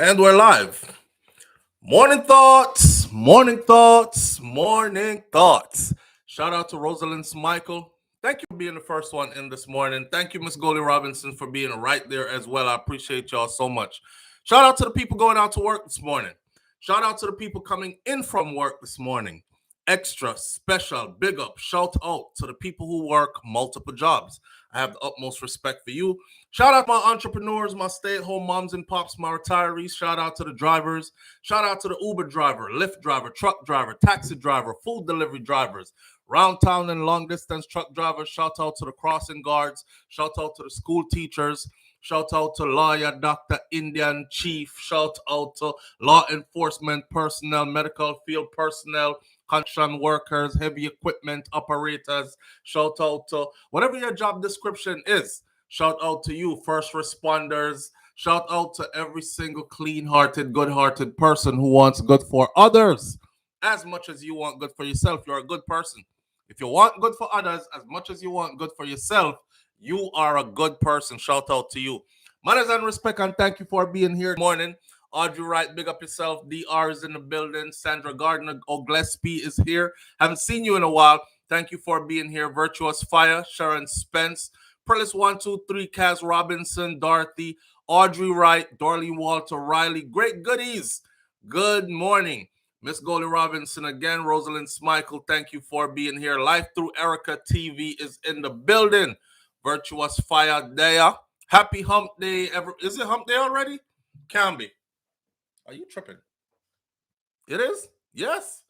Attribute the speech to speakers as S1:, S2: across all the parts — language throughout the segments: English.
S1: And we're live. Morning thoughts, morning thoughts, morning thoughts. Shout out to Rosalind Michael. Thank you for being the first one in this morning. Thank you, Miss Gully Robinson, for being right there as well. I appreciate y'all so much. Shout out to the people going out to work this morning. Shout out to the people coming in from work this morning. Extra special big up shout out to the people who work multiple jobs. I have the utmost respect for you. Shout out to my entrepreneurs, my stay-at-home moms and pops, my retirees. Shout out to the drivers. Shout out to the Uber driver, Lyft driver, truck driver, taxi driver, food delivery drivers, round town and long distance truck drivers. Shout out to the crossing guards. Shout out to the school teachers. Shout out to lawyer, doctor, Indian chief. Shout out to law enforcement personnel, medical field personnel, construction workers, heavy equipment operators. Shout out to whatever your job description is. Shout out to you, first responders. Shout out to every single clean-hearted, good-hearted person who wants good for others. As much as you want good for yourself, you're a good person. If you want good for others as much as you want good for yourself, you are a good person. Shout out to you. Manners and respect, and thank you for being here this morning. Audrey Wright, big up yourself. DR is in the building. Sandra Gardner O'Gillespie is here. Haven't seen you in a while. Thank you for being here. Virtuous Fire, Sharon Spence, Perlis123, Kaz Robinson, Dorothy, Audrey Wright, Darlene Walter, Riley. Great goodies. Good morning. Miss Gully Robinson again, Rosalind Michael, thank you for being here. Life Through Erica TV is in the building. Virtuous Fire Day. Happy Hump Day. Is it Hump Day already? Can be. Are you tripping? It is? Yes.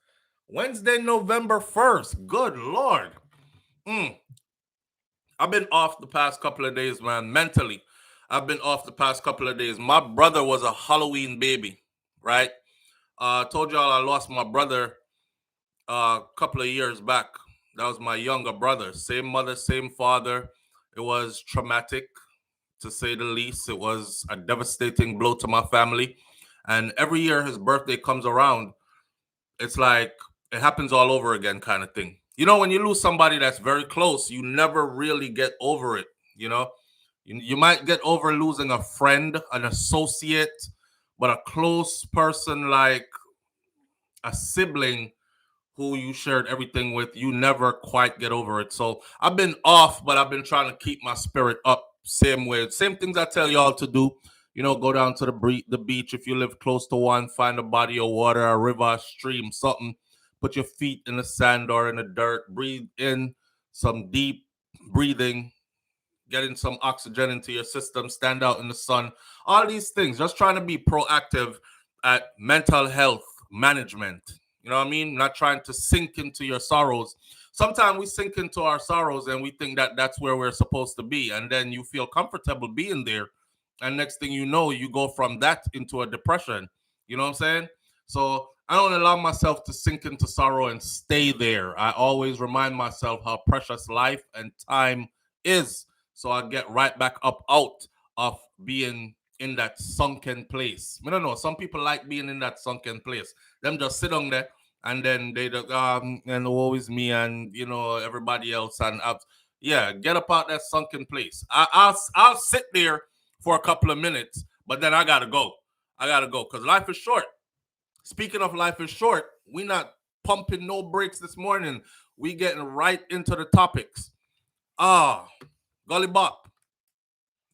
S1: Wednesday, November 1st. Good Lord. I've been off the past couple of days, man, mentally. I've been off the past couple of days. My brother was a Halloween baby, right? Told y'all I lost my brother a couple of years back. That was my younger brother. Same mother, same father. It was traumatic, to say the least. It was a devastating blow to my family. And every year his birthday comes around, it's like it happens all over again kind of thing. You know, when you lose somebody that's very close, you never really get over it, you know? You might get over losing a friend, an associate, but a close person like a sibling who you shared everything with, you never quite get over it. So I've been off, but I've been trying to keep my spirit up. Same way, same things I tell y'all to do. You know, go down to the beach if you live close to one. Find a body of water, a river, a stream, something. Put your feet in the sand or in the dirt. Breathe in some deep breathing. Getting some oxygen into your system. Stand out in the sun. All these things. Just trying to be proactive at mental health management. You know what I mean? Not trying to sink into your sorrows. Sometimes we sink into our sorrows and we think that that's where we're supposed to be. And then you feel comfortable being there. And next thing you know, you go from that into a depression. You know what I'm saying? So I don't allow myself to sink into sorrow and stay there. I always remind myself how precious life and time is. So I get right back up out of being in that sunken place. I don't know. Some people like being in that sunken place. Them just sit on there and then they and always me and you know everybody else and yeah, get up out that sunken place. I'll sit there for a couple of minutes, but then I gotta go. I gotta go because life is short. Speaking of life is short, we not pumping no brakes this morning. We getting right into the topics. Gully Bop,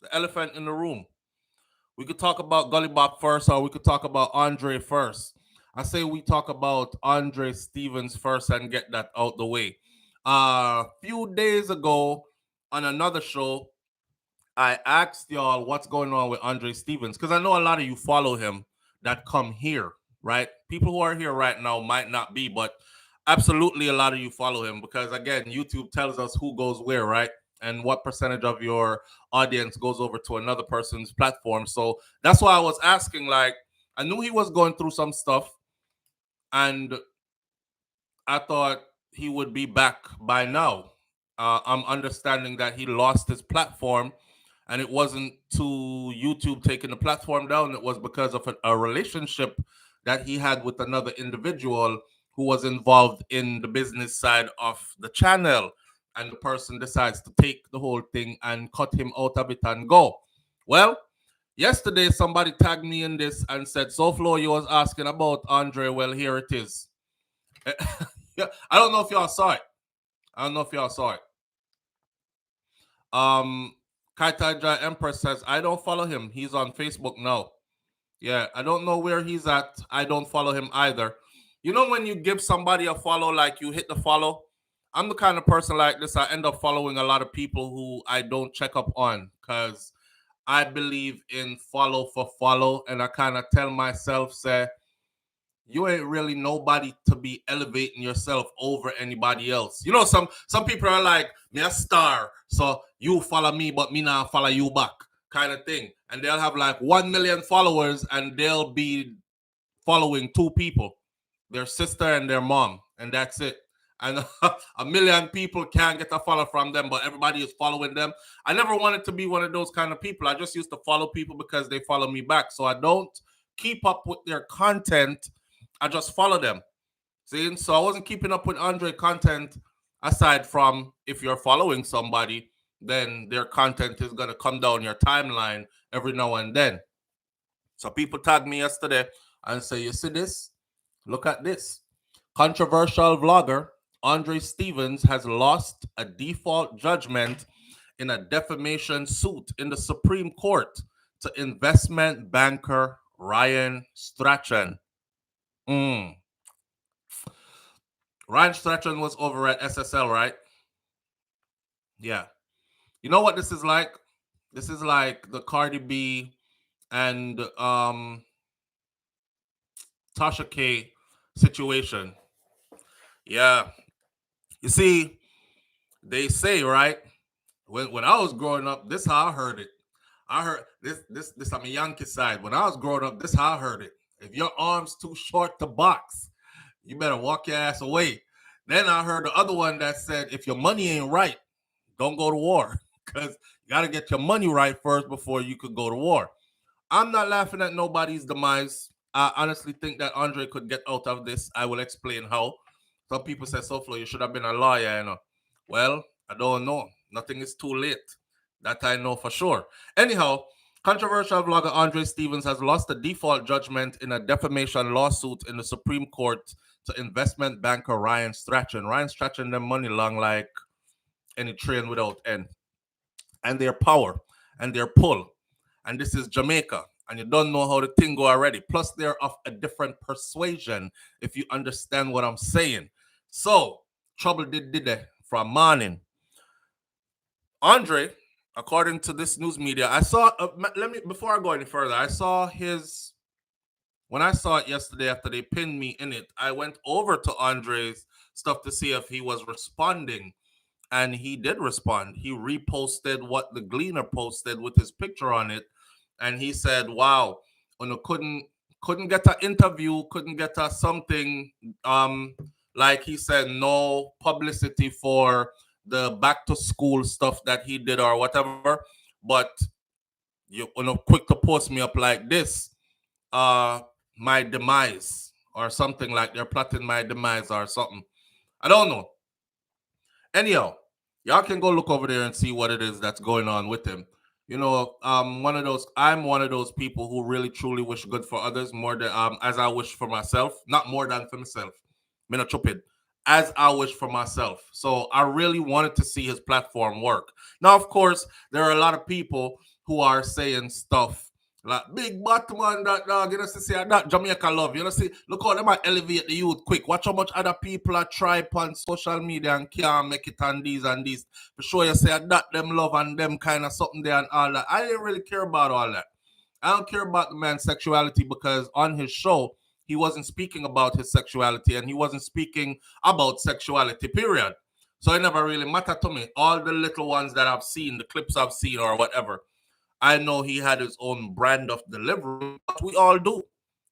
S1: the elephant in the room. We could talk about Gully Bop first, or we could talk about Andre first. I say we talk about Andre Stevens first and get that out the way. A few days ago on another show, I asked y'all what's going on with Andre Stevens because I know a lot of you follow him that come here, right? People who are here right now might not be, but absolutely a lot of you follow him because again, YouTube tells us who goes where, right? And what percentage of your audience goes over to another person's platform. So that's why I was asking, like, I knew he was going through some stuff and I thought he would be back by now. I'm understanding that he lost his platform and it wasn't to YouTube taking the platform down. It was because of a relationship that he had with another individual who was involved in the business side of the channel. And the person decides to take the whole thing and cut him out of it and go. Well, Yesterday, somebody tagged me in this and said, SouFlo, you was asking about Andre. Well, here it is. Yeah, I don't know if y'all saw it. I don't know if y'all saw it. Kaitaja Empress says, I don't follow him. He's on Facebook now. Yeah, I don't know where he's at. I don't follow him either. You know, when you give somebody a follow, like you hit the follow, I'm the kind of person like this. I end up following a lot of people who I don't check up on because I believe in follow for follow. And I kind of tell myself, say, you ain't really nobody to be elevating yourself over anybody else. You know, some people are like, me a star, so you follow me, but me not follow you back, kind of thing. And they'll have like 1 million followers and they'll be following two people, their sister and their mom, and that's it. And a million people can't get a follow from them, but everybody is following them. I never wanted to be one of those kind of people. I just used to follow people because they follow me back. So I don't keep up with their content. I just follow them. See, so I wasn't keeping up with Andre content aside from if you're following somebody, then their content is gonna come down your timeline every now and then. So people tagged me yesterday and say, you see this? Look at this. Controversial vlogger Andre Stevens has lost a default judgment in a defamation suit in the Supreme Court to investment banker Ryan Strachan. Ryan Strachan was over at SSL, right? Yeah. You know what this is like? This is like the Cardi B and Tasha K situation. Yeah. You see, they say, right? When I was growing up, this how I heard it. I heard this on the Yankee side. When I was growing up, this how I heard it. If your arm's too short to box, you better walk your ass away. Then I heard the other one that said, if your money ain't right, don't go to war. Because you gotta get your money right first before you could go to war. I'm not laughing at nobody's demise. I honestly think that Andre could get out of this. I will explain how. Some people say, SouFlo, you should have been a lawyer, you know. Well, I don't know. Nothing is too late. That I know for sure. Anyhow, controversial vlogger Andre Stevens has lost a default judgment in a defamation lawsuit in the Supreme Court to investment banker Ryan Strachan. Ryan Strachan them money long like any train without end. And their power and their pull. And this is Jamaica. And you don't know how the thing go already. Plus, they're of a different persuasion, if you understand what I'm saying. So, trouble did that from morning. Andre, according to this news media, I saw. Let me before I go any further. I saw his when I saw it yesterday after they pinned me in it. I went over to Andre's stuff to see if he was responding, and he did respond. He reposted what the Gleaner posted with his picture on it, and he said, "Wow, couldn't get an interview, couldn't get a something. Like he said, no publicity for the back to school stuff that he did or whatever. But quick to post me up like this, my demise or something like they're plotting my demise or something. I don't know. Anyhow, y'all can go look over there and see what it is that's going on with him. You know, I'm one of those people who really truly wish good for others more than as I wish for myself, not more than for myself. I'm not stupid. As I wish for myself. So I really wanted to see his platform work. Now, of course, there are a lot of people who are saying stuff like big Batman that dog, you know, see that Jamaica love. You know, see, look how they might elevate the youth quick. Watch how much other people are trying on social media and can't make it on these and these. For sure, you say that them love and them kind of something there and all that. I didn't really care about all that. I don't care about the man's sexuality because on his show, he wasn't speaking about his sexuality and he wasn't speaking about sexuality, period. So it never really mattered to me. All the little ones that I've seen, the clips I've seen or whatever, I know he had his own brand of delivery, but we all do.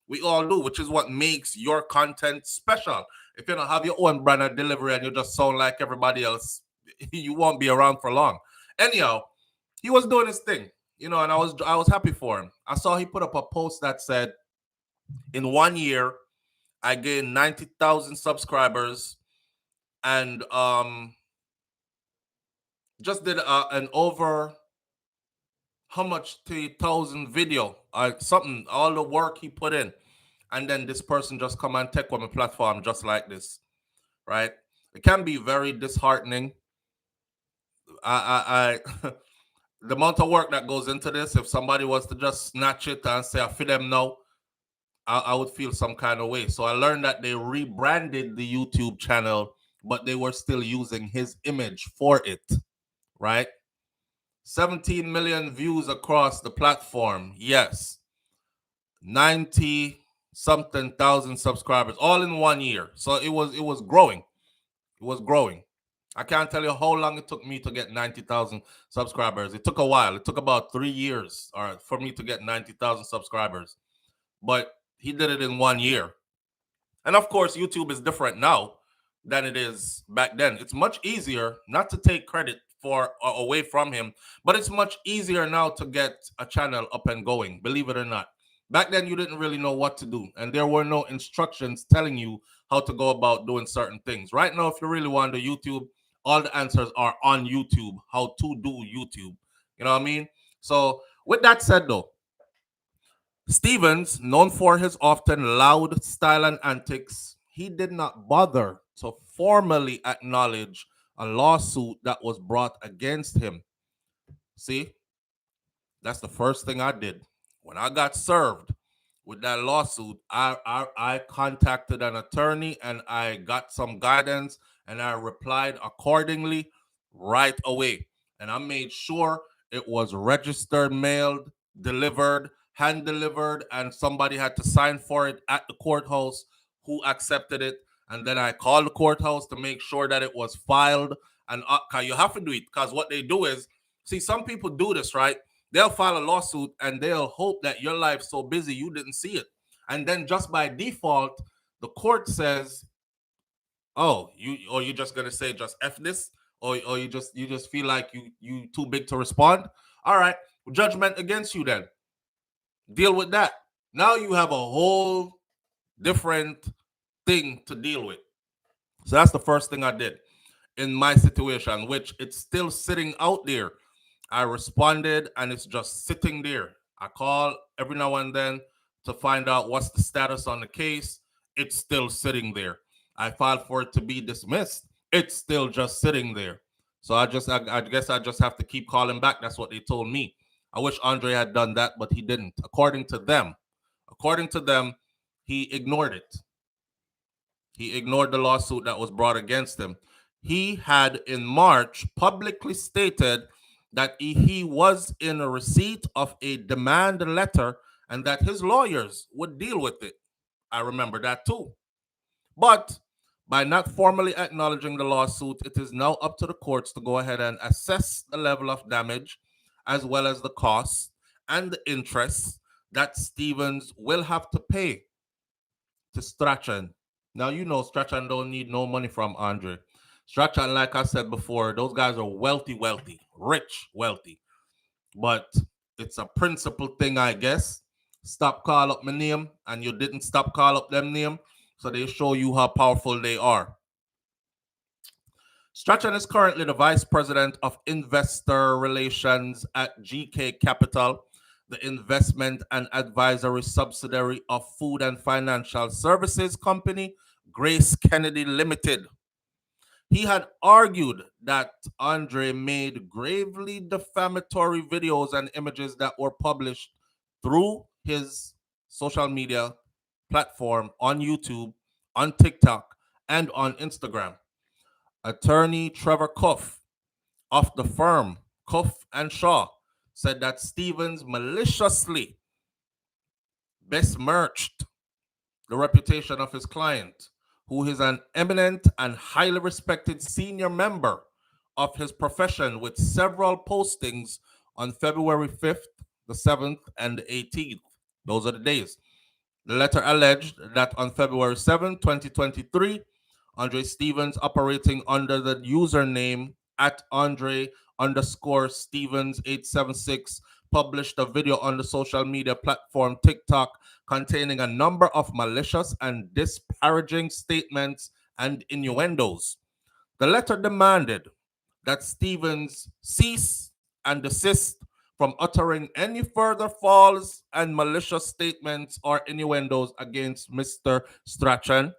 S1: We all do, which is what makes your content special. If you don't have your own brand of delivery and you just sound like everybody else, you won't be around for long. Anyhow, he was doing his thing, you know, and I was happy for him. I saw he put up a post that said, in 1 year, I gained 90,000 subscribers and just did an over how much 3,000 video something, all the work he put in, and then this person just come and take on my platform just like this, right? It can be very disheartening. I the amount of work that goes into this, if somebody was to just snatch it and say I feel them now, I would feel some kind of way. So I learned that they rebranded the YouTube channel, but they were still using his image for it, right? 17 million views across the platform. Yes. 90 something thousand subscribers all in 1 year. So it was growing. It was growing. I can't tell you how long it took me to get 90,000 subscribers. It took a while. It took about 3 years for me to get 90,000 subscribers. But he did it in 1 year. And of course, YouTube is different now than it is back then. It's much easier, not to take credit for away from him, but it's much easier now to get a channel up and going, believe it or not. Back then, you didn't really know what to do, and there were no instructions telling you how to go about doing certain things. Right now, if you really want to YouTube, all the answers are on YouTube, how to do YouTube. You know what I mean? So, with that said, though, Stevens, known for his often loud style and antics, he did not bother to formally acknowledge a lawsuit that was brought against him. See, that's the first thing I did. When I got served with that lawsuit, I contacted an attorney and I got some guidance and I replied accordingly right away. And I made sure it was registered, mailed, delivered, hand delivered, and somebody had to sign for it at the courthouse who accepted it. And then I called the courthouse to make sure that it was filed. And you have to do it because what they do is, see, some people do this, right? They'll file a lawsuit and they'll hope that your life's so busy you didn't see it. And then just by default, the court says, "Oh, you just gonna say just F this, or you just feel like you too big to respond. All right, judgment against you then. Deal with that. Now you have a whole different thing to deal with." So that's the first thing I did in my situation, which it's still sitting out there. I responded and it's just sitting there. I call every now and then to find out what's the status on the case. It's still sitting there. I filed for it to be dismissed. It's still just sitting there. So I guess I just have to keep calling back. That's what they told me. I wish Andre had done that, but he didn't. According to them, he ignored it. He ignored the lawsuit that was brought against him. He had in March publicly stated that he was in a receipt of a demand letter and that his lawyers would deal with it. I remember that too. But by not formally acknowledging the lawsuit, it is now up to the courts to go ahead and assess the level of damage as well as the costs and the interest that Stevens will have to pay to Strachan. Now, you know, Strachan don't need no money from Andre. Strachan, like I said before, those guys are wealthy, rich, wealthy. But it's a principle thing, I guess. Stop call up my name, and you didn't stop call up them name, so they show you how powerful they are. Strachan is currently the Vice President of Investor Relations at GK Capital, the investment and advisory subsidiary of food and financial services company Grace Kennedy Limited. He had argued that Andre made gravely defamatory videos and images that were published through his social media platform on YouTube, on TikTok, and on Instagram. Attorney Trevor Cuff of the firm Cuff and Shaw said that Stevens maliciously besmirched the reputation of his client, who is an eminent and highly respected senior member of his profession with several postings on February 5th, the 7th, and the 18th. Those are the days. The letter alleged that on February 7, 2023, Andre Stevens, operating under the username at Andre underscore Stevens 876, published a video on the social media platform TikTok containing a number of malicious and disparaging statements and innuendos. The letter demanded that Stevens cease and desist from uttering any further false and malicious statements or innuendos against Mr. Strachan.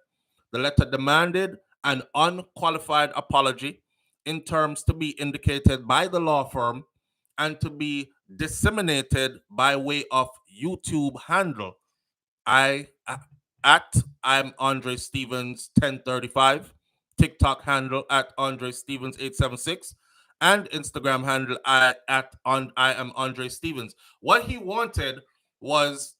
S1: The letter demanded an unqualified apology in terms to be indicated by the law firm and to be disseminated by way of YouTube handle. I at I'm Andre Stevens 1035, TikTok handle at Andre Stevens 876, and Instagram handle I am Andre Stevens. What he wanted was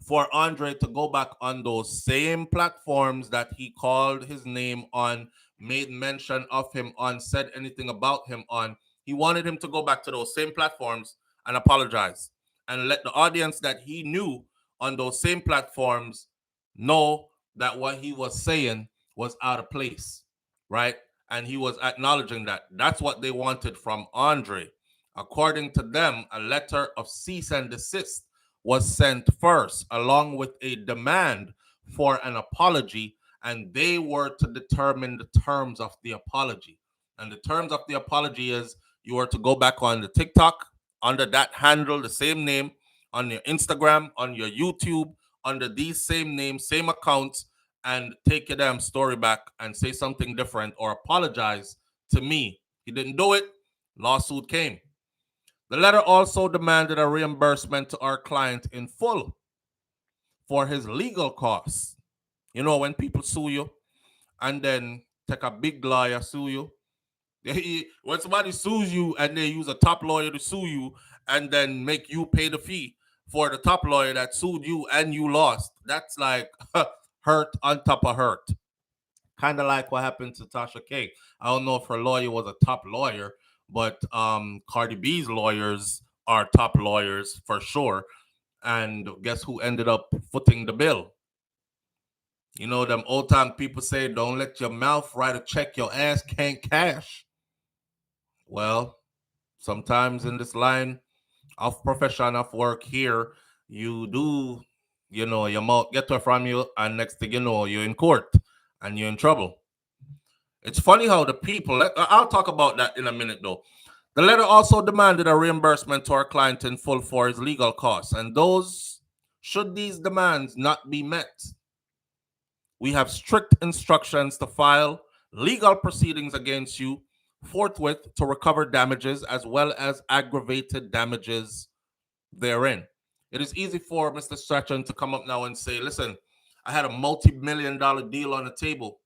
S1: for Andre to go back on those same platforms that he called his name on, made mention of him on, said anything about him on. He wanted him to go back to those same platforms and apologize and let the audience that he knew on those same platforms know that what he was saying was out of place, right? And he was acknowledging that. That's what they wanted from Andre. According to them, a letter of cease and desist was sent first, along with a demand for an apology, and they were to determine the terms of the apology. And the terms of the apology is you are to go back on the TikTok under that handle, the same name, on your Instagram, on your YouTube, under these same names, same accounts, and take your damn story back and say something different or apologize to me. He didn't do it. Lawsuit came. The letter also demanded a reimbursement to our client in full for his legal costs. You know, when people sue you and then take a big lawyer sue you, when somebody sues you and they use a top lawyer to sue you and then make you pay the fee for the top lawyer that sued you and you lost, that's like hurt on top of hurt. Kind of like what happened to Tasha K. I don't know if her lawyer was a top lawyer, but Cardi B's lawyers are top lawyers for sure. And guess who ended up footing the bill? You know, them old time people say, don't let your mouth write a check your ass can't cash. Well, sometimes in this line of profession of work here, you do, you know, your mouth get to from you, and next thing you know, you're in court and you're in trouble. It's funny how the people, I'll talk about that in a minute though. The letter also demanded a reimbursement to our client in full for his legal costs, and should these demands not be met, we have strict instructions to file legal proceedings against you forthwith to recover damages as well as aggravated damages therein. It is easy for Mr. Strachan to come up now and say, listen, I had a multi-million-dollar deal on the table.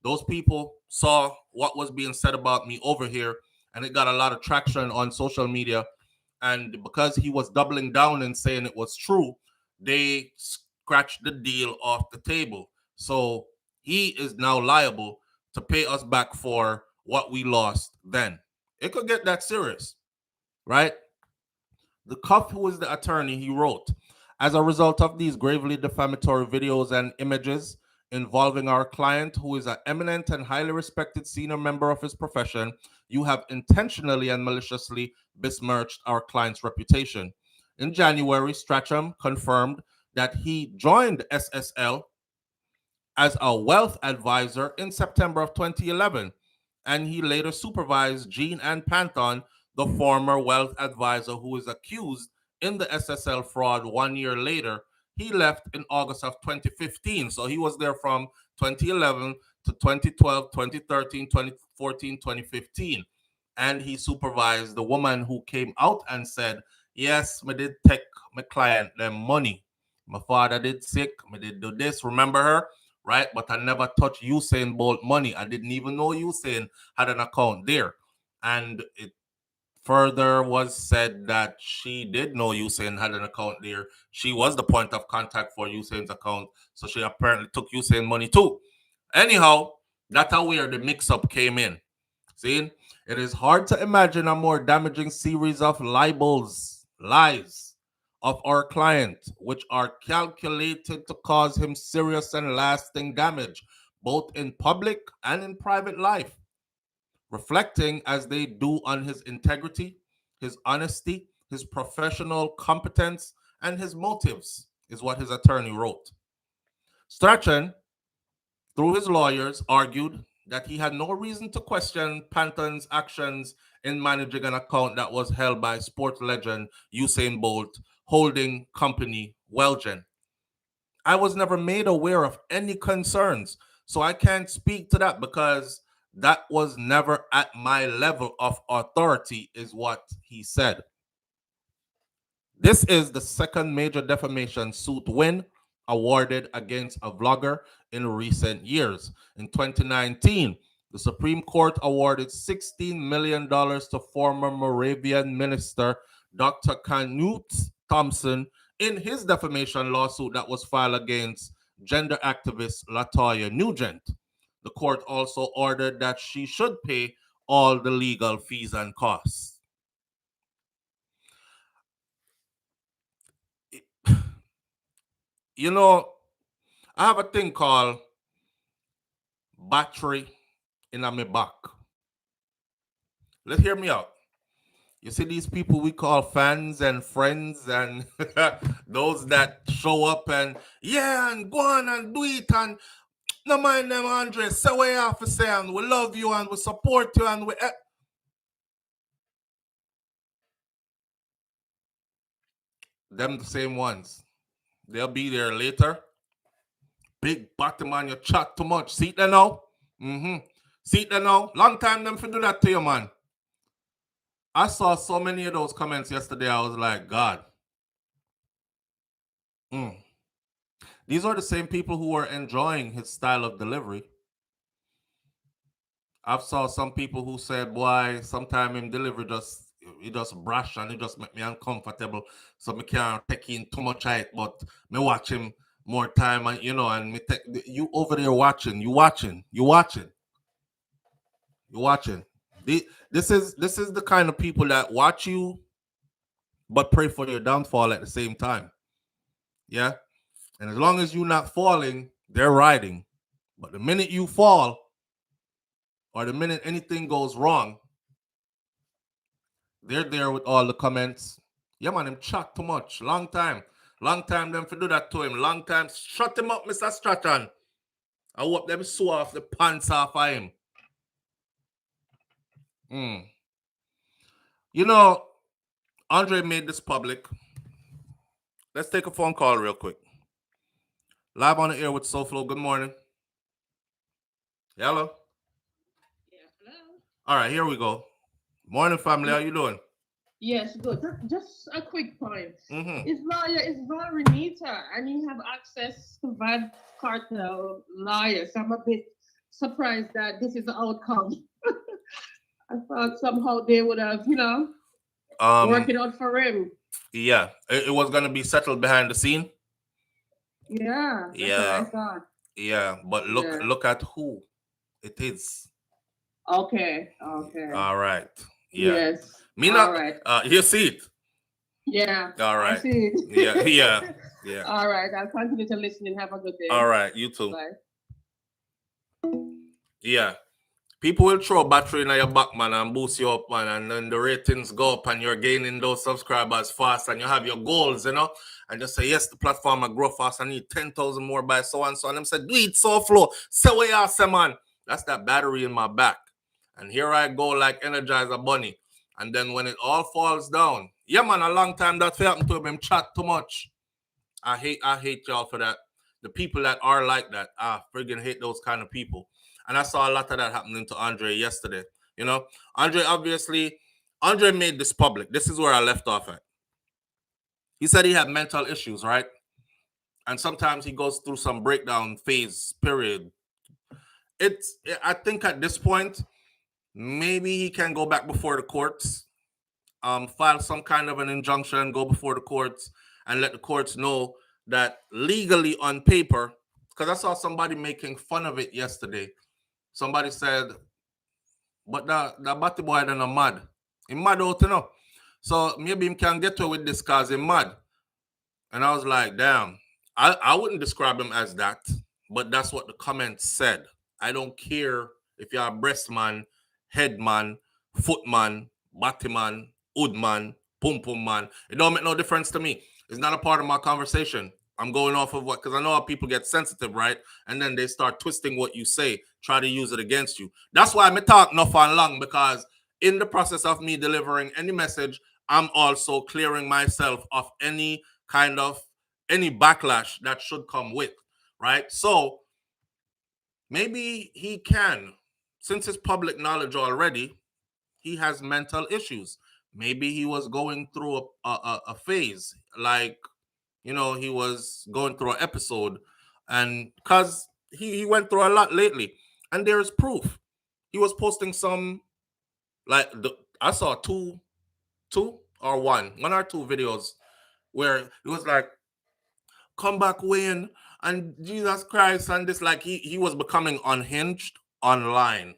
S1: Those people saw what was being said about me over here, and it got a lot of traction on social media. And because he was doubling down and saying it was true, they scratched the deal off the table. So he is now liable to pay us back for what we lost then. It could get that serious, right? The Cuff, who is the attorney, he wrote, as a result of these gravely defamatory videos and images involving our client, who is an eminent and highly respected senior member of his profession, you have intentionally and maliciously besmirched our client's reputation. In January, Strachan confirmed that he joined SSL as a wealth advisor in September of 2011, and he later supervised Gene and Panthon, the former wealth advisor who is accused in the SSL fraud 1 year later. He left in August of 2015, so he was there from 2011 to 2012, 2013, 2014, 2015, and he supervised the woman who came out and said, yes, I did take my client them money. My father did sick, I did do this, remember her? Right? But I never touched Usain Bolt money. I didn't even know Usain had an account there. And it further was said that she did know Usain had an account there. She was the point of contact for Usain's account. So she apparently took Usain money too. Anyhow, that's how where the mix-up came in. See? It is hard to imagine a more damaging series of lies of our client, which are calculated to cause him serious and lasting damage, both in public and in private life, reflecting as they do on his integrity, his honesty, his professional competence, and his motives, is what his attorney wrote. Strachan, through his lawyers, argued that he had no reason to question Panton's actions in managing an account that was held by sport legend Usain Bolt holding company Welgen. I was never made aware of any concerns, so I can't speak to that because that was never at my level of authority, is what he said. This is the second major defamation suit win awarded against a vlogger in recent years. In 2019, the Supreme Court awarded $16 million to former Moravian minister Dr. Canute Thompson in his defamation lawsuit that was filed against gender activist Latoya Nugent. The court also ordered that she should pay all the legal fees and costs. You know, I have a thing called battery in my back. Let's hear me out. You see these people we call fans and friends and those that show up and yeah and go on and do it and no mind them, Andre. Say what you have to say and we love you and we support you and we them the same ones. They'll be there later. Big bottom man, you chat too much. See it there now? See it there now? Long time them for do that to you, man. I saw so many of those comments yesterday. I was like, God. These are the same people who were enjoying his style of delivery. I've saw some people who said, boy, sometime him delivery he just brash and it just make me uncomfortable. So me can't take in too much of it, but me watch him more time and and me take you over there watching. This is the kind of people that watch you but pray for your downfall at the same time. Yeah. And as long as you're not falling, they're riding. But the minute you fall, or the minute anything goes wrong, they're there with all the comments. Yeah, man, him chat too much. Long time them for do that to him. Long time. Shut him up, Mr. Stratton. I hope them sew off the pants off of him. You know, Andre made this public. Let's take a phone call real quick. Live on the air with SouFLo. Good morning. Hello?
S2: Yeah, hello.
S1: All right, here we go. Morning, family. How you doing?
S2: Yes, good. Just a quick point. Is Renita, and you have access to Vibe Cartel lawyers. I'm a bit surprised that this is the outcome. I thought somehow they would have, work it out for him.
S1: Yeah, it was gonna be settled behind the scene.
S2: Yeah, that's what I thought.
S1: Yeah, but look at who it is.
S2: Okay.
S1: All right. Yeah.
S2: Yes.
S1: Me not. Right. You see it.
S2: Yeah.
S1: All right.
S2: I see it.
S1: Yeah.
S2: All right. I'll continue to listen and have a good day.
S1: All right. You too.
S2: Bye.
S1: Yeah. People will throw battery in your back, man, and boost you up, man, and then the ratings go up and you're gaining those subscribers fast and you have your goals, and just say, yes, the platform will grow fast. I need 10,000 more by so and so. And them said, do it SouFLo. Say what you say, man. That's that battery in my back. And here I go like Energizer Bunny. And then when it all falls down, yeah, man, a long time that happened to him chat too much. I hate y'all for that. The people that are like that, friggin' hate those kind of people. And I saw a lot of that happening to Andre yesterday. Andre made this public. This is where I left off at. He said he had mental issues, right? And sometimes he goes through some breakdown phase, period. I think at this point, maybe he can go back before the courts, file some kind of an injunction, go before the courts, and let the courts know that legally on paper, because I saw somebody making fun of it yesterday. Somebody said, but the batty boy then a mad. He mad out, So maybe he can get away with this because he's mad. And I was like, damn, I wouldn't describe him as that, but that's what the comments said. I don't care if you're a breast man, head man, foot man, body man, hood man, pum pum man. It don't make no difference to me. It's not a part of my conversation. I'm going off of what, because I know how people get sensitive, right? And then they start twisting what you say, try to use it against you. That's why I talk enough and long, because in the process of me delivering any message, I'm also clearing myself of any kind of any backlash that should come with, right? So maybe he can, since it's public knowledge already, he has mental issues. Maybe he was going through a phase, like, he was going through an episode, and because he went through a lot lately, and there's proof. He was posting some, like, I saw two or one or two videos where it was like, come back, Wayne, and Jesus Christ, and this, like, he was becoming unhinged online.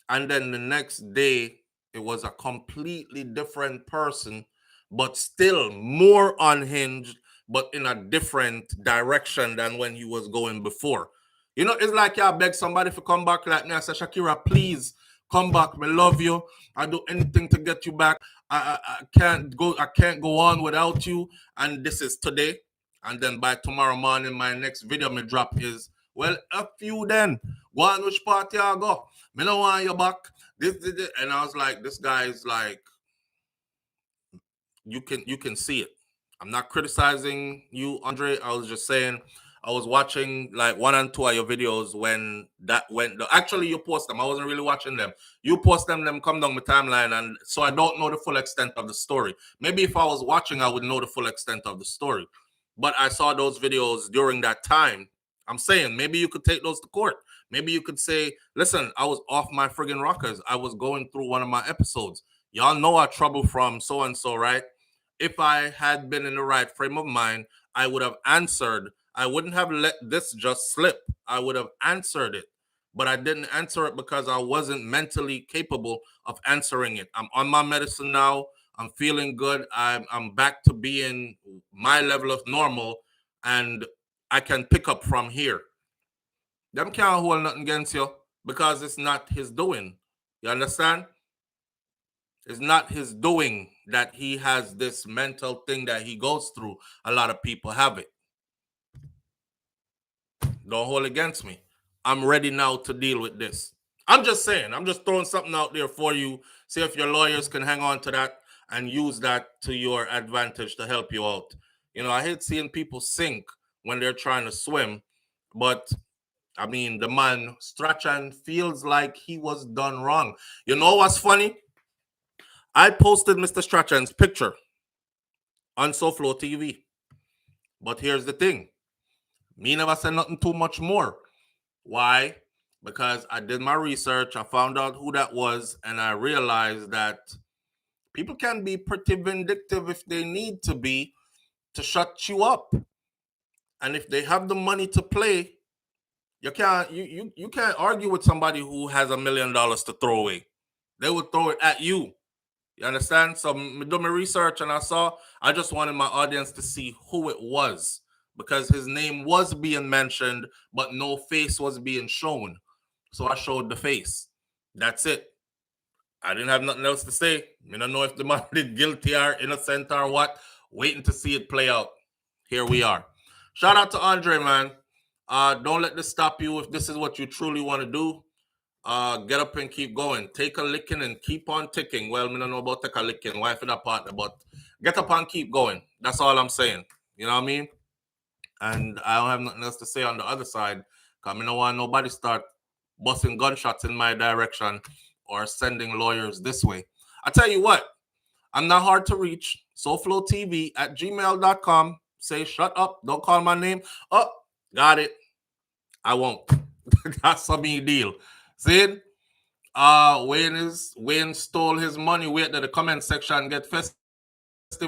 S1: And then the next day, it was a completely different person, but still more unhinged, but in a different direction than when he was going before. It's like I beg somebody to come back like me. I say, Shakira, please come back. I love you. I do anything to get you back. I can't go. I can't go on without you. And this is today. And then by tomorrow morning, my next video me drop is, well, F you then. Go on which party I go. Me no want you back. This. And I was like, this guy is like, you can see it. I'm not criticizing you, Andre. I was just saying, I was watching like one and two of your videos when that went. Actually, you post them. I wasn't really watching them. You post them come down my timeline, and so I don't know the full extent of the story. Maybe if I was watching, I would know the full extent of the story. But I saw those videos during that time. I'm saying maybe you could take those to court. Maybe you could say, listen, I was off my friggin' rockers. I was going through one of my episodes. Y'all know I trouble from so and so, right? If I had been in the right frame of mind, I would have answered. I wouldn't have let this just slip. I would have answered it. But I didn't answer it because I wasn't mentally capable of answering it. I'm on my medicine now. I'm feeling good. I'm back to being my level of normal, and I can pick up from here. Them can't hold nothing against you because it's not his doing. You understand? It's not his doing that he has this mental thing that he goes through. A lot of people have it. Don't hold against me. I'm ready now to deal with this. I'm just saying, I'm just throwing something out there for you. See if your lawyers can hang on to that and use that to your advantage to help you out. I hate seeing people sink when they're trying to swim, but I mean, the man Strachan feels like he was done wrong. You know what's funny? I posted Mr. Strachan's picture on SouFLoTV. But here's the thing. Me never said nothing too much more. Why? Because I did my research, I found out who that was, and I realized that people can be pretty vindictive if they need to be to shut you up. And if they have the money to play, you can't argue with somebody who has $1 million to throw away. They would throw it at you. You understand? So I did my research and I just wanted my audience to see who it was, because his name was being mentioned, but no face was being shown. So I showed the face. That's it. I didn't have nothing else to say. I don't know if the man did guilty or innocent or what. Waiting to see it play out. Here we are. Shout out to Andre, man. Don't let this stop you if this is what you truly want to do. Get up and keep going. Take a licking and keep on ticking. Well, I don't know about take a licking, wife and a partner, but get up and keep going. That's all I'm saying. You know what I mean? And I don't have nothing else to say on the other side, because I don't want nobody start busting gunshots in my direction or sending lawyers this way. I tell you what, I'm not hard to reach. SouFLoTV at gmail.com. Say shut up. Don't call my name. Oh, got it. I won't. That's a big deal. See? Wayne stole his money. Wait that the comment section get festive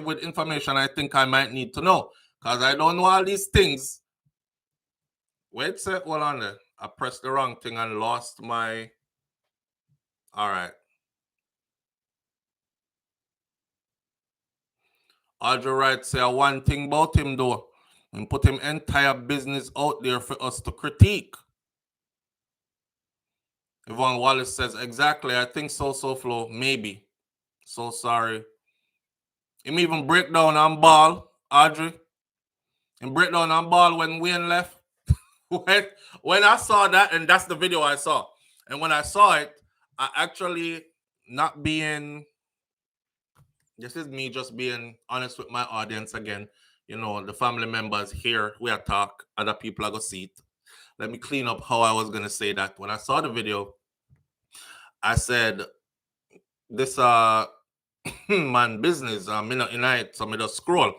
S1: with information I think I might need to know, because I don't know all these things. Wait, hold on there. I pressed the wrong thing and lost my. All right. Audrey Wright say one thing about him though, and put him entire business out there for us to critique. Yvonne Wallace says exactly. I think so. Flow maybe. So sorry. Him even break down and ball, Audrey. and breakdown and ball when Wayne left. when I saw that, and that's the video I saw. And when I saw it, I actually not being this is me just being honest with my audience again. You know, the family members here, we are talk, other people are gonna see it. Let me clean up how I was gonna say that. When I saw the video, I said this man business. In it, so me just scroll.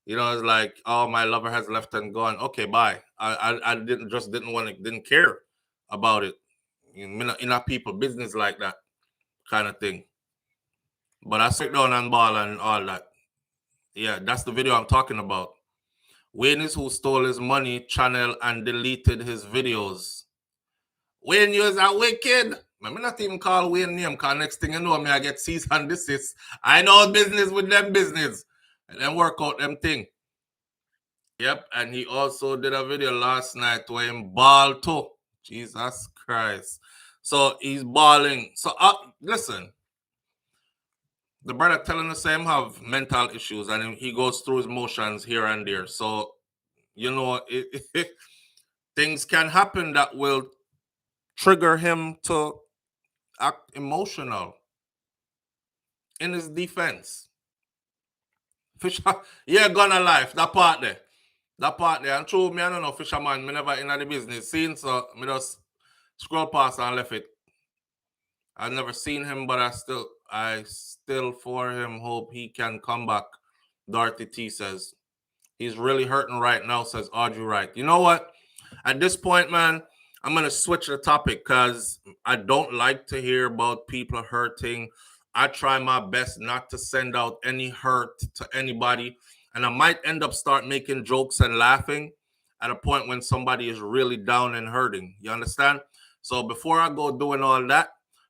S1: You know, it's like, oh, my lover has left and gone. Okay, bye. I didn't care about it. In a people business like that kind of thing. But I sit down and ball and all that. Yeah, that's the video I'm talking about. Wayne is who stole his money, channel, and deleted his videos. Wayne, you is a wicked. I'm not even call Wayne name, because next thing you know, I get cease and desist. I know business with them business. And then work out them thing. Yep, and he also did a video last night where he balled too. Jesus Christ. So he's balling. So listen, the brother telling us him have mental issues and he goes through his motions here and there. So, you know, things can happen that will trigger him to act emotional. In his defense, Fisher, yeah, gonna life, that part there. That part there. And true, me, I don't know, fisherman, me never in the business scene, so me just scroll past and left it. I've never seen him, but I still for him hope he can come back. Dorothy T says. He's really hurting right now, says Audrey Wright. You know what? At this point, man, I'm going to switch the topic because I don't like to hear about people hurting. I try my best not to send out any hurt to anybody. And I might end up start making jokes and laughing at a point when somebody is really down and hurting. You understand? So before I go doing all that,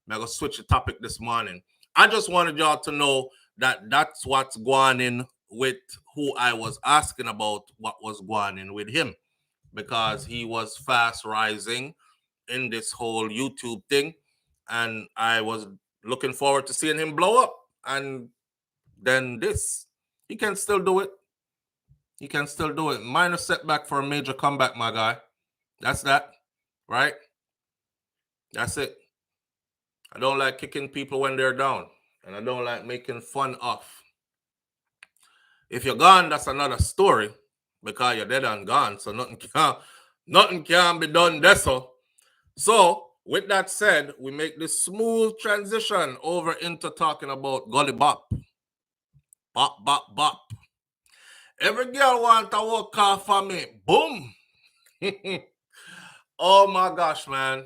S1: I'm going to switch the topic this morning. I just wanted y'all to know that that's what's going in with who I was asking about what was going in with him, because he was fast rising in this whole YouTube thing, and I was looking forward to seeing him blow up. And then this, he can still do it. He can still do it. Minor setback for a major comeback, my guy. That's that, right? That's it. I don't like kicking people when they're down, and I don't like making fun of. If you're gone, that's another story, because you're dead and gone, so nothing can be done there. So, with that said, we make this smooth transition over into talking about Gulli Bop. Bop, bop, bop. Every girl want to walk off for me. Boom. Oh my gosh, man.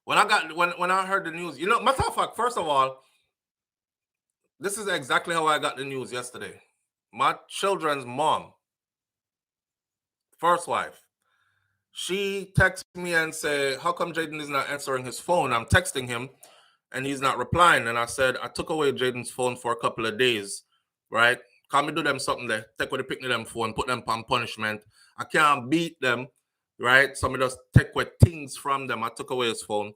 S1: When I heard the news, you know, matter of fact, first of all, this is exactly how I got the news yesterday. My children's mom, first wife, she texted me and said, how come Jaden is not answering his phone? I'm texting him and he's not replying. And I said, I took away Jaden's phone for a couple of days, right? Can me do them something there? Take away the picnic them phone, put them on punishment. I can't beat them, right? So I just take away things from them. I took away his phone.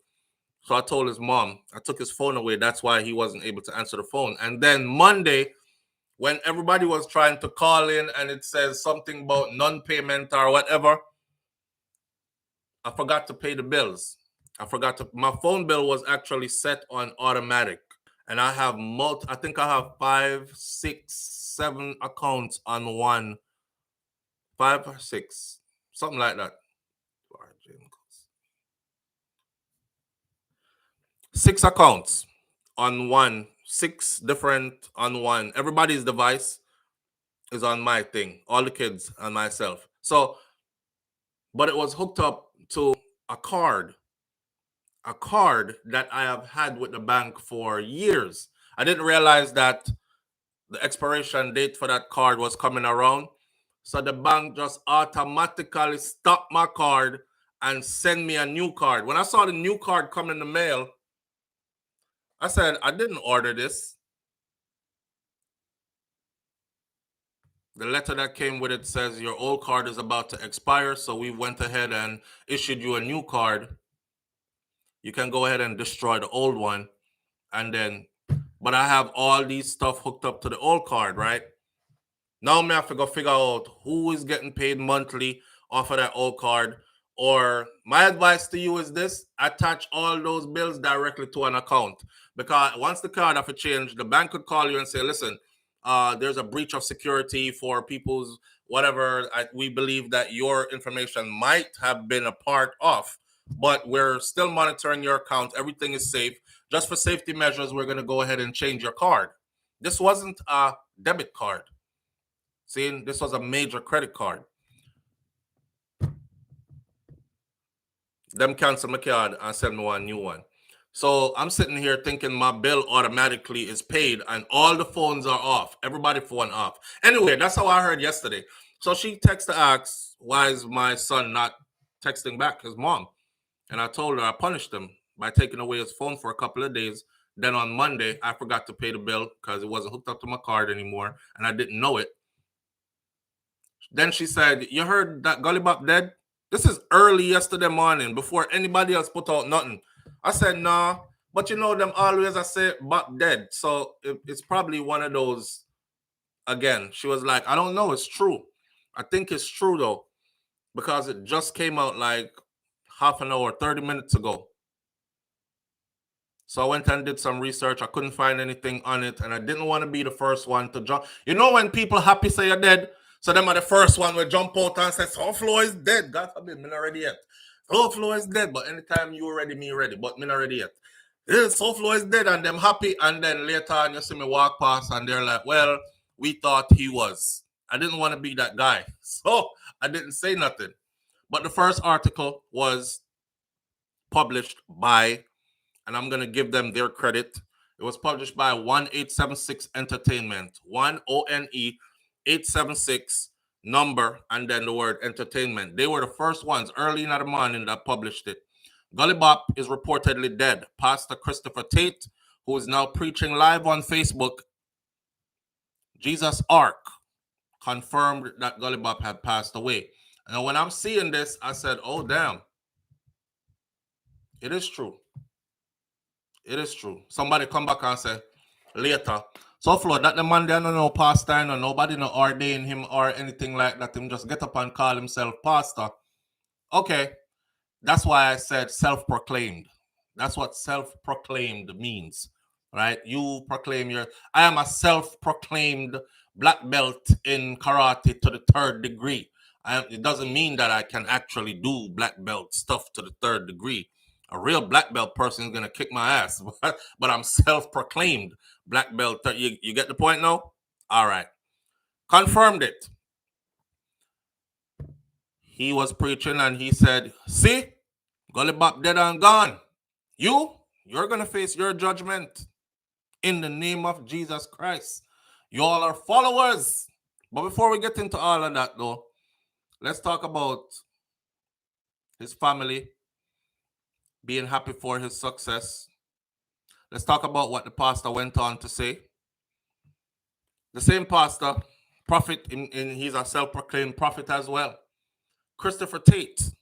S1: So I told his mom, I took his phone away. That's why he wasn't able to answer the phone. And then Monday, when everybody was trying to call in and it says something about non-payment or whatever, I forgot to pay the bills. My phone bill was actually set on automatic. And I have I think I have 5, 6, 7 accounts on one. 5 or 6. Something like that. 6 accounts on one. 6 different on one. Everybody's device is on my thing. All the kids and myself. So, but it was hooked up to a card that I have had with the bank for years. I didn't realize that the expiration date for that card was coming around. So the bank just automatically stopped my card and send me a new card. When I saw the new card come in the mail, I said, I didn't order this. The letter that came with it says your old card is about to expire, so we went ahead and issued you a new card. You can go ahead and destroy the old one. And then, but I have all these stuff hooked up to the old card, right? Now me have to go figure out who is getting paid monthly off of that old card. Or my advice to you is this: attach all those bills directly to an account. Because once the card have to change, the bank could call you and say, listen, there's a breach of security for people's whatever. We believe that your information might have been a part of, but we're still monitoring your account. Everything is safe. Just for safety measures, we're going to go ahead and change your card. This wasn't a debit card. See, this was a major credit card. Them cancel my card and send me one new one. So I'm sitting here thinking my bill automatically is paid and all the phones are off. Everybody phone off. Anyway, that's how I heard yesterday. So she texted to ask, why is my son not texting back his mom? And I told her I punished him by taking away his phone for a couple of days. Then on Monday, I forgot to pay the bill because it wasn't hooked up to my card anymore and I didn't know it. Then she said, you heard that Gulli Bop dead? This is early yesterday morning before anybody else put out nothing. I said, nah, but you know them always I say Bop dead. So it's probably one of those again. She was like, I don't know, it's true. I think it's true though, because it just came out like half an hour, 30 minutes ago. So I went and did some research. I couldn't find anything on it, and I didn't want to be the first one to jump. You know when people happy say you're dead? So them are the first one will jump out and say, SouFlo is dead. God forbid, me not ready yet. SouFlo is dead, but anytime you ready, me ready, but me not ready yet. SouFlo is dead, and them happy, and then later on you see me walk past, and they're like, well, we thought he was. I didn't want to be that guy, so I didn't say nothing. But the first article was published by, and I'm going to give them their credit. It was published by 1876 Entertainment. 1ONE876 number and then the word entertainment. They were the first ones early in the morning that published it. Gulli Bop is reportedly dead. Pastor Christopher Tate, who is now preaching live on Facebook, Jesus Ark, confirmed that Gulli Bop had passed away. And when I'm seeing this, I said, oh, damn. It is true. It is true. Somebody come back and say later, SouFlo, that the man there no pastor and nobody no ordain him or anything like that. Him just get up and call himself pastor. Okay. That's why I said self-proclaimed. That's what self-proclaimed means. Right? You proclaim I am a self-proclaimed black belt in karate to the 3rd degree. It doesn't mean that I can actually do black belt stuff to the 3rd degree. A real black belt person is gonna kick my ass, but I'm self-proclaimed black belt. You get the point now? All right. Confirmed it. He was preaching and he said, see, Gulli Bop dead and gone. You're gonna face your judgment in the name of Jesus Christ. You all are followers. But before we get into all of that though, let's talk about his family being happy for his success. Let's talk about what the pastor went on to say. The same pastor, prophet, he's a self-proclaimed prophet as well. Christopher Tate,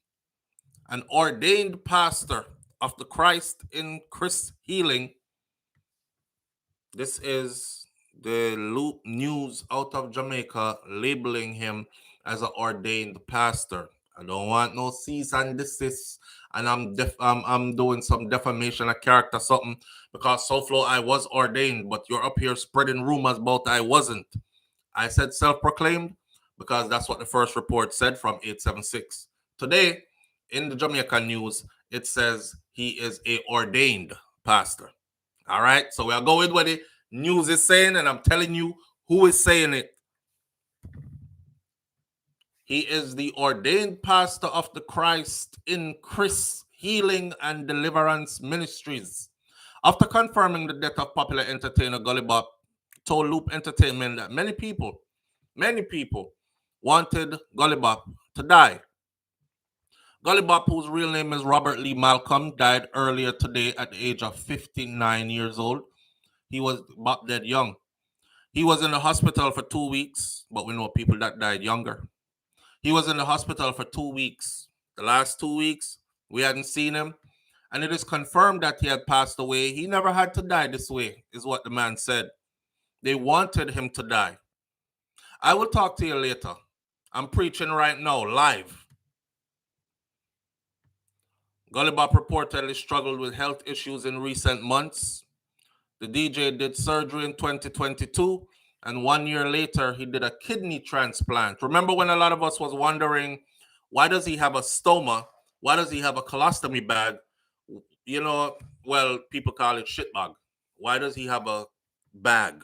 S1: an ordained pastor of the Christ in Chris Healing. This is the Loop News out of Jamaica labeling him as an ordained pastor. I don't want no cease and desist, and I'm doing some defamation of character something because SouFlo I was ordained, but you're up here spreading rumors about I wasn't. I said self-proclaimed because that's what the first report said from 876. Today, in the Jamaican news, it says he is a ordained pastor. All right, so we'll go with what the news is saying, and I'm telling you who is saying it. He is the ordained pastor of the Christ in Chris Healing and Deliverance Ministries. After confirming the death of popular entertainer Gulli Bop, told Loop Entertainment that many people wanted Gulli Bop to die. Gulli Bop, whose real name is Robert Lee Malcolm, died earlier today at the age of 59 years old. He was Bop dead young. He was in the hospital for 2 weeks, but we know people that died younger. He was in the hospital for 2 weeks. The last 2 weeks, we hadn't seen him. And it is confirmed that he had passed away. He never had to die this way, is what the man said. They wanted him to die. I will talk to you later. I'm preaching right now, live. Gulli Bop reportedly struggled with health issues in recent months. The DJ did surgery in 2022, and 1 year later, he did a kidney transplant. Remember when a lot of us was wondering, why does he have a stoma? Why does he have a colostomy bag? You know, well, people call it shit bag. Why does he have a bag?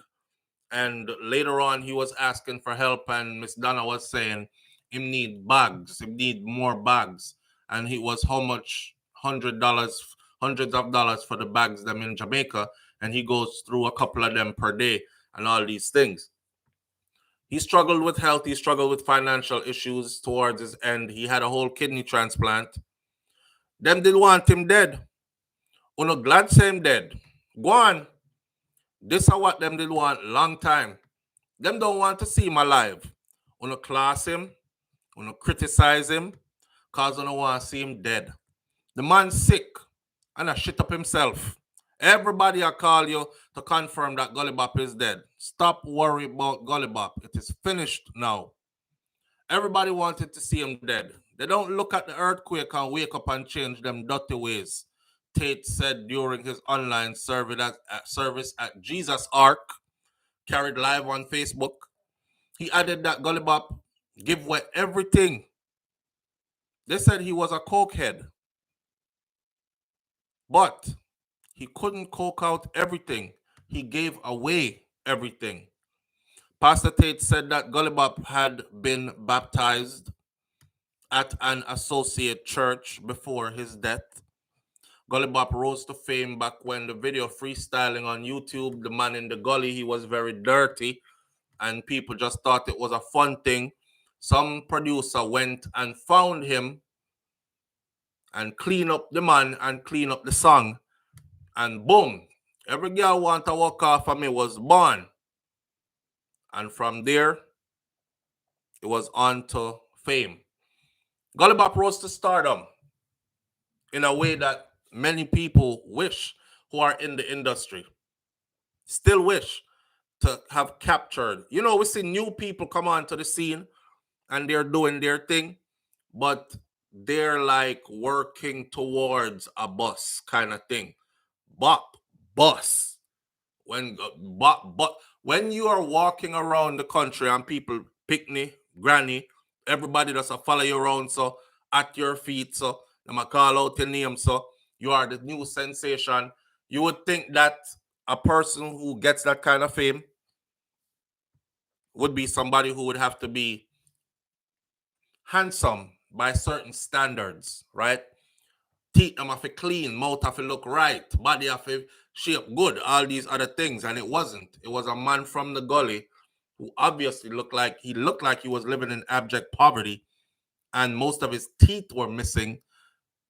S1: And later on, he was asking for help, and Miss Donna was saying, him need bags, him need more bags. And he was how much? $100, hundreds of dollars for the bags them in Jamaica, and he goes through a couple of them per day and all these things. He struggled with health, he struggled with financial issues towards his end. He had a whole kidney transplant. Them did want him dead. Uno glad say him dead. Go on. This is what them did want long time. Them don't want to see him alive. Uno class him, uno criticize him, cause uno want to see him dead. The man's sick and a shit up himself. Everybody I call you to confirm that Gulli Bop is dead. Stop worrying about Gulli Bop. It is finished now. Everybody wanted to see him dead. They don't look at the earthquake and wake up and change them dirty ways. Tate said during his online service at Jesus Ark, carried live on Facebook. He added that Gulli Bop give away everything. They said he was a cokehead. But he couldn't coke out everything. He gave away everything. Pastor Tate said that Gulli Bop had been baptized at an associate church before his death. Gulli Bop rose to fame back when the video freestyling on YouTube, the man in the gully, he was very dirty, and people just thought it was a fun thing. Some producer went and found him and clean up the man and clean up the song. And boom, every girl want to walk off of me was born. And from there, it was on to fame. Gulli Bop rose to stardom in a way that many people wish who are in the industry. Still wish to have captured. You know, we see new people come onto the scene and they're doing their thing, but they're like working towards a bus kind of thing. Bop, bus. When you are walking around the country and people picnic, granny, everybody does follow you around, so at your feet, so I'm gonna call out your name, so you are the new sensation. You would think that a person who gets that kind of fame would be somebody who would have to be handsome by certain standards, right? Teeth them have to clean, mouth have to look right, body have to shape good, all these other things. And it wasn't. It was a man from the gully who obviously looked like he was living in abject poverty, and most of his teeth were missing.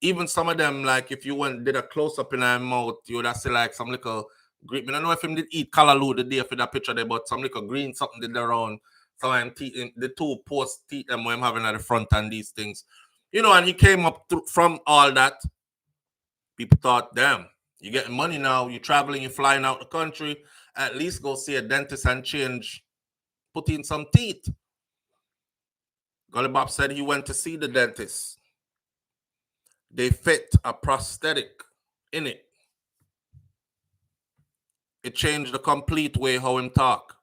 S1: Even some of them, like if you went did a close-up in his mouth, you would have see like some little green. I don't know if him did eat callaloo the day for that picture there, but some little green something did around some of him teeth, the two post teeth them when I'm having at the front and these things. You know, and he came up from all that. People thought, damn, you're getting money now, you're traveling, you're flying out the country, at least go see a dentist and put in some teeth. Gulli Bop said he went to see the dentist. They fit a prosthetic in it. It changed the complete way how him talk.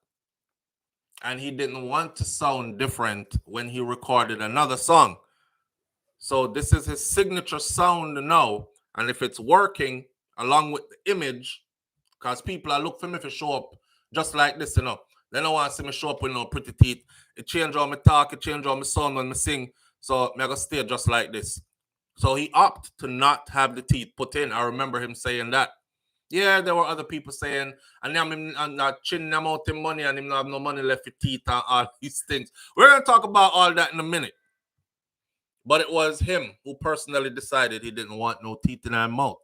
S1: And he didn't want to sound different when he recorded another song. So this is his signature sound now. And if it's working along with the image, because people are looking for me to show up just like this, you know. They don't want to see me show up with no pretty teeth. It change how me talk, it change how me sound when me sing. So I'm going to stay just like this. So he opted to not have the teeth put in. I remember him saying that. Yeah, there were other people saying, and I'm not chin them out in money and him not have no money left for teeth and all these things. We're going to talk about all that in a minute. But it was him who personally decided he didn't want no teeth in his mouth.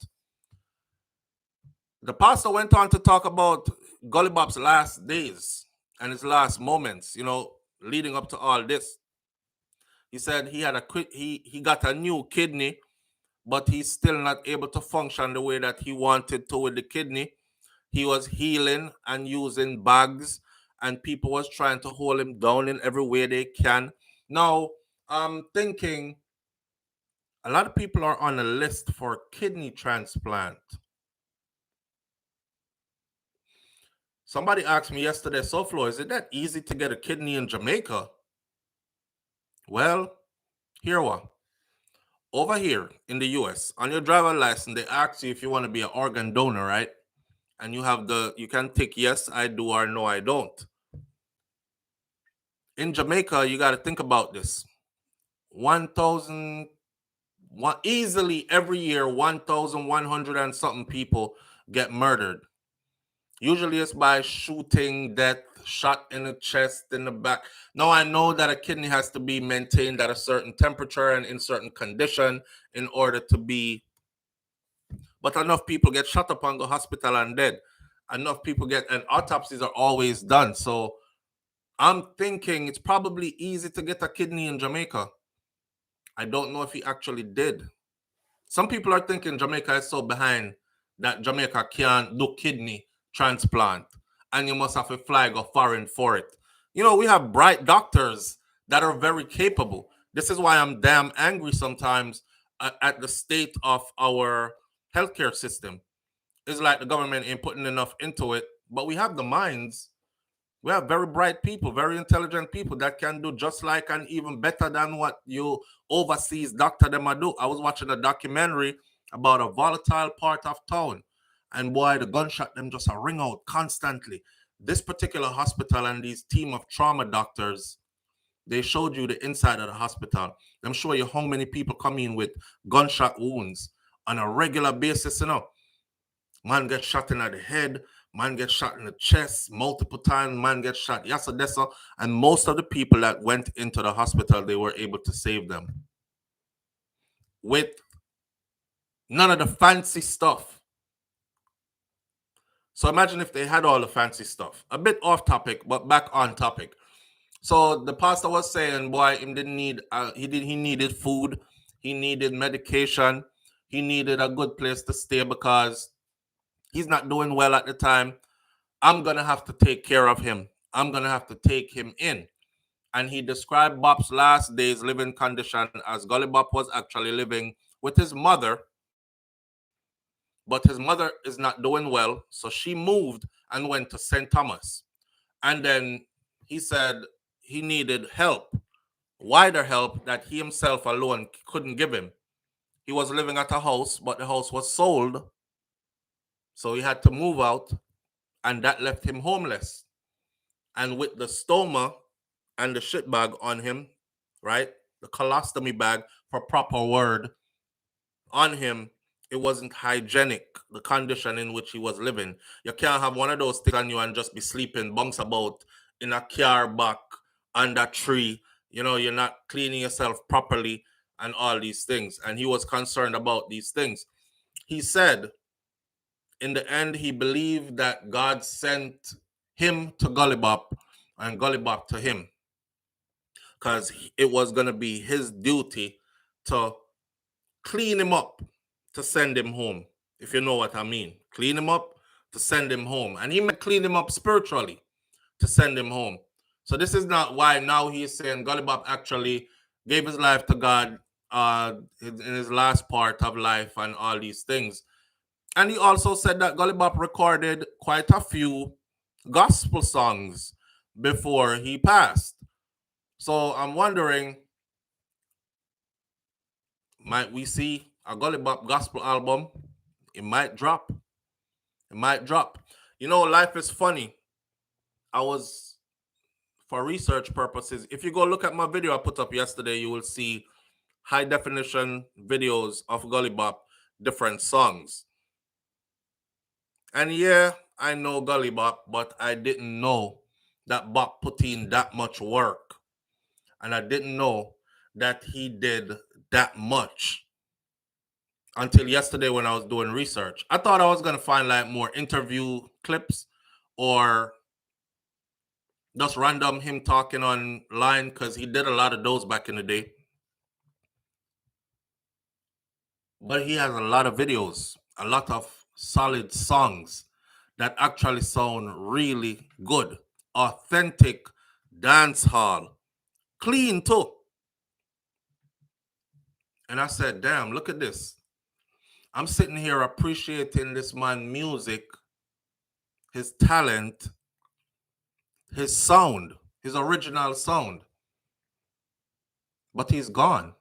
S1: The pastor went on to talk about Gulli Bop's last days and his last moments, you know, leading up to all this. He said he had he got a new kidney, but he's still not able to function the way that he wanted to with the kidney. He was healing and using bags and people was trying to hold him down in every way they can. Now, I'm thinking a lot of people are on a list for kidney transplant. Somebody asked me yesterday, SouFlo, is it that easy to get a kidney in Jamaica? Well, here what. Over here in the US, on your driver license, they ask you if you want to be an organ donor, right? And you can tick yes, I do, or no, I don't. In Jamaica, you got to think about this. 1,000, easily every year, 1,100 and something people get murdered. Usually it's by shooting, death, shot in the chest, in the back. Now, I know that a kidney has to be maintained at a certain temperature and in certain condition in order to be. But enough people get shot up and go hospital and dead. Enough people get, and autopsies are always done. So I'm thinking it's probably easy to get a kidney in Jamaica. I don't know if he actually did. Some people are thinking Jamaica is so behind that Jamaica can't do kidney transplant and you must have a fly go foreign for it. You know, we have bright doctors that are very capable. This is why I'm damn angry sometimes at the state of our healthcare system. It's like the government ain't putting enough into it, but we have the minds. We have very bright people, very intelligent people that can do just like and even better than what you overseas doctor them do. I was watching a documentary about a volatile part of town, and boy, the gunshot them just a ring out constantly. This particular hospital and these team of trauma doctors, they showed you the inside of the hospital. Them show you how many people come in with gunshot wounds on a regular basis, you know. Man gets shot in the head, man gets shot in the chest multiple times, man gets shot yasa desa, and most of the people that went into the hospital, they were able to save them with none of the fancy stuff. So imagine if they had all the fancy stuff. A bit off topic, but back on topic. So the pastor was saying, boy, he didn't need he needed food, he needed medication, he needed a good place to stay because he's not doing well at the time. I'm going to have to take care of him. I'm going to have to take him in. And he described Bop's last days living condition as Gully Bop was actually living with his mother, but his mother is not doing well. So she moved and went to St. Thomas. And then he said he needed help, wider help that he himself alone couldn't give him. He was living at a house, but the house was sold. So he had to move out, and that left him homeless. And with the stoma and the shit bag on him, right? The colostomy bag, for proper word, on him, it wasn't hygienic, the condition in which he was living. You can't have one of those things on you and just be sleeping, bunks about in a car back, under a tree. You know, you're not cleaning yourself properly and all these things. And he was concerned about these things. He said, in the end, he believed that God sent him to Gulli Bop and Gulli Bop to him, because it was going to be his duty to clean him up, to send him home, if you know what I mean. Clean him up to send him home. And he meant clean him up spiritually to send him home. So this is not why now he's saying Gulli Bop actually gave his life to God in his last part of life and all these things. And he also said that Gulli Bop recorded quite a few gospel songs before he passed. So I'm wondering, might we see a Gulli Bop gospel album? It might drop. It might drop. You know, life is funny. I was, for research purposes, if you go look at my video I put up yesterday, you will see high definition videos of Gulli Bop, different songs. And yeah, I know Gulli Bop, but I didn't know that Bop put in that much work. And I didn't know that he did that much until yesterday when I was doing research. I thought I was going to find like more interview clips or just random him talking online, because he did a lot of those back in the day. But he has a lot of videos, a lot of solid songs that actually sound really good. authentic dancehall. Clean too. And I said, damn, look at this. I'm sitting here appreciating this man's music, his talent, his sound, his original sound. But he's gone.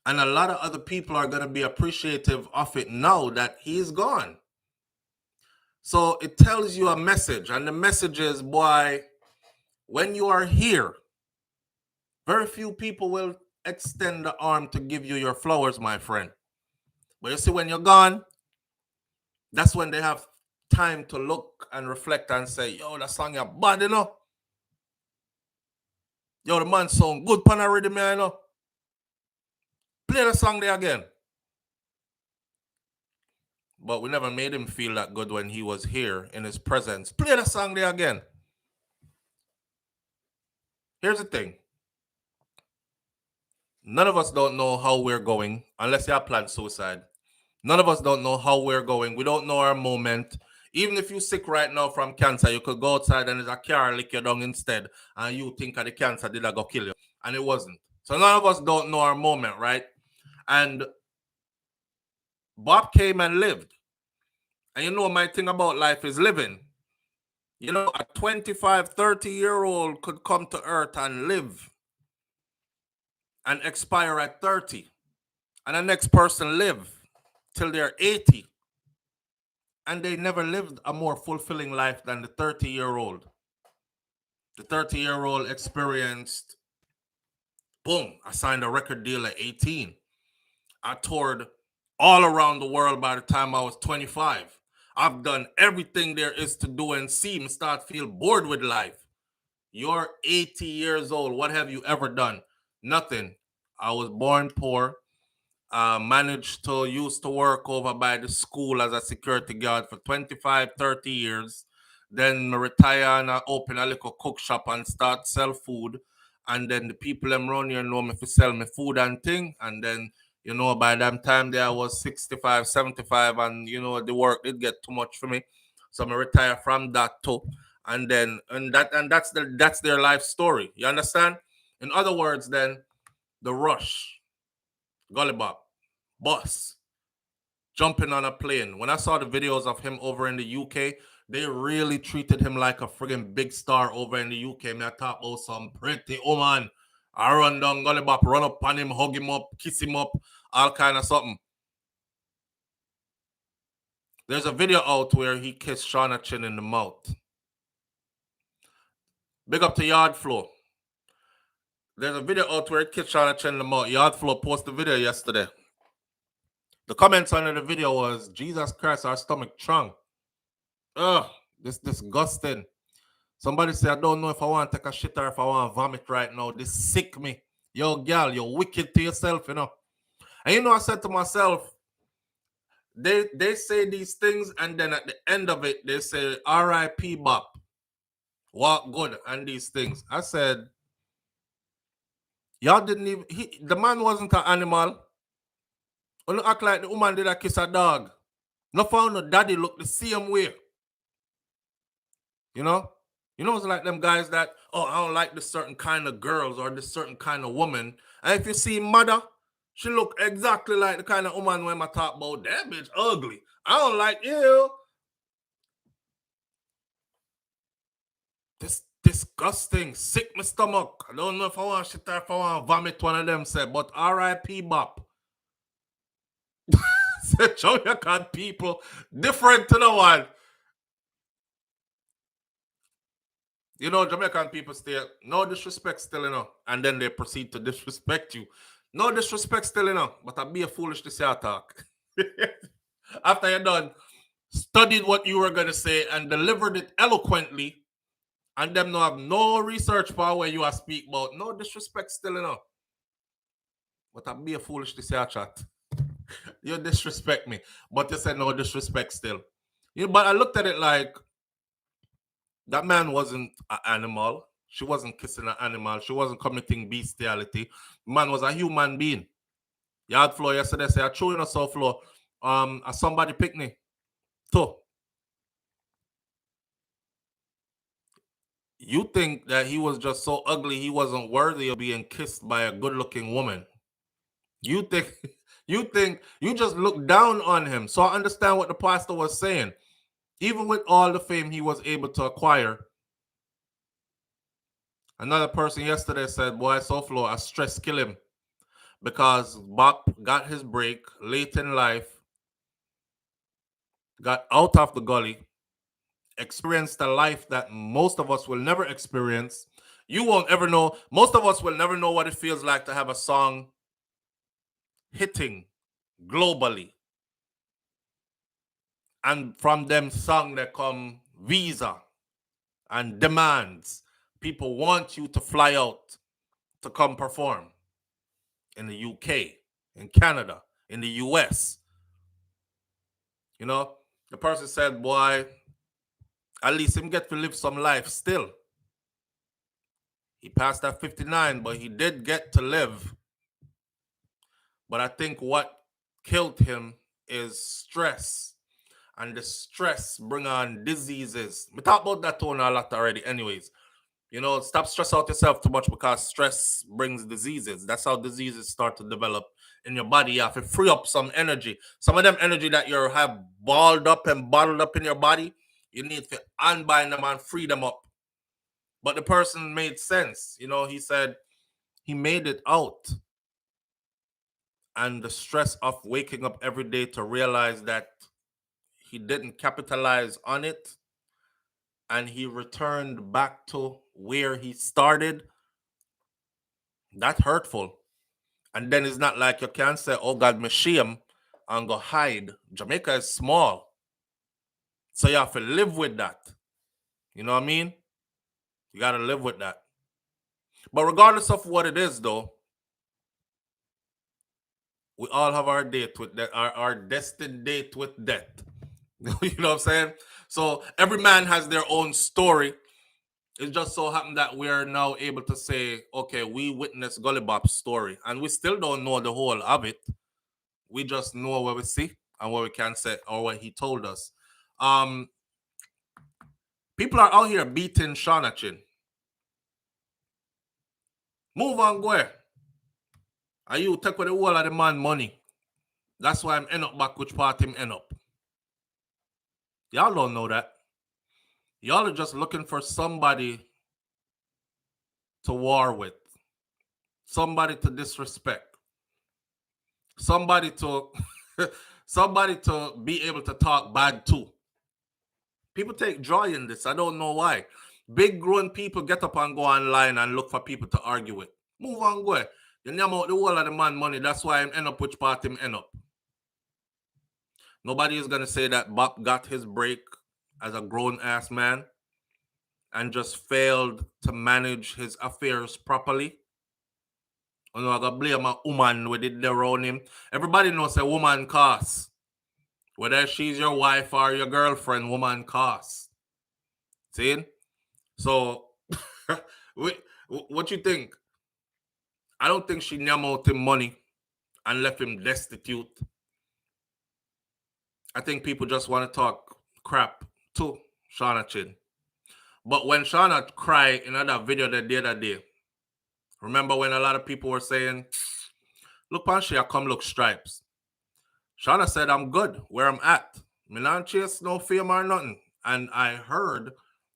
S1: And a lot of other people are going to be appreciative of it now that he's gone. So it tells you a message. And the message is, boy, when you are here, very few people will extend the arm to give you your flowers, my friend. But you see, when you're gone, that's when they have time to look and reflect and say, yo, that song you're bad, you know? Yo, the man sound good pan already, man, you know? Play the song there again. But we never made him feel that good when he was here in his presence. Play the song there again. Here's the thing. None of us don't know how we're going unless you have planned suicide. None of us don't know how we're going. We don't know our moment. Even if you're sick right now from cancer, you could go outside and there's a car lick you down instead, and you think that the cancer did go kill you, and it wasn't. So none of us don't know our moment, right? And Bob came and lived. And you know, my thing about life is living. You know, a 25, 30-year-old could come to earth and live and expire at 30. And the next person live till they're 80. And they never lived a more fulfilling life than the 30-year-old. The 30-year-old experienced, boom, I signed a record deal at 18. I toured all around the world by the time I was 25. I've done everything there is to do and see and start to feel bored with life. You're 80 years old. What have you ever done? Nothing. I was born poor. Used to work over by the school as a security guard for 25, 30 years. Then I retire and I open a little cook shop and start sell food. And then the people around here know me for sell me food and thing. And then, you know, by that time there I was 65, 75, and you know, the work did get too much for me. So I retire from that too. And then that's their life story. You understand? In other words, then the rush, Gully Bop, bus, jumping on a plane. When I saw the videos of him over in the UK, they really treated him like a friggin' big star over in the UK. Me I talk about some pretty woman. I run down Gully Bop, run up on him, hug him up, kiss him up, all kind of something. There's a video out where he kissed Shauna Chin in the mouth. Big up to Yard Flow. There's a video out where he kissed Shauna Chin in the mouth. Yard Flow posted the video yesterday. The comments under the video was, Jesus Christ, our stomach strong. Ugh, this disgusting. Somebody said, I don't know if I want to take a shit or if I want to vomit right now. This sick me. Yo, girl, you're wicked to yourself, you know. And you know, I said to myself, they say these things, and then at the end of it, they say, R.I.P. Bop. Walk good, and these things. I said, y'all didn't even, the man wasn't an animal. Don't act like the woman did a kiss a dog. No found no daddy look the same way. You know? You know, it's like them guys that, oh, I don't like this certain kind of girls or this certain kind of woman. And if you see mother, she look exactly like the kind of woman when I talk about that bitch ugly. I don't like you. This disgusting, sick my stomach. I don't know if I want shit or if I want to vomit, one of them said, but R.I.P. Bop. Said Jamaican people different to the one. You know, Jamaican people stay, no disrespect still, you know, and then they proceed to disrespect you. No disrespect still, you know, but I'd be a foolish to say I talk. After you're done, studied what you were going to say and delivered it eloquently, and them no have no research power where you are speak about. No disrespect still, you know. But I'd be a foolish to say I chat. You disrespect me, but you said no disrespect still. You know, but I looked at it like, that man wasn't an animal. She wasn't kissing an animal. She wasn't committing bestiality. Man was a human being. Yard Flow yesterday said, I threw in a SouFLo. Somebody picnic. So You think that he was just so ugly he wasn't worthy of being kissed by a good-looking woman. You think you just look down on him. So I understand what the pastor was saying. Even with all the fame he was able to acquire, another person yesterday said, boy, SouFLo, a stress kill him. Because Bop got his break late in life, got out of the gully, experienced a life that most of us will never experience. You won't ever know. Most of us will never know what it feels like to have a song hitting globally. And from them song that come visa and demands. People want you to fly out to come perform in the UK, in Canada, in the US. You know, the person said, boy, at least him get to live some life still. He passed that 59, but he did get to live. But I think what killed him is stress. And the stress bring on diseases. We talked about that tone a lot already anyways. You know, stop stress out yourself too much because stress brings diseases. That's how diseases start to develop in your body. You have to free up some energy. Some of them energy that you have balled up and bottled up in your body, you need to unbind them and free them up. But the person made sense. You know, he said he made it out. And the stress of waking up every day to realize that he didn't capitalize on it and he returned back to where he started, that's hurtful. And then it's not like you can say, oh God, me shame and go hide. Jamaica is small. So you have to live with that. You know what I mean? You got to live with that. But regardless of what it is, though, we all have our date with that, our destined date with death. You know what I'm saying? So every man has their own story. It just so happened that we're now able to say, okay, we witnessed Gulli Bop's story, and we still don't know the whole of it. We just know what we see and what we can say or what he told us. People are out here beating Shauna Chin. Move on, go ahead. And you take with the whole of the man money. That's why I'm end up back which part him end up. Y'all don't know that. Y'all are just looking for somebody to war with. Somebody to disrespect. Somebody to somebody to be able to talk bad to. People take joy in this. I don't know why. Big grown people get up and go online and look for people to argue with. Move on, go ahead. You name out the whole of the man money. That's why him end up which part him end up. Nobody is gonna say that Bop got his break as a grown ass man and just failed to manage his affairs properly. You know, I gotta blame a woman with it around him. Everybody knows a woman costs. Whether she's your wife or your girlfriend, woman costs. See? So, what you think? I don't think she named out him money and left him destitute. I think people just want to talk crap to Shauna Chin. But when Shauna cried in another video the other day, remember when a lot of people were saying, look, Panshi, I come look stripes. Shauna said, I'm good where I'm at. Me not chase no fame or nothing. And I heard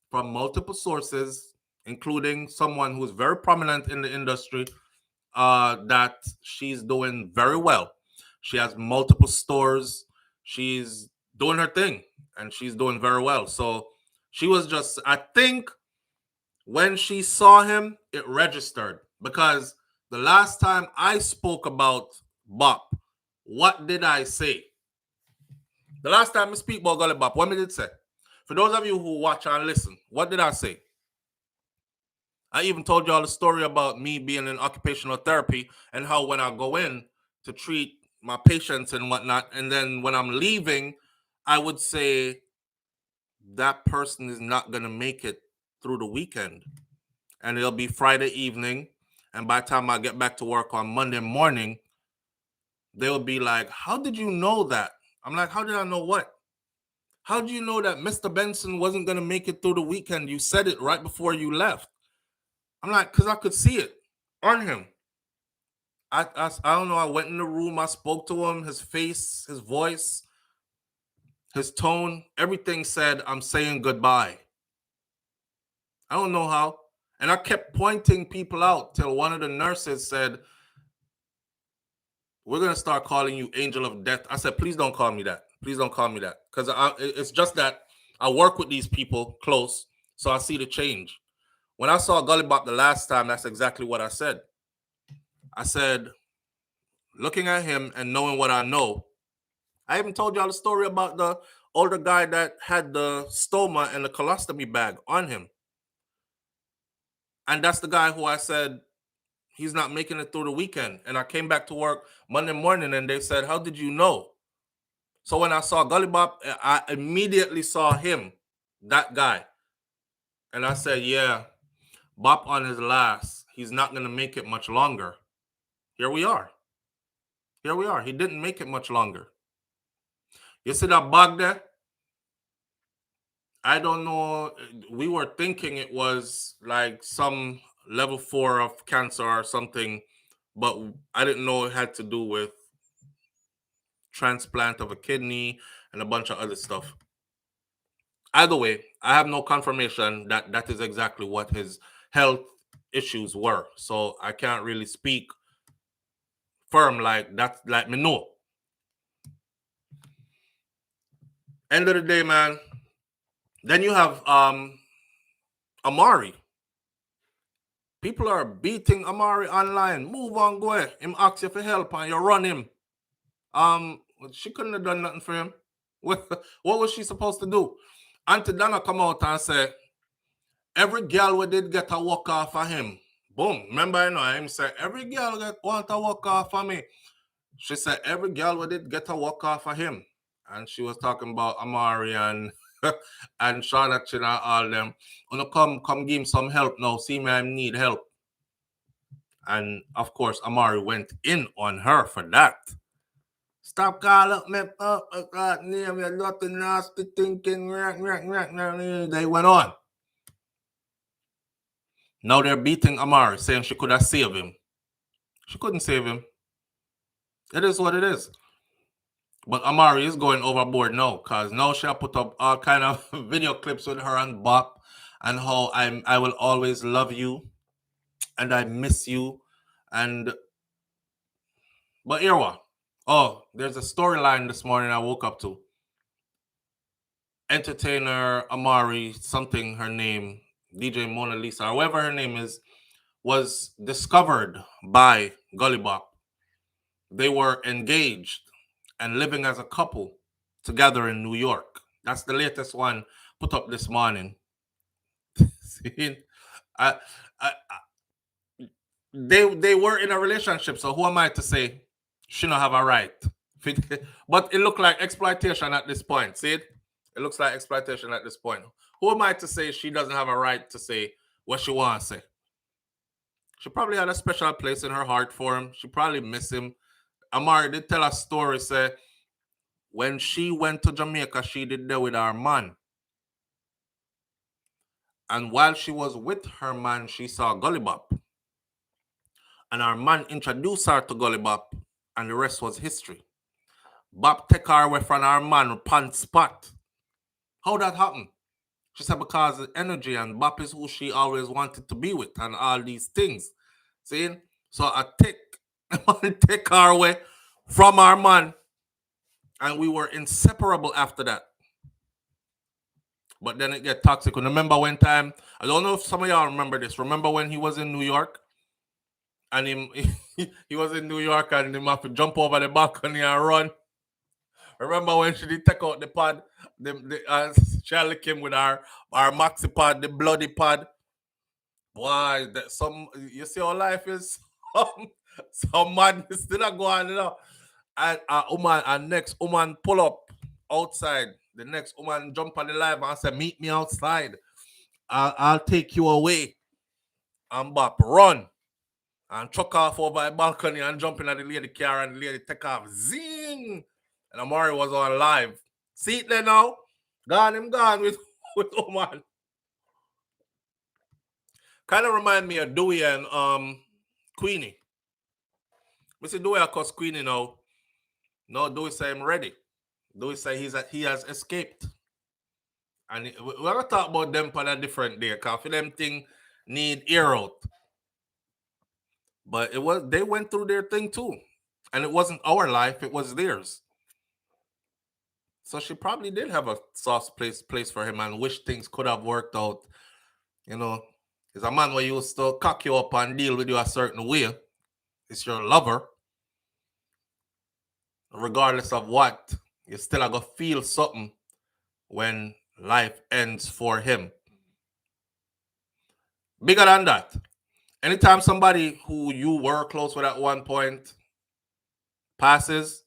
S1: from multiple sources, including someone who's very prominent in the industry, that she's doing very well. She has multiple stores. She's doing her thing, and she's doing very well. So she was just, I think when she saw him, it registered. Because the last time I spoke about Bop, what did I say? The last time I speak about Gulli Bop, what did it say? For those of you who watch and listen, what did I say? I even told y'all a story about me being in occupational therapy and how when I go in to treat my patients and whatnot, and then when I'm leaving, I would say that person is not going to make it through the weekend. And it'll be Friday evening. And by the time I get back to work on Monday morning, they'll be like, how did you know that? I'm like, how did I know what? How do you know that Mr. Benson wasn't going to make it through the weekend? You said it right before you left. I'm like, because I could see it on him. I don't know. I went in the room. I spoke to him. His face, his voice, his tone, everything said, I'm saying goodbye. I don't know how. And I kept pointing people out till one of the nurses said, we're going to start calling you Angel of Death. I said, please don't call me that. Please don't call me that. Because it's just that I work with these people close, so I see the change. When I saw Gulli Bop the last time, that's exactly what I said. I said, looking at him and knowing what I know, I even told y'all the story about the older guy that had the stoma and the colostomy bag on him. And that's the guy who I said, he's not making it through the weekend. And I came back to work Monday morning and they said, how did you know? So when I saw Gulli Bop, I immediately saw him, that guy. And I said, yeah, Bop on his last. He's not going to make it much longer. Here we are. Here we are. He didn't make it much longer. You see that bag there? I don't know. We were thinking it was like some level 4 of cancer or something, but I didn't know it had to do with transplant of a kidney and a bunch of other stuff. Either way, I have no confirmation that that is exactly what his health issues were. So I can't really speak firm like that, like me know. End of the day, man. Then you have Amari. People are beating Amari online. Move on, go ahead. Him ask you for help and you run him. She couldn't have done nothing for him. What was she supposed to do? Auntie Donna come out and say, every girl we did get a walk off of him. Boom. Remember, him say, every girl want a walk off of me. She said, every girl we did get a walk off of him. And she was talking about Amari and and Shauna Chin and all them. Come give him some help now. See me, I need help. And of course, Amari went in on her for that. Stop calling me up, name you're nothing nasty thinking. They went on. Now they're beating Amari, saying she could have saved him. She couldn't save him. It is what it is. But Amari is going overboard now, because now she'll put up all kind of video clips with her and Bop and how I will always love you and I miss you. But here what? Oh, there's a storyline this morning I woke up to. Entertainer Amari, something her name, DJ Mona Lisa, or whatever her name is, was discovered by Gulli Bop. They were engaged and living as a couple together in New York. That's the latest one put up this morning. See, they were in a relationship, so who am I to say she don't have a right? But it looked like exploitation at this point. See it? It looks like exploitation at this point. Who am I to say she doesn't have a right to say what she wants to say? She probably had a special place in her heart for him. She probably miss him. Amari did tell a story, say, when she went to Jamaica, she did there with her man. And while she was with her man, she saw Gulli Bop. And her man introduced her to Gulli Bop, and the rest was history. Bop take her away from her man on spot. How that happened? She said because of energy, and Bop is who she always wanted to be with, and all these things. See? So I take her away from our man, and we were inseparable after that. But then it get toxic. Remember one time, I don't know if some of y'all remember this. Remember when he was in New York? And he was in New York and him have to jump over the balcony and run. Remember when she did take out the pad? She lick him with our maxi pad, the bloody pad. Boy, you see how life is? Some madness still go on, you know. And next woman pull up outside. The next woman jump on the live and say, meet me outside. I'll take you away. And Bop run. And chuck off over the balcony and jump in at the lady car and the lady take off. Zing! And Amari was on live. See it there now? Him gone with woman. Kind of remind me of Dewey and Queenie. Mr. Dewey, of course, Queenie now. No, Dewey say I'm ready. Dewey say he has escaped. And we're gonna talk about them on a different day, cause for them thing need air out. But they went through their thing too. And it wasn't our life, it was theirs. So she probably did have a soft place for him and wish things could have worked out. You know, he's a man where used to cock you up and deal with you a certain way. It's your lover. Regardless of what, you still gonna feel something when life ends for him. Bigger than that, anytime somebody who you were close with at one point passes,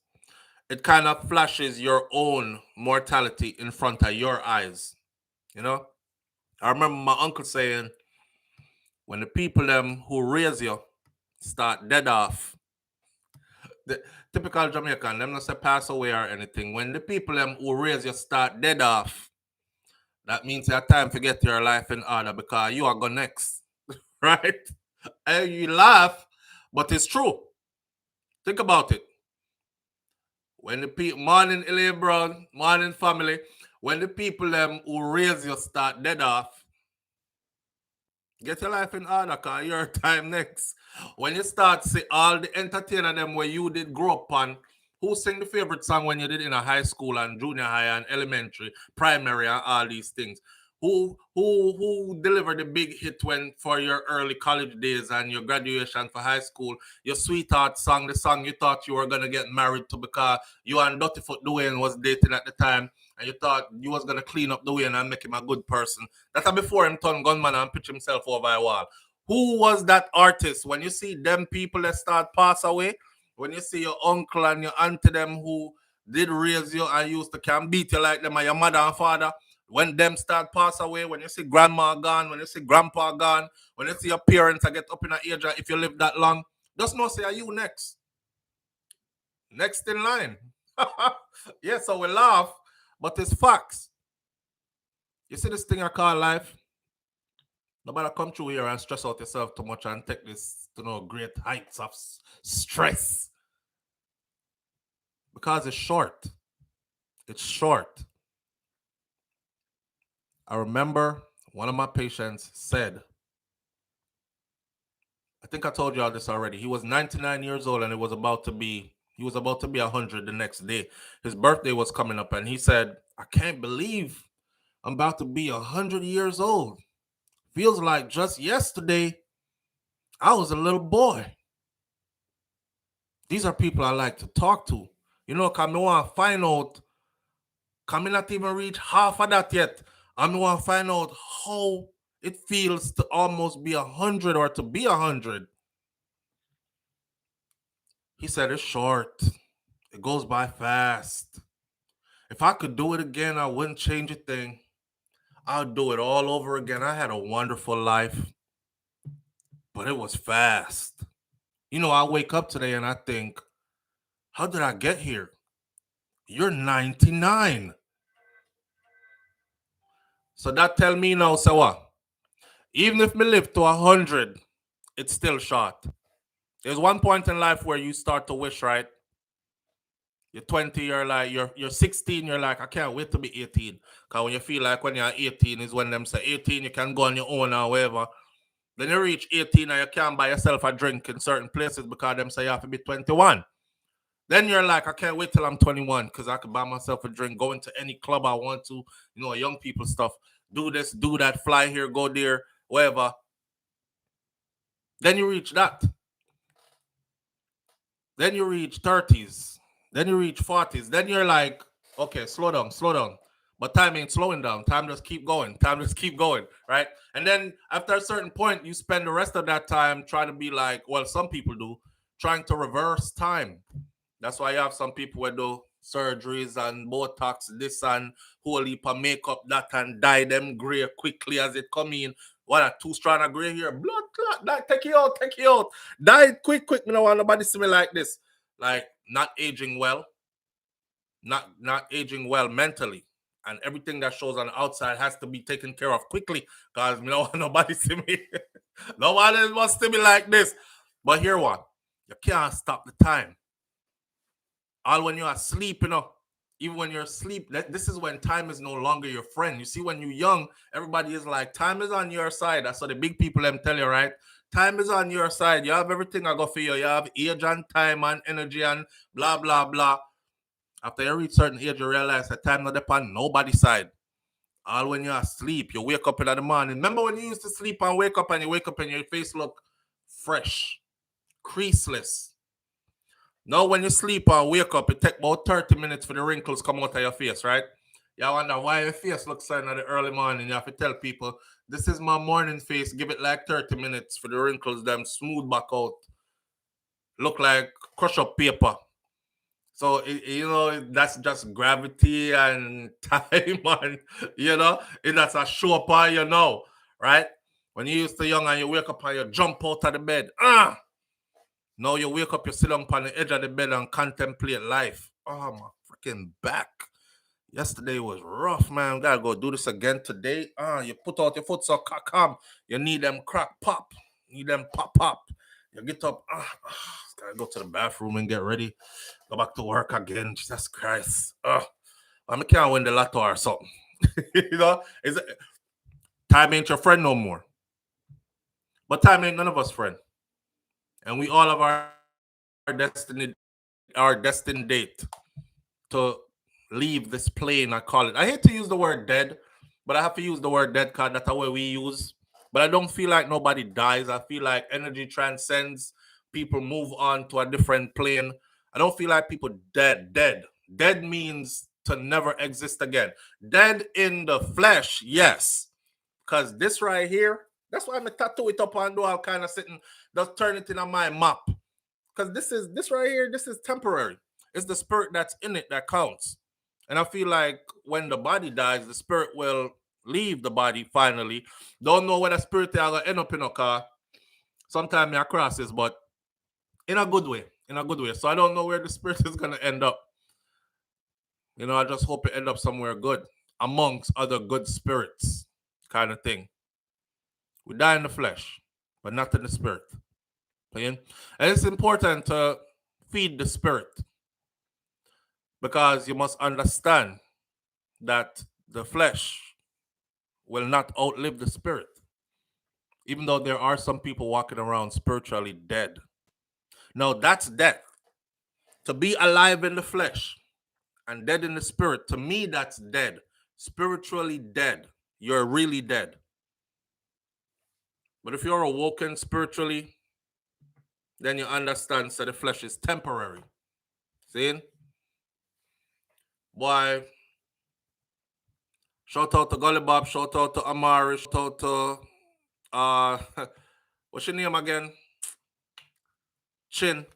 S1: it kind of flashes your own mortality in front of your eyes. You know, I remember my uncle saying, when the people who raise you start dead off, the typical Jamaican, them not say pass away or anything. When the people who raise you start dead off, that means it's time to get your life in order because you are going next, right? And you laugh, but it's true. Think about it. When the people, morning Elaine Brown, morning family, when the people who raise you start dead off, get your life in order because your time next. When you start see all the entertainer them where you did grow up on, who sing the favorite song when you did in a high school and junior high and elementary, primary and all these things? Who delivered the big hit when for your early college days and your graduation for high school, your sweetheart song, the song you thought you were gonna get married to because you and Dottyfoot Dwayne was dating at the time and you thought you was gonna clean up Dwayne and make him a good person. That's before him turn gunman and pitch himself over a wall. Who was that artist? When you see them people that start pass away, when you see your uncle and your auntie them who did raise you and used to can beat you like them and your mother and father, when them start pass away, when you see grandma gone, when you see grandpa gone, when you see your parents get up in an age, if you live that long, just know say are you next. Next in line. Yeah, so we laugh, but it's facts. You see this thing I call life? Nobody come through here and stress out yourself too much and take this to great heights of stress. Because it's short. It's short. I remember one of my patients said, I think I told y'all this already. He was 99 years old and he was about to be 100 the next day. His birthday was coming up and he said, I can't believe I'm about to be 100 years old. Feels like just yesterday I was a little boy. These are people I like to talk to. You know, because I want to find out, can I not even reach half of that yet? I want to find out how it feels to almost be 100 or to be 100. He said it's short. It goes by fast. If I could do it again, I wouldn't change a thing. I'll do it all over again. I had a wonderful life, but it was fast. You know, I wake up today and I think, how did I get here? You're 99. So that tell me now, so what? Even if me live to 100, it's still short. There's one point in life where you start to wish, right? You're 20, you're like, you're 16, you're like, I can't wait to be 18. Because when you feel like when you're 18 is when them say 18, you can go on your own or whatever. Then you reach 18 and you can't buy yourself a drink in certain places because them say you have to be 21. Then you're like, I can't wait till I'm 21 because I can buy myself a drink, go into any club I want to, young people stuff. Do this, do that, fly here, go there, whatever. Then you reach that. Then you reach 30s. Then you reach 40s. Then you're like, okay, slow down, slow down. But time ain't slowing down. Time just keep going. Time just keep going, right? And then after a certain point, you spend the rest of that time trying to be like, well, some people do, trying to reverse time. That's why you have some people who do surgeries and Botox, this and whole heap of makeup, that, and dye them gray quickly as it come in. What a 2 strand of gray here. Blood clot. That, take you out, take you out. Die quick. Me don't want nobody see me like this. Like, not aging well. Not aging well mentally. and everything that shows on the outside has to be taken care of quickly because you know nobody see me. Nobody wants to be like this. But here what? You can't stop the time. All when you're asleep, you know. Even when you're asleep, this is when time is no longer your friend. You see, when you're young, everybody is like, time is on your side. That's what the big people them tell you, right? Time is on your side. You have everything I go for you. You have age and time and energy and blah, blah, blah. After you reach certain age, you realize that time not upon nobody's side. All when you're asleep, you wake up in the morning. Remember when you used to sleep and wake up and you wake up and your face look fresh, creaseless. Now, when you sleep and wake up, it take about 30 minutes for the wrinkles come out of your face, right? You wonder why your face looks certain in the early morning. You have to tell people, this is my morning face. Give it like 30 minutes for the wrinkles, them smooth back out. Look like crush up paper. So, you know, that's just gravity and time and, you know, that's a show up on you know, right? When you used to young and you wake up and you jump out of the bed, now you wake up, you sit down on the edge of the bed and contemplate life. Oh, my freaking back. Yesterday was rough, man. Gotta go do this again today. You put out your foot so calm. You need them crack pop. You need them pop pop. You get up. Gotta go to the bathroom and get ready. Go back to work again. Jesus Christ. I can't win the lotto or something. You know? Time ain't your friend no more. But time ain't none of us friend. And we all have our destined date to leave this plane, I call it. I hate to use the word dead, but I have to use the word dead because that's the way we use. But I don't feel like nobody dies. I feel like energy transcends. People move on to a different plane. I don't feel like people dead. Dead means to never exist again. Dead in the flesh, yes. Because this right here, that's why I'm tattoo it up and do all kind of sitting, just turn it in on my map. Because this right here, this is temporary. It's the spirit that's in it that counts. And I feel like when the body dies, the spirit will leave the body finally. Don't know where the spirit is going to end up in a car. Sometimes I cross this, but in a good way. In a good way. So I don't know where the spirit is going to end up. You know, I just hope it end up somewhere good amongst other good spirits kind of thing. We die in the flesh, but not in the spirit. And it's important to feed the spirit because you must understand that the flesh will not outlive the spirit. Even though there are some people walking around spiritually dead. No, that's death. To be alive in the flesh and dead in the spirit, to me, that's dead. Spiritually dead. You're really dead. But if you're awoken spiritually, then you understand that the flesh is temporary. See? Boy, shout out to Gully Bop, shout out to Amari, shout out to what's your name again? Chin.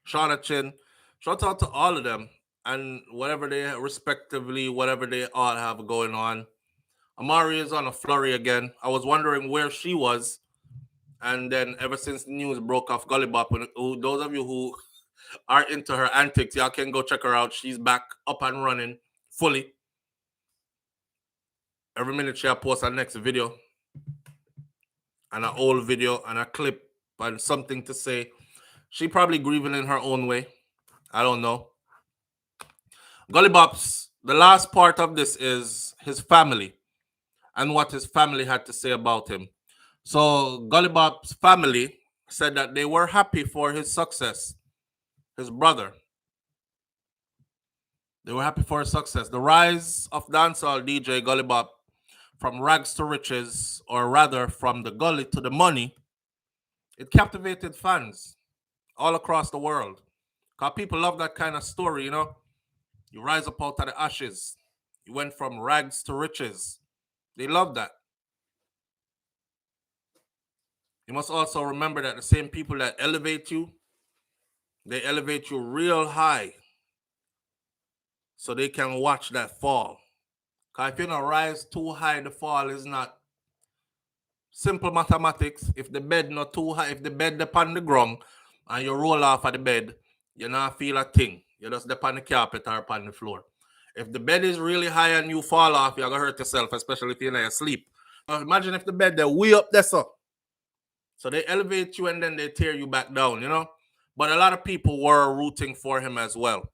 S1: Shauna Chin. Shout out to all of them and whatever they respectively, whatever they all have going on. Amari is on a flurry again. I was wondering where she was. And then ever since the news broke off Gully Bop, those of you who are into her antics, y'all can go check her out. She's back up and running fully. Every minute she'll post her next video and an old video and a clip and something to say. She probably grieving in her own way. I don't know. Gully Bop's, the last part of this is his family and what his family had to say about him. So Gully Bop's family said that they were happy for his success, his brother. They were happy for his success. The rise of dancehall DJ Gully Bop from rags to riches, or rather from the gully to the money, it captivated fans all across the world. Because people love that kind of story, you know. You rise up out of the ashes. You went from rags to riches. They love that. You must also remember that the same people that elevate you, they elevate you real high so they can watch that fall. Because if you don't rise too high, the fall is not simple mathematics. If the bed not too high, if the bed upon the ground and you roll off of the bed, you not feel a thing. You just upon the carpet or upon the floor. If the bed is really high and you fall off, you're gonna hurt yourself, especially if you're in your sleep. Imagine if the bed they're way up there, so they elevate you and then they tear you back down, you know. But a lot of people were rooting for him as well.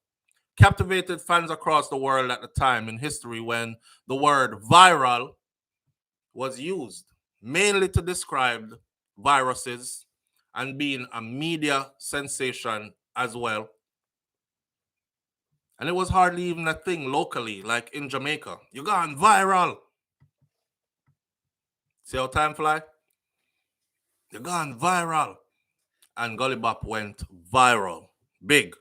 S1: Captivated fans across the world at the time in history when the word viral was used, mainly to describe viruses and being a media sensation as well. And it was hardly even a thing locally, like in Jamaica. You gone viral. See how time fly? You gone viral. And Gully Bop went viral. Big.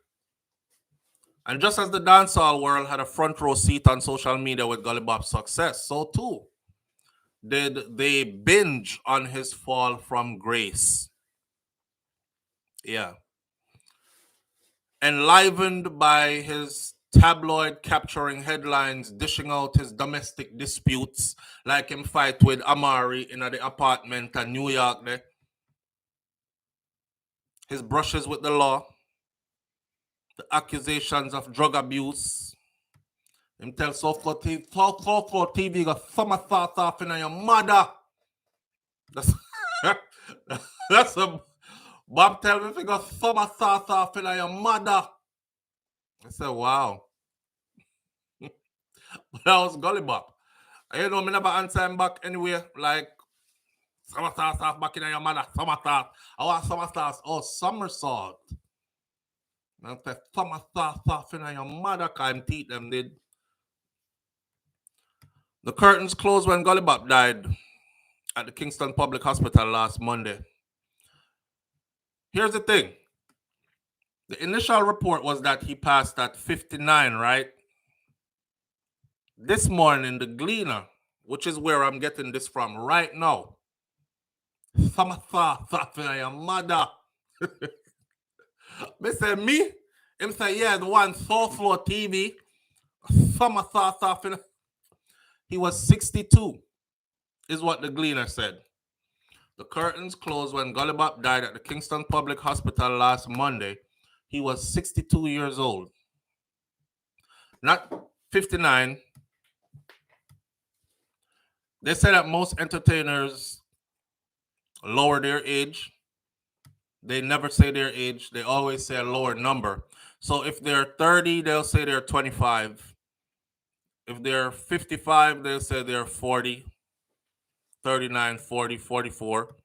S1: And just as the dancehall world had a front row seat on social media with Gully Bop's success, so too did they binge on his fall from grace. Yeah. Enlivened by his tabloid capturing headlines, dishing out his domestic disputes, like him fight with Amari in the apartment in New York there. His brushes with the law, the accusations of drug abuse. Him tell SouFLoTV got summer thoughts off in your mother. That's, that's a Bob tell me if you got summer thoughts off in your mother. I said, wow. But that was Gully Bop. And you know, me never answer him back anyway. Like, summer thoughts off back in your mother. Summer thoughts. I want summer thoughts. Oh, somersault. And I said, summer thoughts off in your mother. Can't teach them, did. The curtains closed when Gully Bop died at the Kingston Public Hospital last Monday. Here's the thing. The initial report was that he passed at 59, right? This morning, the Gleaner, which is where I'm getting this from right now. Some thought your mother. They say me? Him say, yeah, the one SouFLoTV. Some thought he was 62, is what the Gleaner said. The curtains closed when Gully Bop died at the Kingston Public Hospital last Monday. He was 62 years old. Not 59. They say that most entertainers lower their age. They never say their age. They always say a lower number. So if they're 30, they'll say they're 25. If they're 55, they'll say they're 40, 39, 40, 44,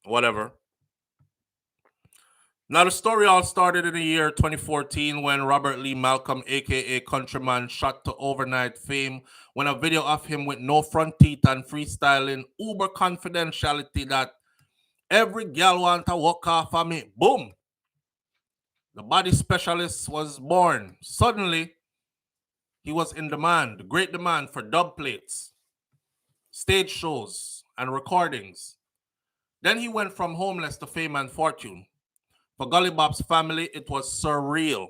S1: whatever. Now, the story all started in the year 2014 when Robert Lee Malcolm, a.k.a. Countryman, shot to overnight fame when a video of him with no front teeth and freestyling uber confidentiality that every gal want to walk off of me. Boom! The body specialist was born. Suddenly, he was in demand, great demand for dub plates, stage shows, and recordings. Then he went from homeless to fame and fortune. For Gully Bop's family, it was surreal,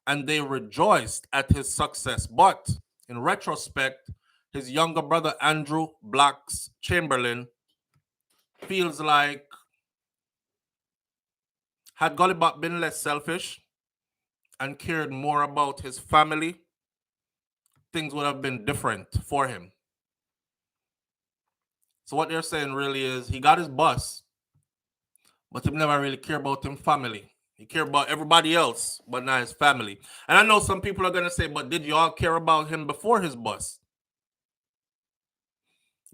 S1: and they rejoiced at his success. But in retrospect, his younger brother Andrew Blacks Chamberlain feels like had Gully Bop been less selfish and cared more about his family, things would have been different for him. So what they're saying really is he got his bus, but he never really cared about his family. He cared about everybody else, but not his family. And I know some people are going to say, but did you all care about him before his bus?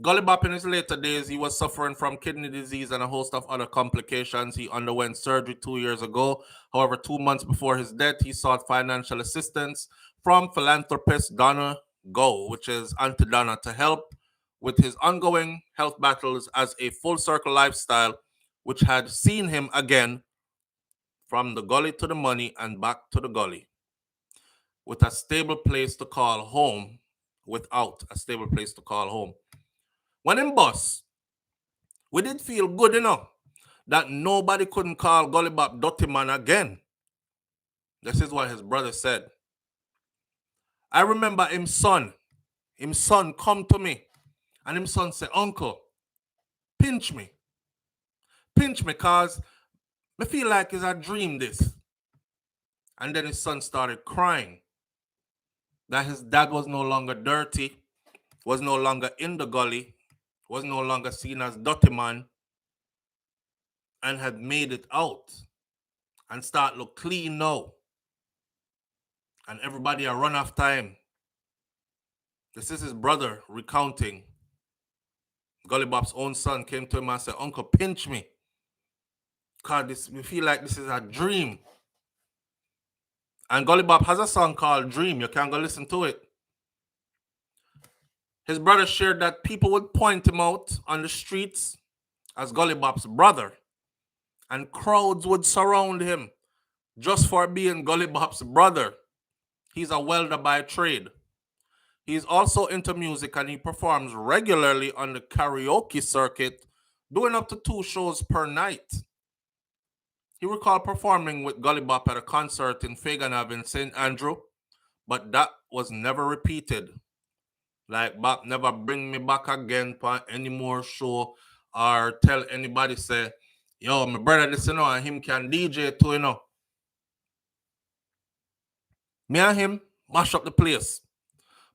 S1: Gully Bop in his later days, he was suffering from kidney disease and a host of other complications. He underwent surgery 2 years ago. However, 2 months before his death, he sought financial assistance from philanthropist Donna Go, which is Auntie Donna, to help with his ongoing health battles as a full circle lifestyle, which had seen him again from the gully to the money and back to the gully, with a stable place to call home, without a stable place to call home. When in bus, we did feel good enough that nobody couldn't call Gully Bop dirty man again. This is what his brother said. I remember him son come to me, and him son said, Uncle, pinch me, cause I feel like it's a dream this. And then his son started crying. that his dad was no longer dirty, was no longer in the gully, was no longer seen as dirty man, and had made it out and start look clean now. And everybody a run off time. This is his brother recounting. Gully Bop's own son came to him and said, Uncle, pinch me. Cause this we feel like this is a dream. And Gully Bop has a song called Dream. You can go listen to it. His brother shared that people would point him out on the streets as Gully Bop's brother. And crowds would surround him just for being Gully Bop's brother. He's a welder by trade. He's also into music and he performs regularly on the karaoke circuit, doing up to 2 shows per night. He recalled performing with Gully Bop at a concert in Fagan Ave in St. Andrew, but that was never repeated. Like Bop never bring me back again for any more show or tell anybody say, yo, my brother this, and him can DJ too, Me and him mash up the place.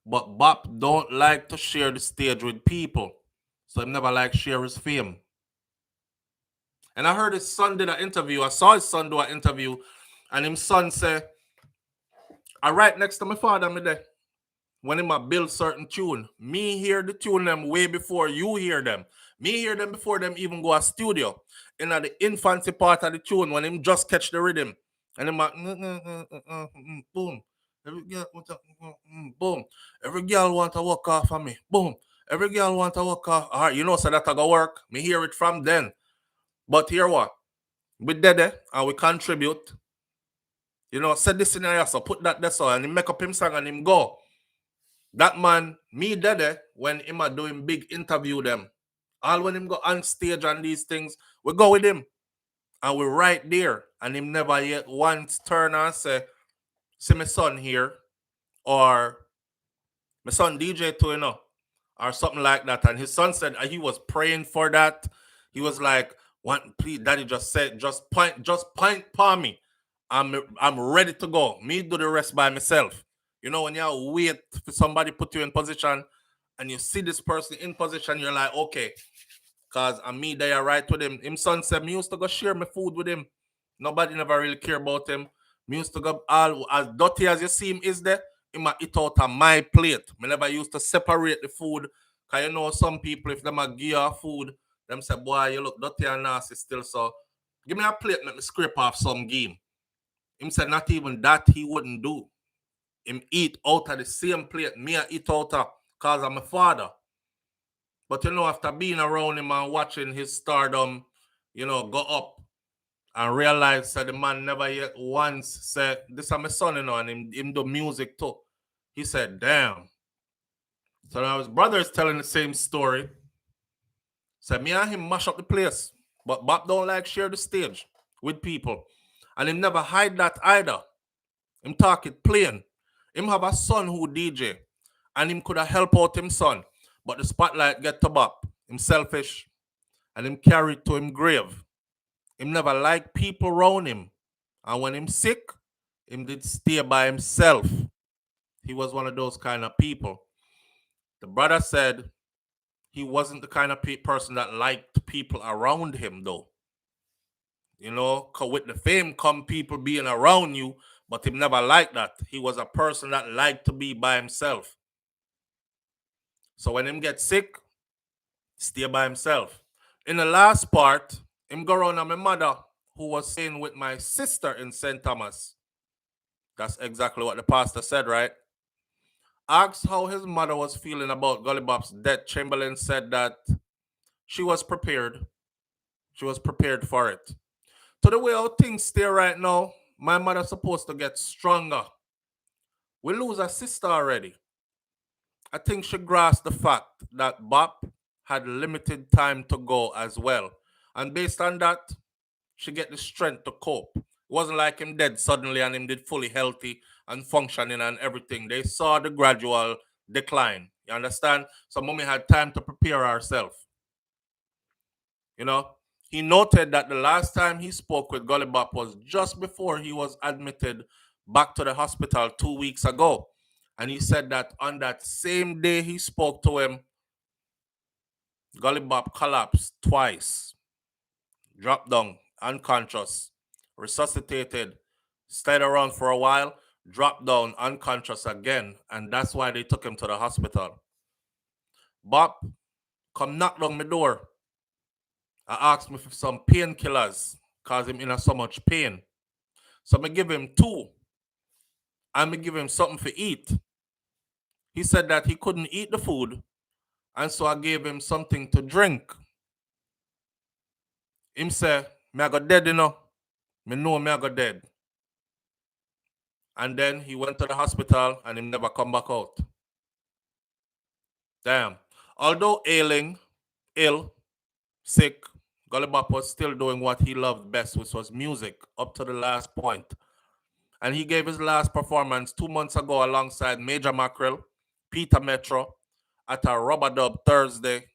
S1: But Bop don't like to share the stage with people. So he never like share his fame. And I heard his son did an interview. I saw his son do an interview. And his son say, I right next to my father me there. When him a build certain tune. Me hear the tune them way before you hear them. Me hear them before them even go a studio. In the infancy part of the tune when him just catch the rhythm. And him boom. Every girl want to boom. Every girl want to walk off of me. Boom. Every girl want to walk off. All right, so that I go work. Me hear it from then. But here what? We did and we contribute. Said this in here, so put that there so and he make up him song and him go. That man, me dede, when him a doing big interview them, all when him go on stage and these things, we go with him. And we're right there. And him never yet once turn and say, see my son here, or my son DJ too, or something like that. And his son said he was praying for that. He was like, please, daddy just said, just point for me. I'm ready to go. Me do the rest by myself. When you wait for somebody put you in position and you see this person in position, you're like, okay, because I'm me there right with him. Him son said, me used to go share my food with him. Nobody never really care about him. Me used to go all as dirty as you see him is there, he might eat out of my plate. Me never used to separate the food. Because some people, if them a give you food, them say, boy, you look dirty and nasty still. So give me a plate, let me scrape off some game. Him said not even that he wouldn't do. Him eat out of the same plate. Me I eat out of because I'm a father. But after being around him and watching his stardom, go up and realize that the man never yet once said, this is my son, and him do music too. He said, damn. So now his brother is telling the same story. Said me and him mash up the place. But Bop don't like share the stage with people. And him never hide that either. Him talk it plain. Him have a son who DJ. And him could have helped out him son. But the spotlight get to Bop. Him selfish. And him carry it to him grave. Him never like people around him. And when him sick, him did stay by himself. He was one of those kind of people. The brother said he wasn't the kind of person that liked people around him, though. Cause with the fame come people being around you, but him never liked that. He was a person that liked to be by himself. So when him get sick, stay by himself. In the last part, him go around to my mother, who was staying with my sister in St. Thomas. That's exactly what the pastor said, right? Asked how his mother was feeling about Gully Bop's death, Chamberlain said that she was prepared. She was prepared for it. So the way how things stay right now, my mother's supposed to get stronger. We lose a sister already. I think she grasped the fact that Bop had limited time to go as well. And based on that, she get the strength to cope. It wasn't like him dead suddenly and him did fully healthy and functioning and everything. They saw the gradual decline. You understand? So mommy had time to prepare herself. He noted that the last time he spoke with Gully Bop was just before he was admitted back to the hospital 2 weeks ago. And he said that on that same day he spoke to him, Gulli Bop collapsed twice, dropped down, unconscious, resuscitated, stayed around for a while, dropped down, unconscious again, and that's why they took him to the hospital. Bop come knock down my door. I asked me for some painkillers, cause him in so much pain. So I give him two, and I give him something to eat. He said that he couldn't eat the food, and so I gave him something to drink. Him say, me I got dead, you know. Me know me I got dead. And then he went to the hospital and him never come back out. Damn. Although ill, sick, Gulli Bop was still doing what he loved best, which was music, up to the last point. And he gave his last performance 2 months ago alongside Major Mackerel, Peter Metro, at a Rubber Dub Thursday,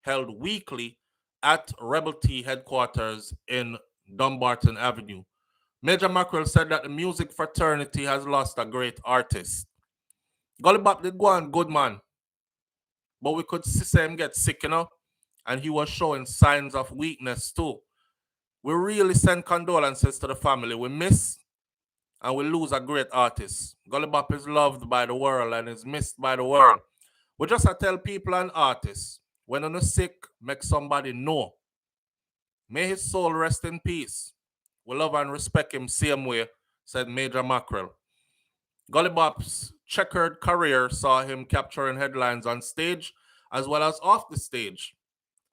S1: held weekly at Rebel T headquarters in Dumbarton Avenue. Major Mackerel said that the music fraternity has lost a great artist. Gulli Bop did go on good, man. But we could see him get sick, you know? And he was showing signs of weakness too. We really send condolences to the family. We miss and we lose a great artist. Gulli Bop is loved by the world and is missed by the world. We just tell people and artists, when you're sick, make somebody know. May his soul rest in peace. We love and respect him same way, said Major Mackerel. Gulli Bop's checkered career saw him capturing headlines on stage as well as off the stage.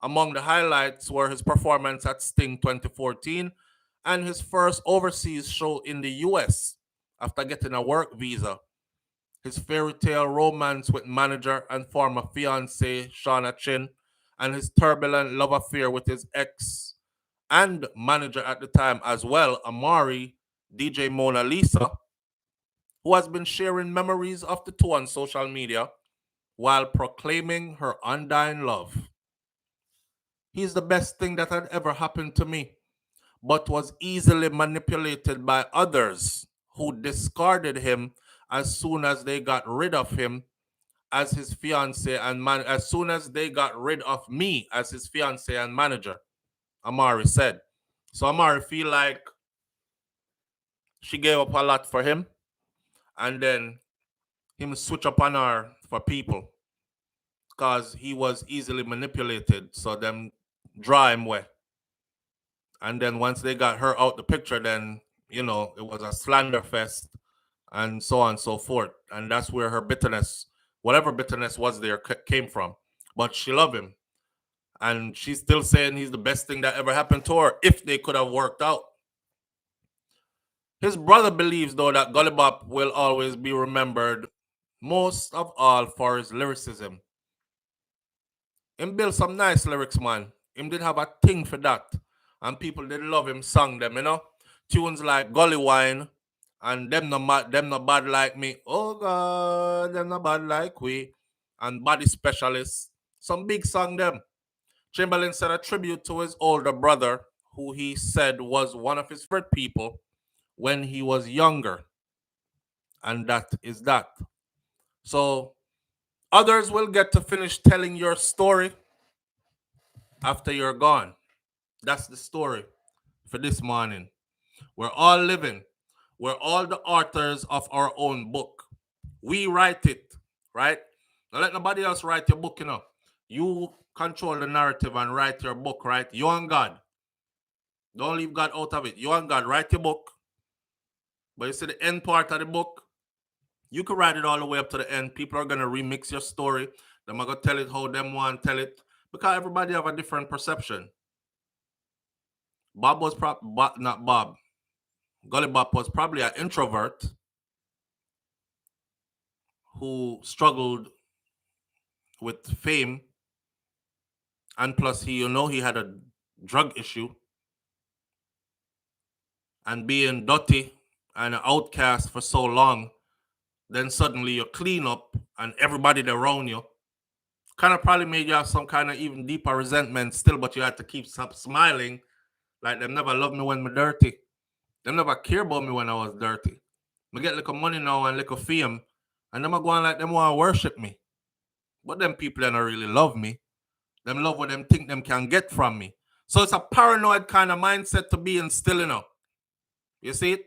S1: Among the highlights were his performance at Sting 2014 and his first overseas show in the US after getting a work visa. His fairy tale romance with manager and former fiancée Shauna Chin, and his turbulent love affair with his ex and manager at the time as well, Amari, DJ Mona Lisa, who has been sharing memories of the two on social media while proclaiming her undying love. He's the best thing that had ever happened to me, but was easily manipulated by others who discarded him as soon as they got rid of him as his fiance and as soon as they got rid of me as his fiance and manager, Amari said. So Amari feel like she gave up a lot for him, and then him switch up on her for people because he was easily manipulated. So them draw him away. And then once they got her out the picture, then, you know, it was a slander fest and so on and so forth. And that's where her bitterness, whatever bitterness was there, came from. But she loved him. And she's still saying he's the best thing that ever happened to her if they could have worked out. His brother believes, though, that Gulli Bop will always be remembered most of all for his lyricism. Him built some nice lyrics, man. Him did have a thing for that. And people did love him sung them, you know. Tunes like Gully Wine and them no bad like me. Oh God, them no bad like we. And Body Specialist. Some big song them. Chamberlain said a tribute to his older brother, who he said was one of his favorite people when he was younger. And that is that. So others will get to finish telling your story after you're gone. That's the story for this morning. We're all living. We're all the authors of our own book. We write it, right? Don't let nobody else write your book, you know. You control the narrative and write your book, right? You and God. Don't leave God out of it. You and God, write your book. But you see the end part of the book, you can write it all the way up to the end. People are going to remix your story. They're going to tell it how them want to tell it. Because everybody have a different perception. Bob was not Bob. Gulli Bop was probably an introvert who struggled with fame, and plus he had a drug issue, and being dirty and an outcast for so long, then suddenly you clean up and everybody around you kind of probably made you have some kind of even deeper resentment still, but you had to keep smiling like them never loved me when me dirty. Them never care about me when I was dirty. Me get little money now and little fame, And them are going like them want to worship me. But them people don't really love me. Them love what them think them can get from me. So it's a paranoid kind of mindset to be instilling up. You see it?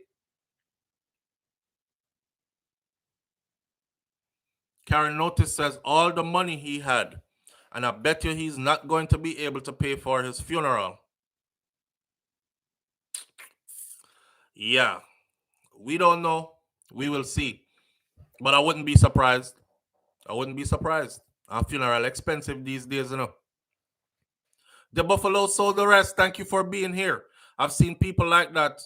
S1: Karen Notice says all the money he had, and I bet you he's not going to be able to pay for his funeral. Yeah, we don't know. We will see. But I wouldn't be surprised. I wouldn't be surprised. A funeral expensive these days, you know. The Buffalo sold the rest. Thank you for being here. I've seen people like that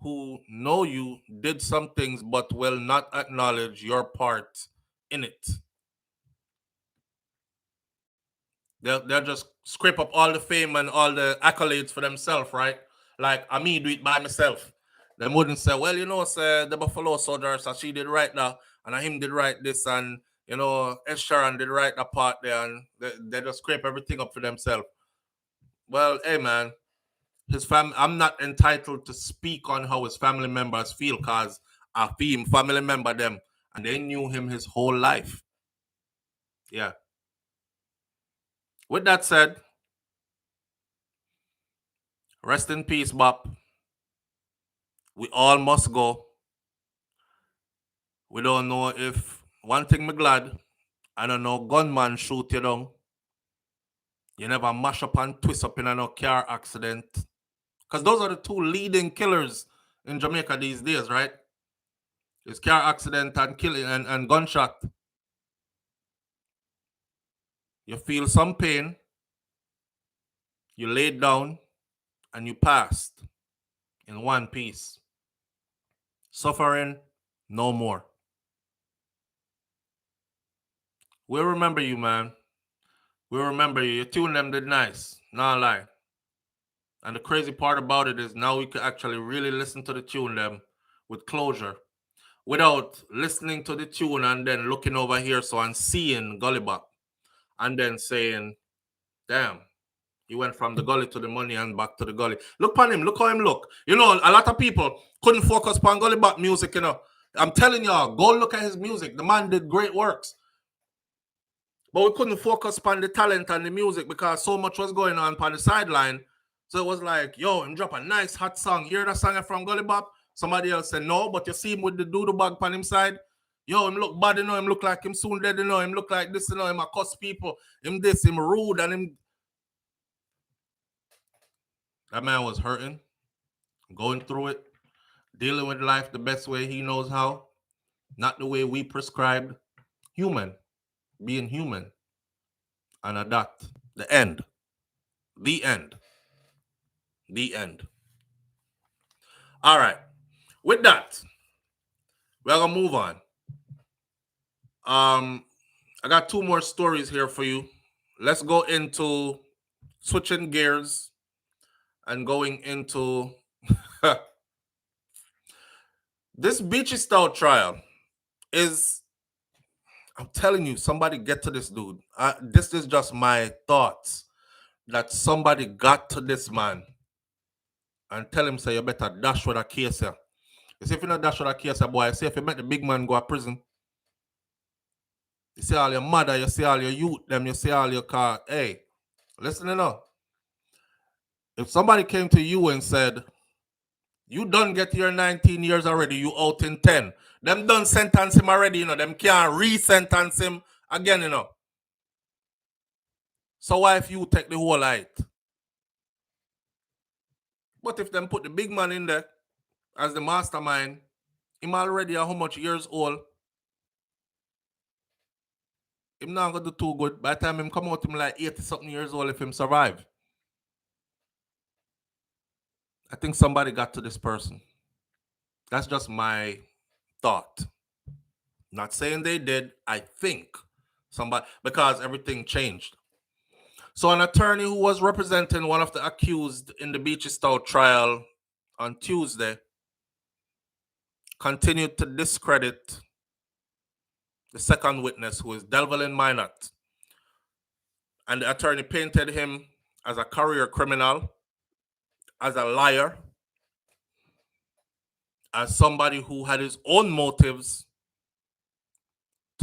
S1: who know you did some things but will not acknowledge your part in it. They'll just scrape up all the fame and all the accolades for themselves, right? Like, I me do it by myself. They wouldn't say, well, you know, say the Buffalo Soldier, so she did right now, and him did right this, and you know, Ed Sharon did right that part there, and they just scrape everything up for themselves. Well, hey man, I'm not entitled to speak on how his family members feel, cause I feel family member them, and they knew him his whole life. Yeah. With that said, rest in peace, Bop. We all must go. We don't know if one thing me glad, I don't know gunman shoot you down. You never mash up and twist up in a no car accident. Because those are the two leading killers in Jamaica these days, right? It's car accident and killing and gunshot. You feel some pain, you laid down, and you passed in one piece. Suffering, no more. We'll remember you, man. We'll remember you. Your tune them did nice. Not lie. And the crazy part about it is now we can actually really listen to the tune them with closure without listening to the tune and then looking over here and seeing Gulli Bop and then saying, damn, he went from the gully to the money and back to the gully. Look upon him. Look how him look. You know, a lot of people couldn't focus on Gulli Bop music, you know. I'm telling y'all, go look at his music. The man did great works. But we couldn't focus on the talent and the music because so much was going on the sideline. So it was like, yo, him drop a nice hot song. Hear that song from Gulli Bop? Somebody else said no, but you see him with the doodle bag on him side. Yo, him look bad, you know, him look like him soon dead, you know, him look like this, you know, him a cuss people, him this, him rude, and him. That man was hurting, going through it, dealing with life the best way he knows how, not the way we prescribed. Human, being human. And at that, the end. The end. The end. All right. With that, we're gonna move on. I got two more stories here for you. Let's go into switching gears and going into this Beachy Stout trial is, I'm telling you, somebody get to this dude. This is just my thoughts that somebody got to this man and tell him, say, you better dash with a case here. You see, if you not dash with a case, boy, I say, if you make the big man go to prison, you see all your mother, you see all your youth, them, you see all your car. Hey, listen enough. If somebody came to you and said, you done get your 19 years already, you out in 10. Them done sentence him already, you know. Them can't re-sentence him again, you know. So why if you take the whole light? But if them put the big man in there as the mastermind, him already how much years old? Him not gonna do too good. By the time him come out, him like 80-something years old if him survive. I think somebody got to this person. That's just my thought. Not saying they did. I think somebody, because everything changed. So an attorney who was representing one of the accused in the Beachy Stout trial on Tuesday continued to discredit the second witness, who is Delvelin Minot. And the attorney painted him as a career criminal, as a liar, as somebody who had his own motives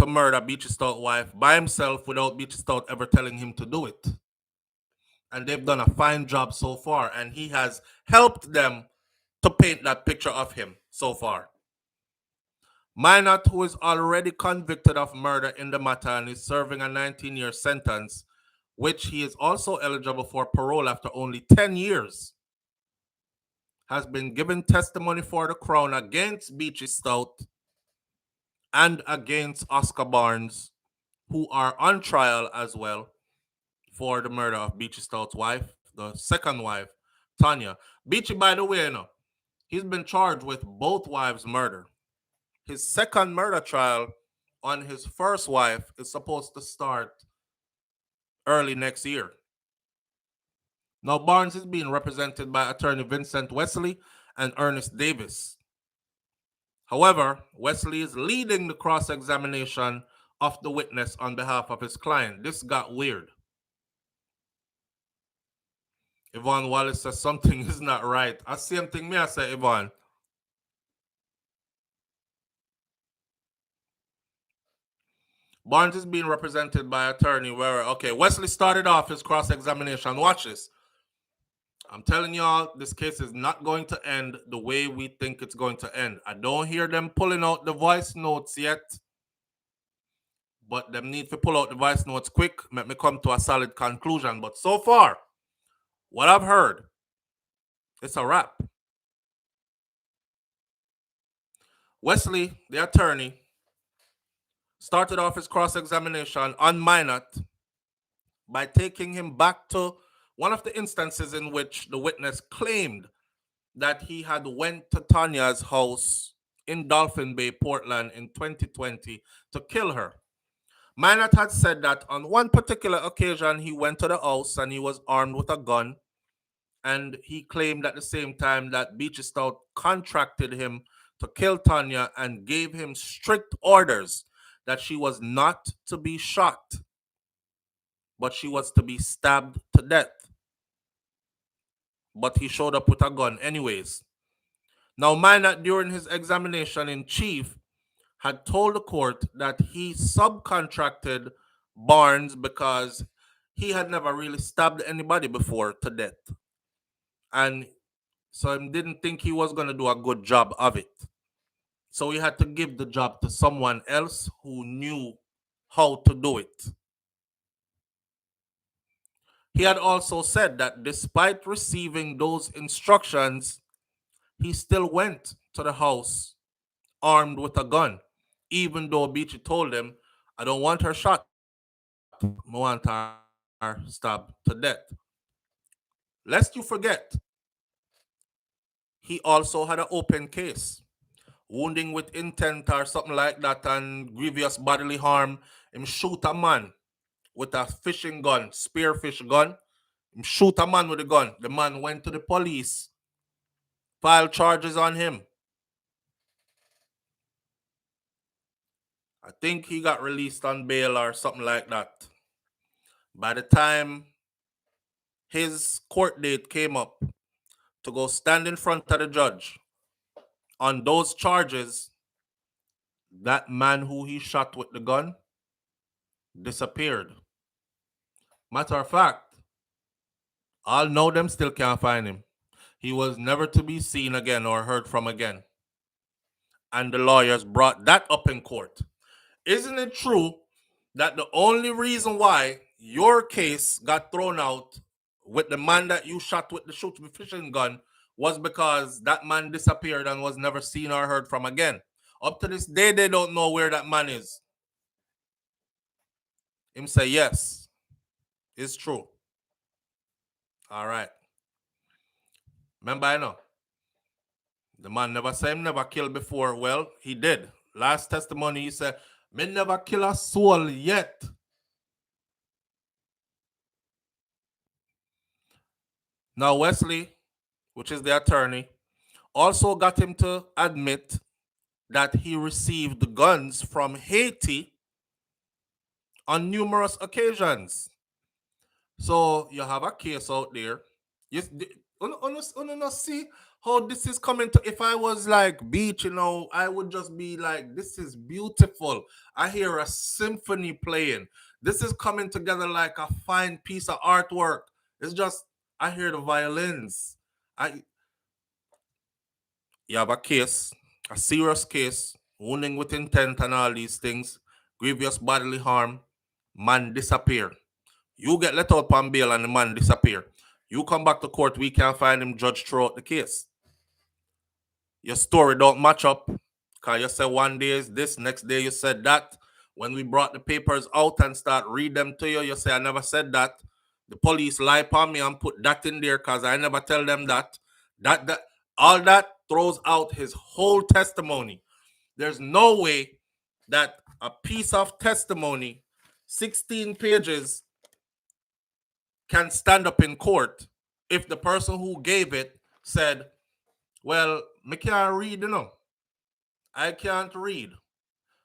S1: to murder Beachy Stout wife by himself without Beachy Stout ever telling him to do it. And they've done a fine job so far, and he has helped them to paint that picture of him so far. Minot, who is already convicted of murder in the matter and is serving a 19-year sentence, which he is also eligible for parole after only 10 years, has been given testimony for the Crown against Beachy Stout and against Oscar Barnes, who are on trial as well for the murder of Beachy Stout's wife, the second wife, Tanya. Beachy, by the way, he's been charged with both wives' murder. His second murder trial on his first wife is supposed to start early next year. Now, Barnes is being represented by attorney Vincent Wesley and Ernest Davis. However, Wesley is leading the cross-examination of the witness on behalf of his client. This got weird. Yvonne Wallace says something is not right. I same thing me I say, Yvonne. Barnes is being represented by attorney where, okay, Wesley started off his cross-examination. Watch this. I'm telling y'all, this case is not going to end the way we think it's going to end. I don't hear them pulling out the voice notes yet, but them need to pull out the voice notes quick, make me come to a solid conclusion. But so far, what I've heard, it's a wrap. Wesley, the attorney, started off his cross-examination on Minot by taking him back to one of the instances in which the witness claimed that he had went to Tanya's house in Dolphin Bay, Portland in 2020 to kill her. Minot had said that on one particular occasion he went to the house and he was armed with a gun, and he claimed at the same time that Beachy Stout contracted him to kill Tanya and gave him strict orders that she was not to be shot, but she was to be stabbed to death. But he showed up with a gun anyways. Now, Minot, during his examination in chief, had told the court that he subcontracted Barnes because he had never really stabbed anybody before to death. And so he didn't think he was going to do a good job of it. So he had to give the job to someone else who knew how to do it. He had also said that despite receiving those instructions, he still went to the house armed with a gun, even though Beachy told him, I don't want her shot. I want her stabbed to death. Lest you forget, he also had an open case. Wounding with intent or something like that and grievous bodily harm. Him shoot a man with a fishing gun, spearfish gun. Him shoot a man with a gun. The man went to the police, filed charges on him. I think he got released on bail or something like that. By the time his court date came up to go stand in front of the judge on those charges, that man who he shot with the gun disappeared. Matter of fact, all know them still can't find him. He was never to be seen again or heard from again. And the lawyers brought that up in court. Isn't it true that the only reason why your case got thrown out with the man that you shot with the fishing gun was because that man disappeared and was never seen or heard from again? Up to this day, they don't know where that man is. Him say, yes, it's true. All right. Remember, I know. The man never said him never killed before. Well, he did. Last testimony, he said, me never kill a soul yet. Now, Wesley, which is the attorney, also got him to admit that he received the guns from Haiti on numerous occasions. So you have a case out there. You see how this is coming to, if I was like Beach, I would just be like, this is beautiful. I hear a symphony playing. This is coming together like a fine piece of artwork. It's just, I hear the violins. You have a case, a serious case, wounding with intent and all these things, grievous bodily harm, man disappear. You get let out on bail and the man disappear. You come back to court, we can't find him, judge throughout the case. Your story don't match up. Because you said one day is this, next day you said that. When we brought the papers out and start read them to you, you say I never said that. The police lie upon me and put that in there because I never tell them that. That all that throws out his whole testimony. There's no way that a piece of testimony, 16 pages, can stand up in court if the person who gave it said, well, I can't read, I can't read.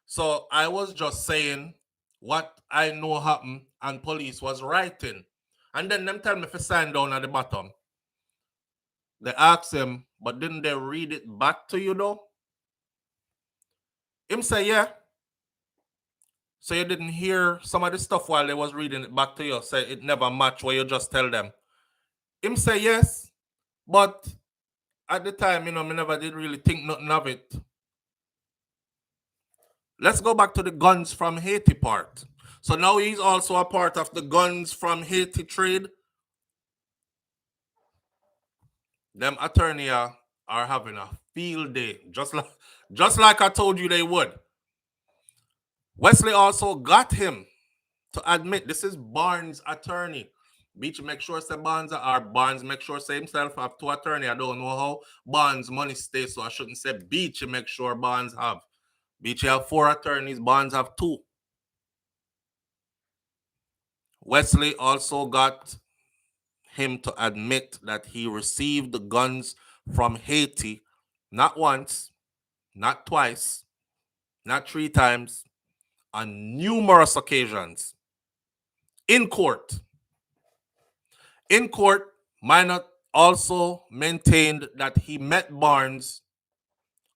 S1: So I was just saying what I know happened and police was writing. And then them tell me to sign down at the bottom. They asked him, but didn't they read it back to you though? Him say, yeah. So you didn't hear some of the stuff while they was reading it back to you. Say it never matched what you just tell them. Him say yes, but at the time, me never did really think nothing of it. Let's go back to the guns from Haiti part. So now he's also a part of the guns from Haiti trade. Them attorney are having a field day, just like I told you they would. Wesley also got him to admit this is Barnes' attorney. Beach make sure say Barnes make sure say himself have two attorney. I don't know how Barnes money stays, so I shouldn't say Beach make sure Barnes have. Beach have 4 attorneys, Barnes have 2. Wesley also got him to admit that he received the guns from Haiti not once, not twice, not 3 times, on numerous occasions. In court. In court, Minot also maintained that he met Barnes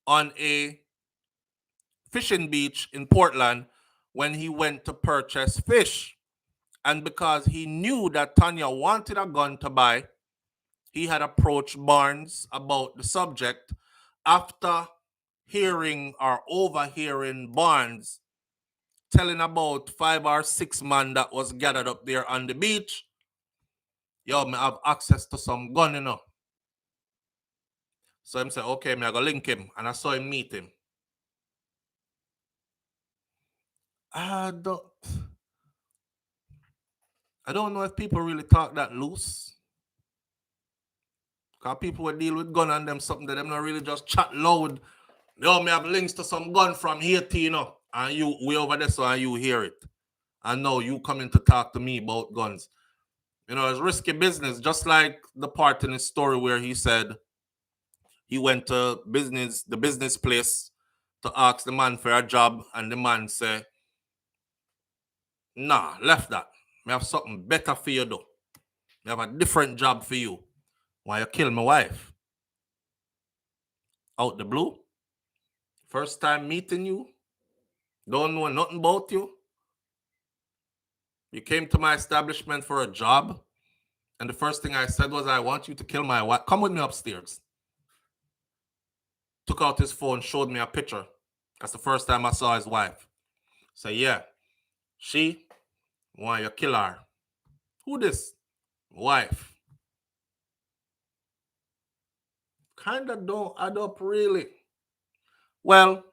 S1: on a fishing beach in Portland when he went to purchase fish. And because he knew that Tanya wanted a gun to buy, he had approached Barnes about the subject after hearing or overhearing Barnes telling about 5 or 6 men that was gathered up there on the beach. Yo, me have access to some gun, So him say, okay, me I go link him. And I saw him meet him. I don't know if people really talk that loose. Because people will deal with gun and them something that them not really just chat loud. Yo, me have links to some gun from Haiti, And you way over there so and you hear it. And now you coming to talk to me about guns. It's risky business. Just like the part in his story where he said he went to the business place to ask the man for a job, and the man said, nah, left that. I have something better for you though. I have a different job for you. Why you kill my wife? Out the blue? First time meeting you? Don't know nothing about you? You came to my establishment for a job, and the first thing I said was, I want you to kill my wife. Come with me upstairs. Took out his phone, showed me a picture. That's the first time I saw his wife. Say, yeah, she want you to kill her. Who this? Wife. Kinda don't add up really. Well,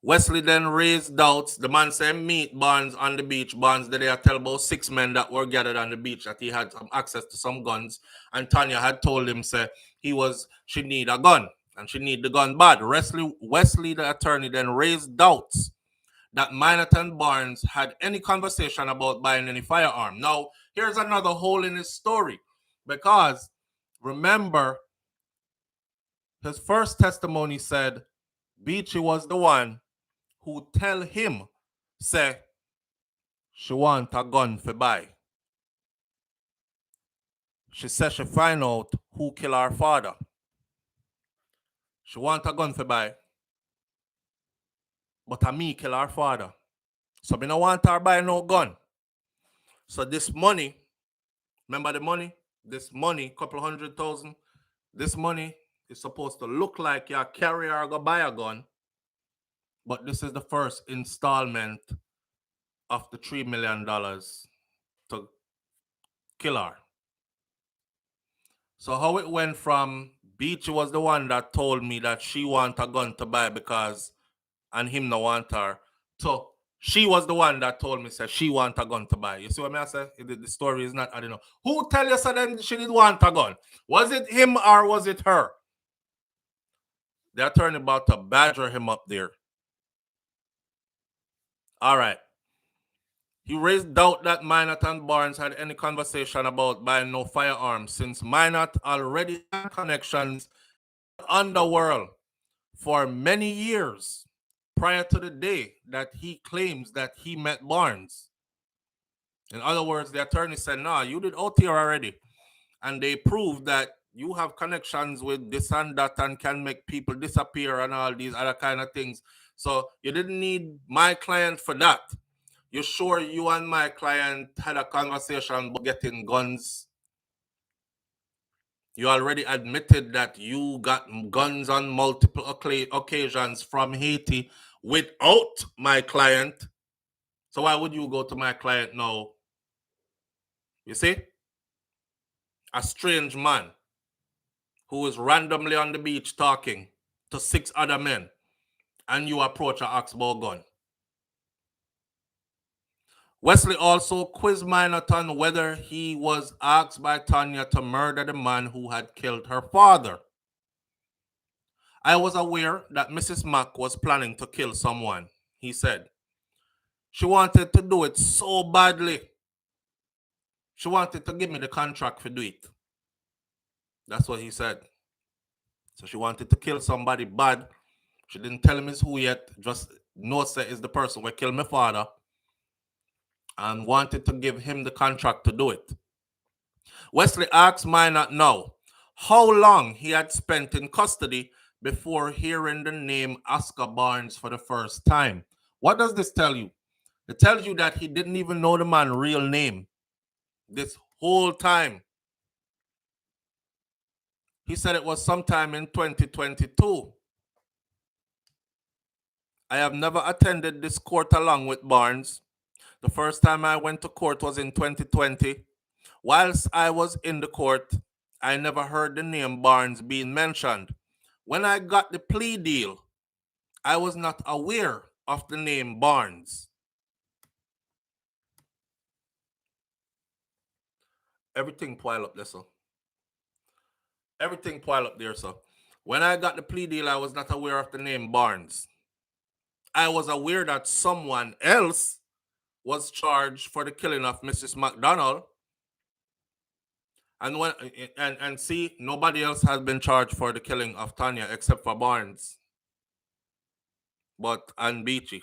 S1: Wesley then raised doubts. The man said meet Barnes on the beach. Barnes did they tell about 6 men that were gathered on the beach that he had some access to some guns. And Tanya had told him, say, she need a gun. And she need the gun bad. Wesley, the attorney, then raised doubts that Minot and Barnes had any conversation about buying any firearm. Now, here's another hole in his story. Because, remember, his first testimony said Beachy was the one who tell him, say, she want a gun for buy. She said she find out who killed her father. She want a gun for buy, but a me kill her father. So me no want her buy no gun. So this money, remember the money? This money, couple 100,000. This money is supposed to look like your carrier or go buy a gun, but this is the first installment of the $3 million to kill her. So how it went from Beach was the one that told me that she want a gun to buy because and him no want her. So she was the one that told me said she want a gun to buy. You see what I say? The story is not I don't know. Who tell you so then she did want a gun? Was it him or was it her? The attorney about to badger him up there. All right. He raised doubt that Minot and Barnes had any conversation about buying no firearms since Minot already had connections in the underworld for many years prior to the day that he claims that he met Barnes. In other words, the attorney said, "No, you did out here already." And they proved that you have connections with this and that and can make people disappear and all these other kind of things. So you didn't need my client for that. You sure you and my client had a conversation about getting guns? You already admitted that you got guns on multiple occasions from Haiti without my client. So why would you go to my client now? You see? A strange man who is randomly on the beach talking to 6 other men, and you approach an Oxbow gun. Wesley also quizzed Minot on whether he was asked by Tanya to murder the man who had killed her father. I was aware that Mrs. Mack was planning to kill someone, he said. She wanted to do it so badly. She wanted to give me the contract to do it. That's what he said. So she wanted to kill somebody bad. She didn't tell him it's who yet. Just knows that is the person who killed my father. And wanted to give him the contract to do it. Wesley asked Minot now how long he had spent in custody before hearing the name Oscar Barnes for the first time. What does this tell you? It tells you that he didn't even know the man's real name this whole time. He said it was sometime in 2022. I have never attended this court along with Barnes. The first time I went to court was in 2020. Whilst I was in the court, I never heard the name Barnes being mentioned. When I got the plea deal, I was not aware of the name Barnes. Everything pile up there, sir. Everything pile up there, sir. When I got the plea deal, I was not aware of the name Barnes. I was aware that someone else was charged for the killing of Mrs. McDonald. And see, nobody else has been charged for the killing of Tanya except for Barnes. And Beachy.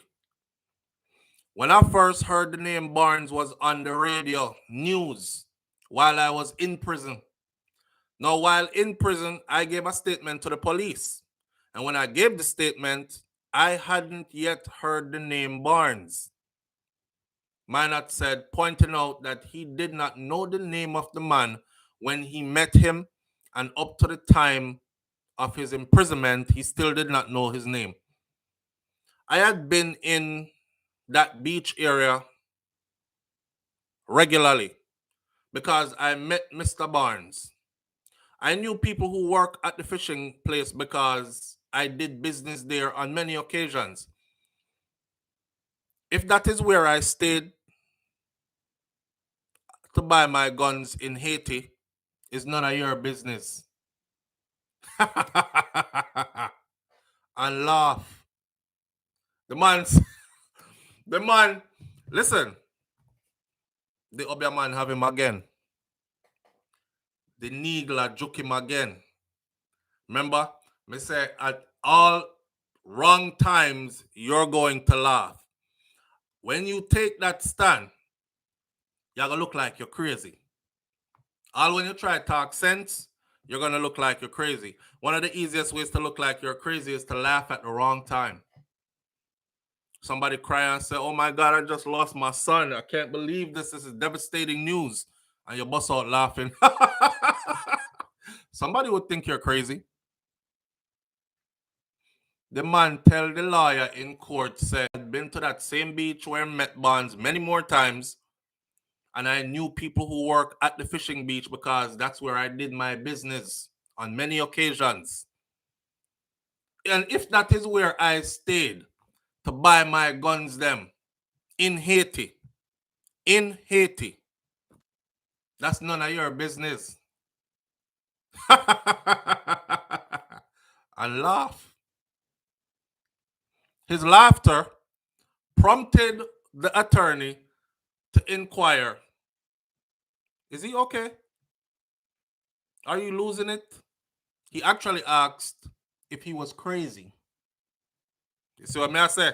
S1: When I first heard the name Barnes was on the radio news while I was in prison. Now, while in prison, I gave a statement to the police. And when I gave the statement, I hadn't yet heard the name Barnes. Minot said, pointing out that he did not know the name of the man when he met him, and up to the time of his imprisonment, he still did not know his name. I had been in that beach area regularly because I met Mr. Barnes. I knew people who work at the fishing place because I did business there on many occasions. If that is where I stayed to buy my guns in Haiti, it's none of your business. And laugh. The man, listen, the Obia man have him again. The Nigla juke him again. Remember, me say at all wrong times, you're going to laugh. When you take that stand, you're going to look like you're crazy. All when you try to talk sense, you're going to look like you're crazy. One of the easiest ways to look like you're crazy is to laugh at the wrong time. Somebody cry and say, oh my God, I just lost my son. I can't believe this. This is devastating news. And you bust out laughing. Somebody would think you're crazy. The man tell the lawyer in court, said, I'd been to that same beach where I met Bonds many more times. And I knew people who work at the fishing beach because that's where I did my business on many occasions. And if that is where I stayed to buy my guns them in Haiti, that's none of your business. And laugh. His laughter prompted the attorney to inquire, is he okay? Are you losing it? He actually asked if he was crazy. You see what I say?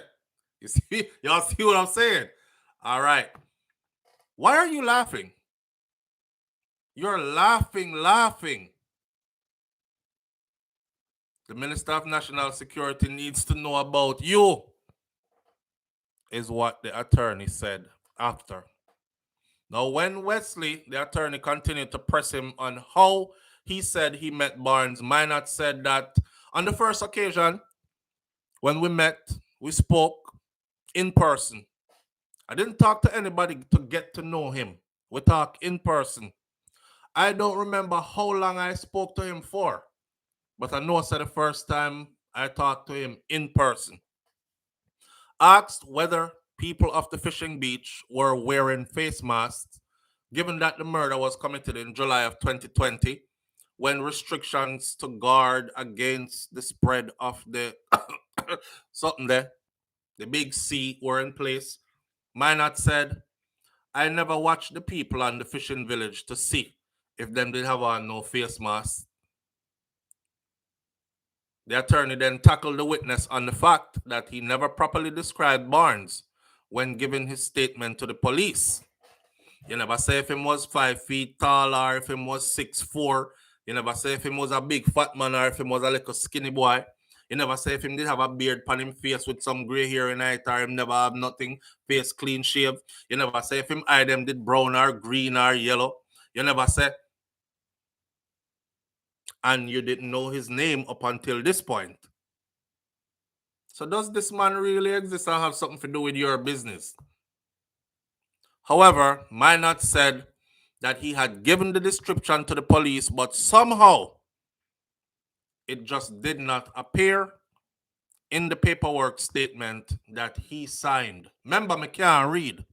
S1: You see, y'all see what I'm saying? All right. Why are you laughing? You're laughing. The Minister of National Security needs to know about you, is what the attorney said after. Now, when Wesley, the attorney, continued to press him on how he said he met Barnes, Minot said that on the first occasion, when we met, we spoke in person. I didn't talk to anybody to get to know him. We talk in person. I don't remember how long I spoke to him for, but I know I said the first time I talked to him in person. Asked whether people of the fishing beach were wearing face masks, given that the murder was committed in July of 2020, when restrictions to guard against the spread of the something there, the big C, were in place. Minot said, I never watched the people on the fishing village to see if them did have on no face mask. The attorney then tackled the witness on the fact that he never properly described Barnes when giving his statement to the police. You never say if him was 5 feet tall or if him was 6'4". You never say if him was a big fat man or if him was a little skinny boy. You never say if him did have a beard on him face with some gray hair in it or him never have nothing, face clean shaved. You never say if him eye them did brown or green or yellow. You never say. And you didn't know his name up until this point. So does this man really exist or have something to do with your business? However, Minot said that he had given the description to the police, but somehow it just did not appear in the paperwork statement that he signed. Remember, I can't read.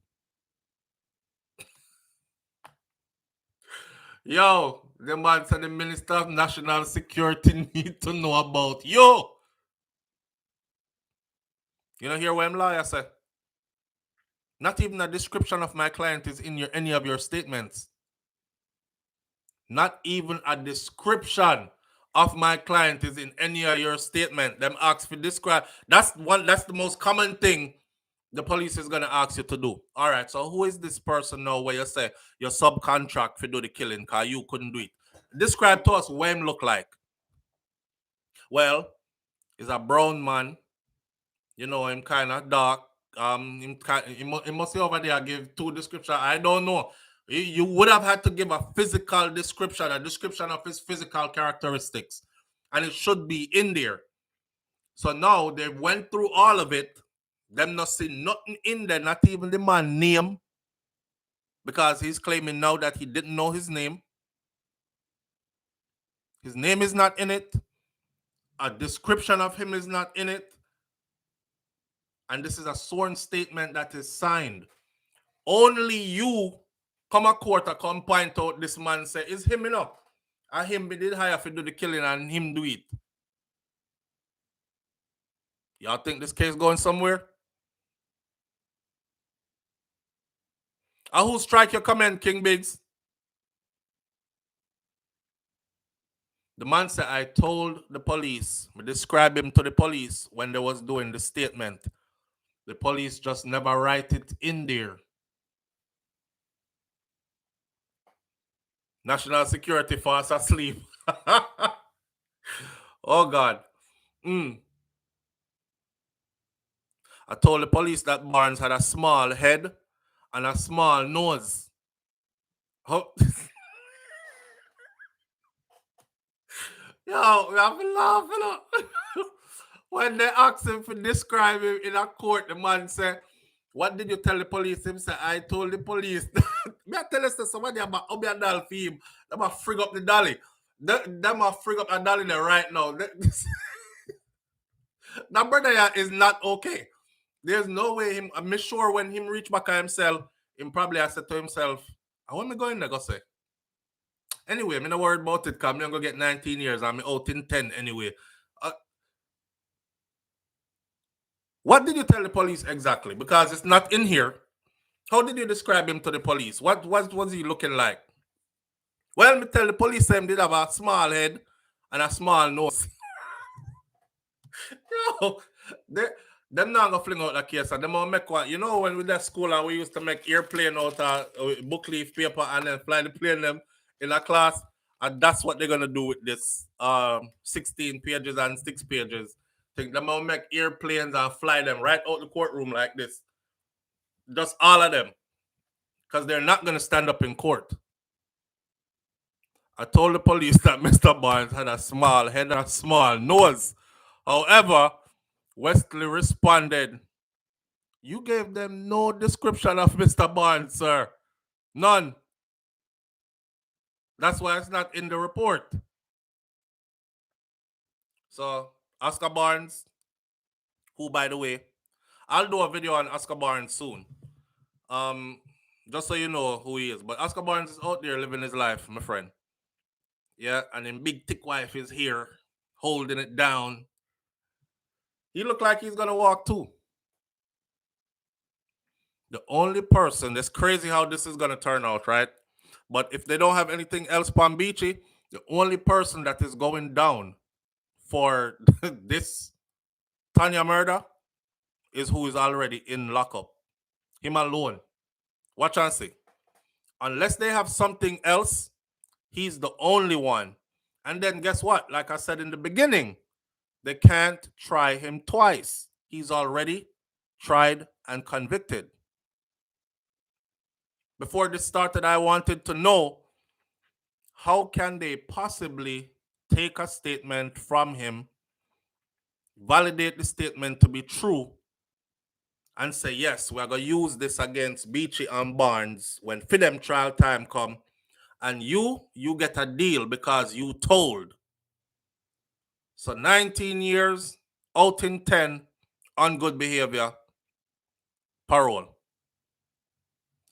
S1: Yo, the man said the Minister of National Security need to know about you. You know, hear what I'm lawyer said? Not even a description of my client is in any of your statements. Not even a description of my client is in any of your statement. Them ask for describe. That's the most common thing the police is gonna ask you to do. All right, so who is this person now where you say your subcontract for do the killing because you couldn't do it? Describe to us what him look like. Well, he's a brown man. You know, him kind of dark. He must be over there give two descriptions. I don't know. You would have had to give a physical description, a description of his physical characteristics. And it should be in there. So now they went through all of it. Them not see nothing in there, not even the man name. Because he's claiming now that he didn't know his name. His name is not in it. A description of him is not in it. And this is a sworn statement that is signed. Only you come a court and come point out this man say, is him enough? And him be did hire to do the killing and him do it. Y'all think this case going somewhere? And who strike your comment, King Biggs? The man said, I told the police, I described him to the police when they was doing the statement. The police just never write it in there. National security fast asleep. Oh God. Mm. I told the police that Barnes had a small head and a small nose. Oh. Yo, we have been laughing up. When they asked him to describe him in a court, the man said, "What did you tell the police?" Him said, "I told the police." Me I tell us that somebody about Obi and Dal for him. Them a frig up the dolly. Them a frig up a dolly there right now. That brother is not okay. There's no way him. I'm sure when him reach back at himself, him probably has said to himself, "I want me going there, go say." Anyway, I'm not worried about it because I'm going to get 19 years. I'm out in 10 anyway. Uh, what did you tell the police exactly? Because it's not in here. How did you describe him to the police? What was he looking like? Well, me tell the police him did have a small head and a small nose. Yo, they, them not gonna fling out the case and them gonna make one. You know when we left school and we used to make airplane out of book leaf paper and then fly the plane them in a class, and that's what they're gonna do with this 16 pages and 6 pages. Think them gonna make airplanes and fly them right out the courtroom like this. Just all of them. Because they're not gonna stand up in court. I told the police that Mr. Barnes had a small head and a small nose. However, Wesley responded, "You gave them no description of Mr. Barnes, sir. None. That's why it's not in the report." So, Oscar Barnes, who, by the way, I'll do a video on Oscar Barnes soon. Um, just so you know who he is. But Oscar Barnes is out there living his life, my friend. Yeah, and then Big Thick Wife is here holding it down. He look like he's gonna walk too. The only person, that's crazy how this is gonna turn out, right? But if they don't have anything else on Beachy, the only person that is going down for this Tanya murder is who is already in lockup. Him alone. Watch and see. Unless they have something else, he's the only one. And then guess what? Like I said in the beginning, they can't try him twice. He's already tried and convicted. Before this started, I wanted to know how can they possibly take a statement from him, validate the statement to be true, and say, yes, we're going to use this against Beachy and Barnes when for them trial time come, and you get a deal because you told. So 19 years, out in 10, on good behavior, parole.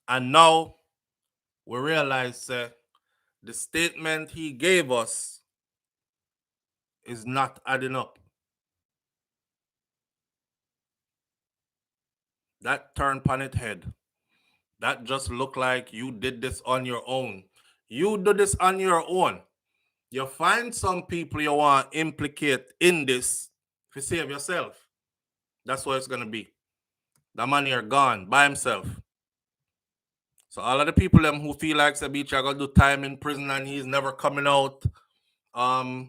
S1: And now we realize the statement he gave us is not adding up. That turned upon its head. That just looked like you did this on your own. You do this on your own. You find some people you want to implicate in this to save yourself. That's what it's going to be. The man here gone by himself. So all of the people them who feel like Beach are going to do time in prison and he's never coming out, are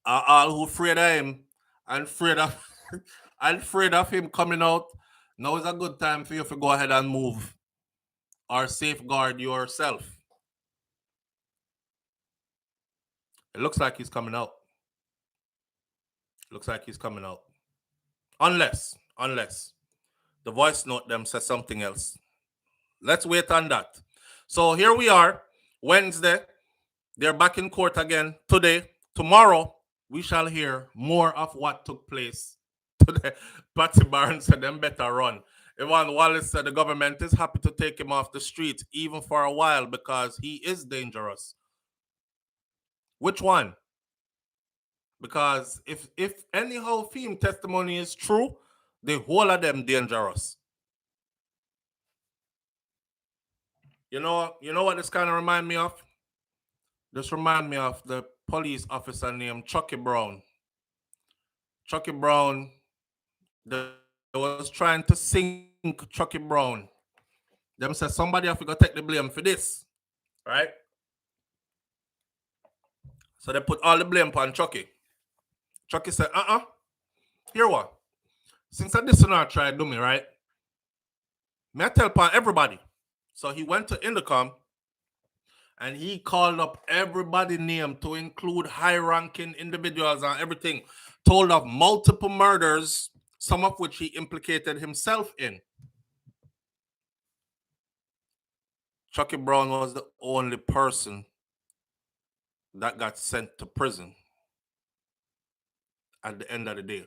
S1: all who afraid of him and afraid of and afraid of him coming out. Now is a good time for you to go ahead and move or safeguard yourself. It looks like he's coming out. Looks like he's coming out. Unless the voice note them says something else. Let's wait on that. So here we are, Wednesday. They're back in court again today. Tomorrow, we shall hear more of what took place today. Patsy Barnes said them better run. Evan Wallace said the government is happy to take him off the street, even for a while, because he is dangerous. Which one? Because if anyhow film testimony is true, the whole of them dangerous. You know what this kind of remind me of? This remind me of the police officer named Chucky Brown. Chucky Brown, they was trying to sink Chucky Brown. Them said somebody have to go take the blame for this, right? So they put all the blame on Chucky. Chucky said, here what? Since I this not try to do me, right? Me I tell upon everybody. So he went to Intercom and he called up everybody name to include high-ranking individuals and everything. Told of multiple murders, some of which he implicated himself in. Chucky Brown was the only person that got sent to prison at the end of the day.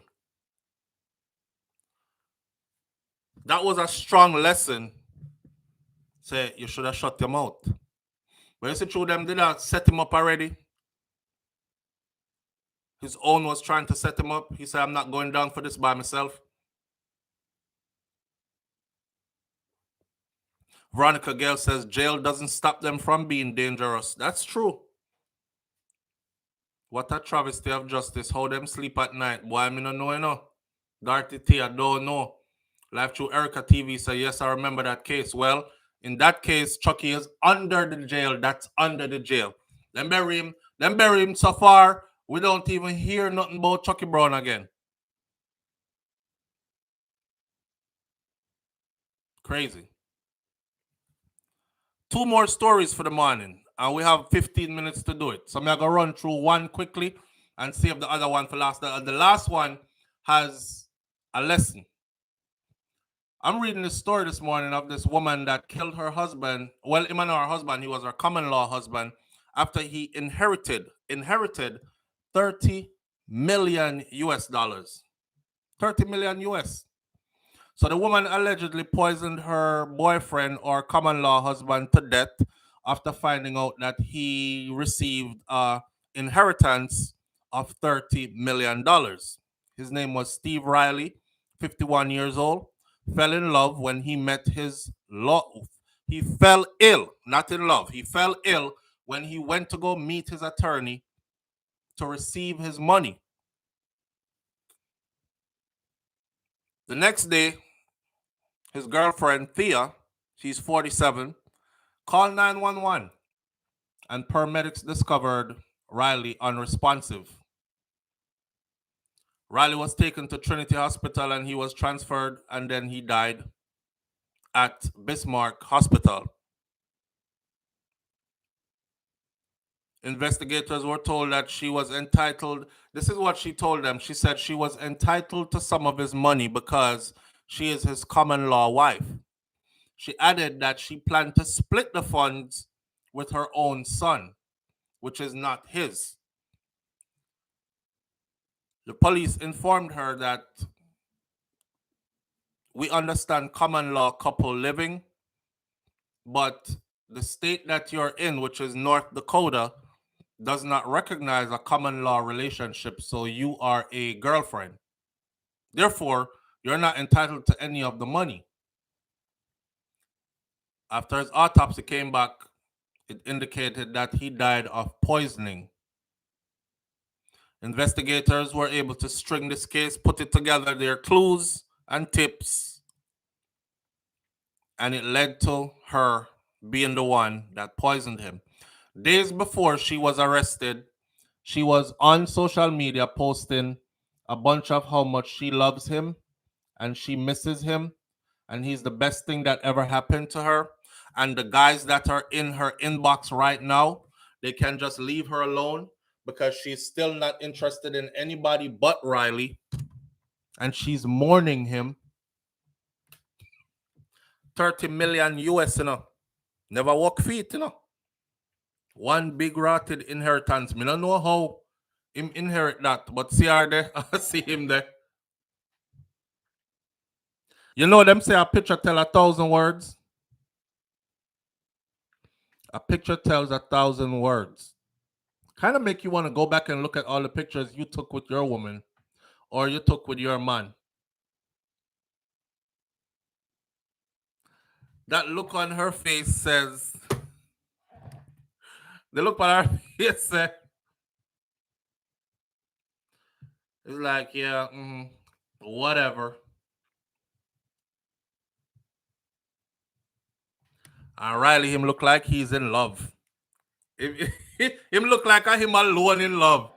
S1: That was a strong lesson. Say, you should have shut him out. But you see, through them did not set him up already. His own was trying to set him up. He said, I'm not going down for this by myself. Veronica Gale says, jail doesn't stop them from being dangerous. That's true. What a travesty of justice. How them sleep at night. Boy, I mean, don't know, you know. Darty T, I don't know. Live through Erica TV say, yes, I remember that case. Well, in that case, Chucky is under the jail. That's under the jail. Then bury him. Then bury him so far, we don't even hear nothing about Chucky Brown again. Crazy. 2 more stories for the morning. And we have 15 minutes to do it. So I'm going to run through one quickly and save the other one for last. The last one has a lesson. I'm reading this story this morning of this woman that killed her husband. Well, him and her husband, he was her common law husband, after he inherited 30 million US dollars. 30 million US. So the woman allegedly poisoned her boyfriend or common law husband to death after finding out that he received inheritance of $30 million. His name was Steve Riley, 51 years old. Fell in love when he met his law. He fell ill, not in love. He fell ill when he went to go meet his attorney to receive his money. The next day, his girlfriend, Thea, she's 47, called 911, and paramedics discovered Riley unresponsive. Riley was taken to Trinity Hospital and he was transferred, and then he died at Bismarck Hospital. Investigators were told that she was entitled. This is what she told them. She said she was entitled to some of his money because she is his common law wife. She added that she planned to split the funds with her own son, which is not his. The police informed her that we understand common law couple living, but the state that you're in, which is North Dakota, does not recognize a common law relationship, so you are a girlfriend. Therefore, you're not entitled to any of the money. After his autopsy came back, it indicated that he died of poisoning. Investigators were able to string this case, put it together, their clues and tips, and it led to her being the one that poisoned him. Days before she was arrested, she was on social media posting a bunch of how much she loves him and she misses him, and he's the best thing that ever happened to her. And the guys that are in her inbox right now, they can just leave her alone because she's still not interested in anybody but Riley, and she's mourning him. 30 million US, Never walk feet, One big rotted inheritance. Me don't know how him inherit that, but see her there. I see him there. You know them say a picture tell 1,000 words? A picture tells 1,000 words. Kind of make you want to go back and look at all the pictures you took with your woman or you took with your man. That look on her face says, the look on her face says, it's like, yeah, whatever. And Riley, him look like he's in love. If Him look like him alone in love.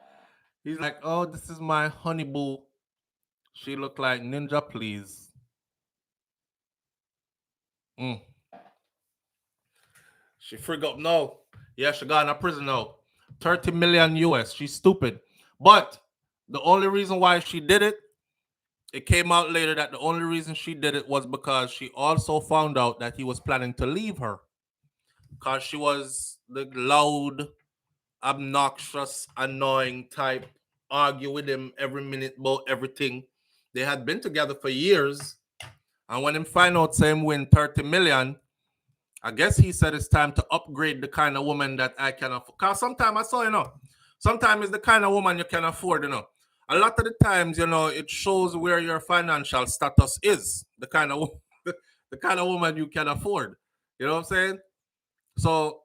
S1: He's like, oh, this is my honey boo. She look like ninja, please. Mm. She frig up now. Yeah, she got in a prison now. 30 million US. She's stupid. But the only reason why she did it, it came out later that the only reason she did it was because she also found out that he was planning to leave her. Because she was the loud, obnoxious, annoying type, argue with him every minute about everything. They had been together for years. And when him find out same win 30 million, I guess he said it's time to upgrade the kind of woman that I can afford. Because sometimes I saw, sometimes it's the kind of woman you can afford. A lot of the times, it shows where your financial status is, the kind of the kind of woman you can afford. You know what I'm saying? So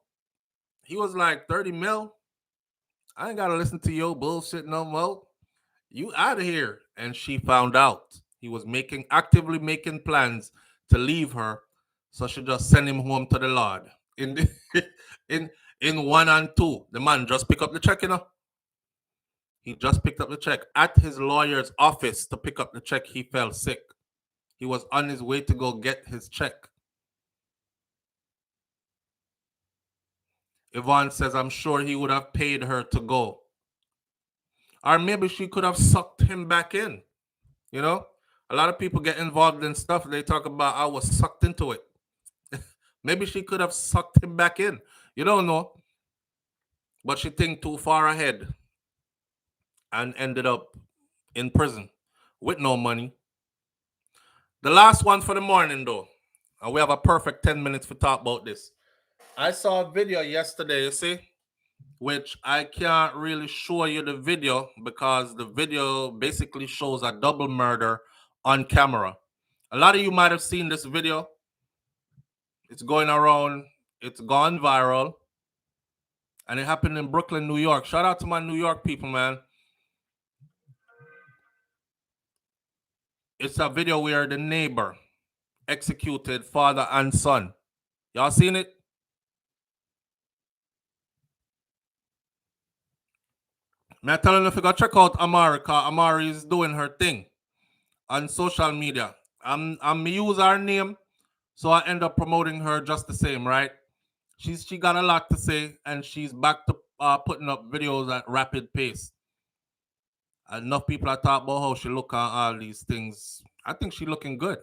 S1: he was like, 30 mil? I ain't gotta listen to your bullshit no more. You out of here. And she found out. He was actively making plans to leave her. So she just sent him home to the Lord. In the, in 1 and 2. The man just picked up the check. He just picked up the check. At his lawyer's office to pick up the check, he fell sick. He was on his way to go get his check. Yvonne says, I'm sure he would have paid her to go. Or maybe she could have sucked him back in. A lot of people get involved in stuff. They talk about, I was sucked into it. Maybe she could have sucked him back in. You don't know. But she think too far ahead and ended up in prison with no money. The last one for the morning, though. And we have a perfect 10 minutes to talk about this. I saw a video yesterday, you see, which I can't really show you the video because the video basically shows a double murder on camera. A lot of you might have seen this video. It's going around. It's gone viral. And it happened in Brooklyn, New York. Shout out to my New York people, man. It's a video where the neighbor executed father and son. Y'all seen it? I'm telling you, if you go check out Amari, because Amari is doing her thing on social media. I'm use her name, so I end up promoting her just the same, right? She got a lot to say, and she's back to putting up videos at rapid pace. Enough people are talking about how she look on all these things. I think she looking good.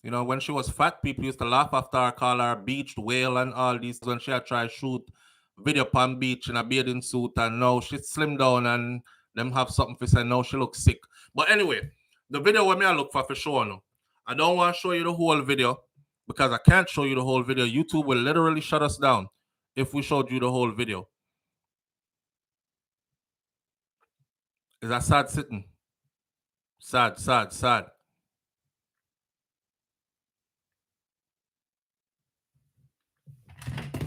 S1: When she was fat, people used to laugh after her, call her beached whale and all these. When she had tried shoot video on beach in a bathing suit, and now she slimmed down and them have something to say. No, she looks sick. But anyway, the video where me I look for sure now. I don't want to show you the whole video because I can't show you the whole video. YouTube will literally shut us down if we showed you the whole video. Is that sad sitting? Sad, sad, sad.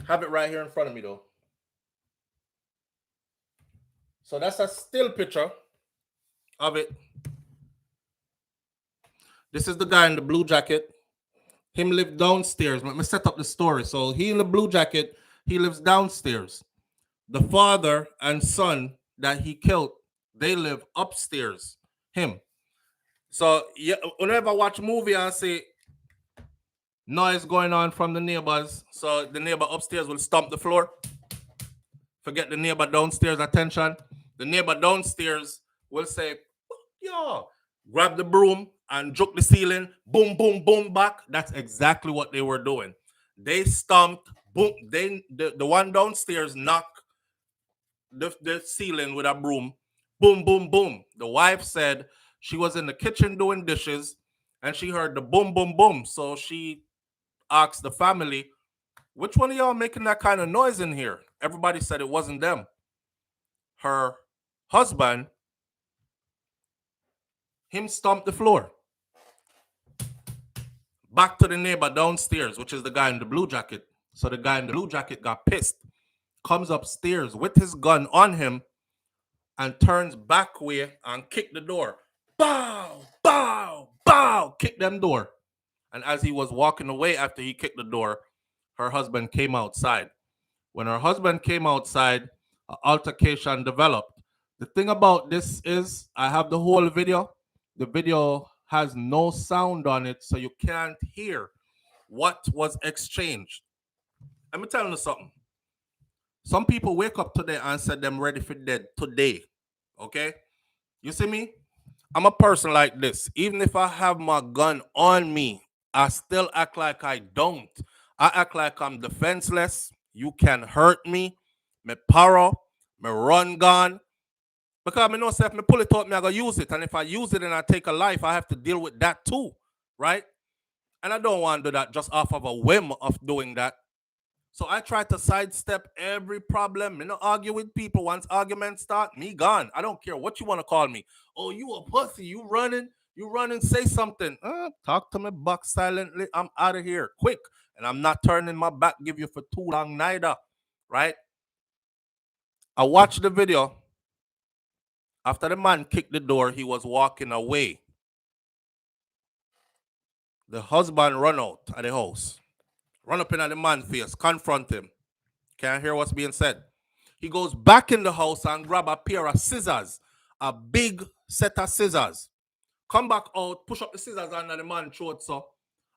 S1: Have it right here in front of me, though. So that's a still picture of it. This is the guy in the blue jacket. Him live downstairs. Let me set up the story. So he in the blue jacket, he lives downstairs. The father and son that he killed, they live upstairs. Him. So yeah, whenever I watch a movie, I see noise going on from the neighbors. So the neighbor upstairs will stomp the floor. Forget the neighbor downstairs attention. The neighbor downstairs will say, yo, grab the broom and juke the ceiling, boom, boom, boom, back. That's exactly what they were doing. They stomped, boom. The one downstairs knocked the ceiling with a broom, boom, boom, boom. The wife said she was in the kitchen doing dishes and she heard the boom, boom, boom. So she asked the family, which one of y'all making that kind of noise in here? Everybody said it wasn't them. Her husband, him stomped the floor. Back to the neighbor downstairs, which is the guy in the blue jacket. So the guy in the blue jacket got pissed, comes upstairs with his gun on him and turns back way and kick the door. Bow, bow, bow, kick them door. And as he was walking away after he kicked the door, her husband came outside When her husband came outside, an altercation developed. The thing about this is, I have the whole video. The video has no sound on it, so you can't hear what was exchanged. Let me tell you something. Some people wake up today and said them ready for dead today. Okay? You see me? I'm a person like this. Even if I have my gun on me, I still act like I don't. I act like I'm defenseless. You can hurt me. Me paro, me run gun. Because I know if me pull it out, me I go use it. And if I use it and I take a life, I have to deal with that too. Right? And I don't want to do that just off of a whim of doing that. So I try to sidestep every problem. Me not argue with people. Once arguments start, me gone. I don't care what you want to call me. Oh, you a pussy. You running. You running. Say something. Talk to me back silently. I'm out of here quick. And I'm not turning my back. Give you for too long neither. Right? I watched the video. After the man kicked the door, he was walking away. The husband run out of the house. Run up in at the man's face. Confront him. Can't hear what's being said. He goes back in the house and grab a pair of scissors, a big set of scissors. Come back out, push up the scissors under the man's throat, so,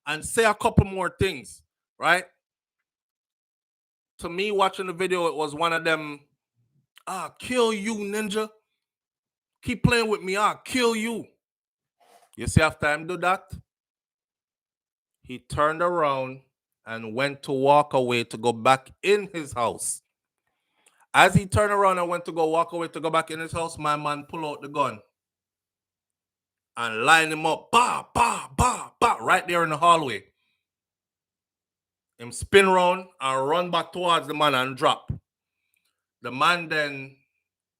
S1: and say a couple more things, right? To me, watching the video, it was one of them, kill you, ninja. Keep playing with me, I'll kill you. You see, after him do that, he turned around and went to walk away to go back in his house. As he turned around and went to go walk away to go back in his house, my man pulled out the gun and line him up, bah, bah, bah, bah, right there in the hallway. Him spin round and run back towards the man and drop. The man then,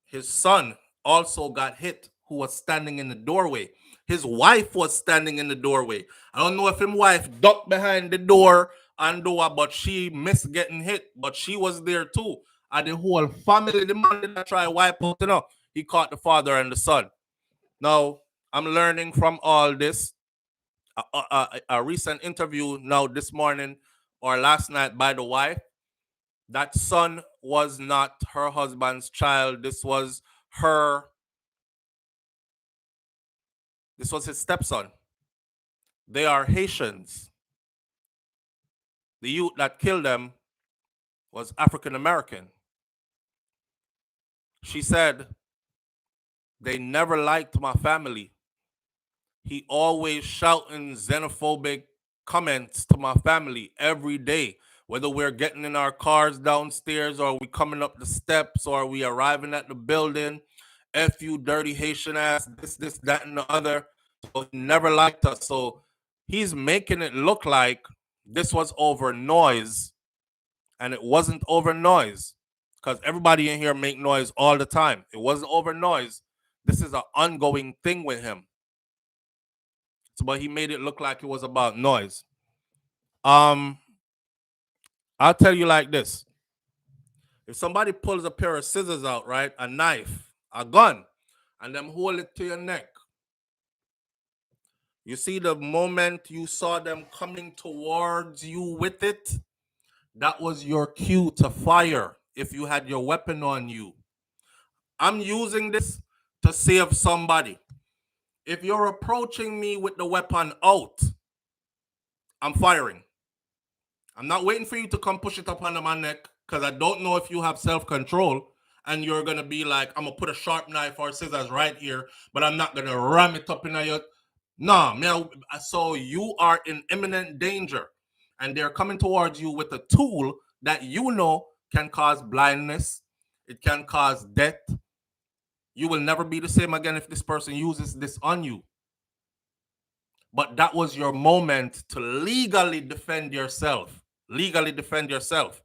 S1: his son also got hit, who was standing in the doorway. His wife was standing in the doorway. I don't know if his wife ducked behind the door and do what, but she missed getting hit. But she was there too. And the whole family, the man did not try to wipe out, he caught the father and the son. Now, I'm learning from all this. A recent interview now this morning or last night by the wife. That son was not her husband's child. This was his stepson. They are Haitians. The youth that killed them was African American. She said, they never liked my family. He always shouting xenophobic comments to my family every day, whether we're getting in our cars downstairs or we coming up the steps or we arriving at the building. F you dirty Haitian ass, this, that, and the other. So he never liked us. So he's making it look like this was over noise, and it wasn't over noise, because everybody in here make noise all the time. It wasn't over noise. This is an ongoing thing with him. So, but he made it look like it was about noise. I'll tell you like this. If somebody pulls a pair of scissors out, right, a knife, a gun, and them hold it to your neck, you see the moment you saw them coming towards you with it, that was your cue to fire if you had your weapon on you. I'm using this to save somebody. If you're approaching me with the weapon out, I'm firing. I'm not waiting for you to come push it up under my neck, because I don't know if you have self-control and you're going to be like, I'm going to put a sharp knife or scissors right here, but I'm not going to ram it up in your... No, man. So you are in imminent danger, and they're coming towards you with a tool that you know can cause blindness. It can cause death. You will never be the same again if this person uses this on you. But that was your moment to legally defend yourself. Legally defend yourself.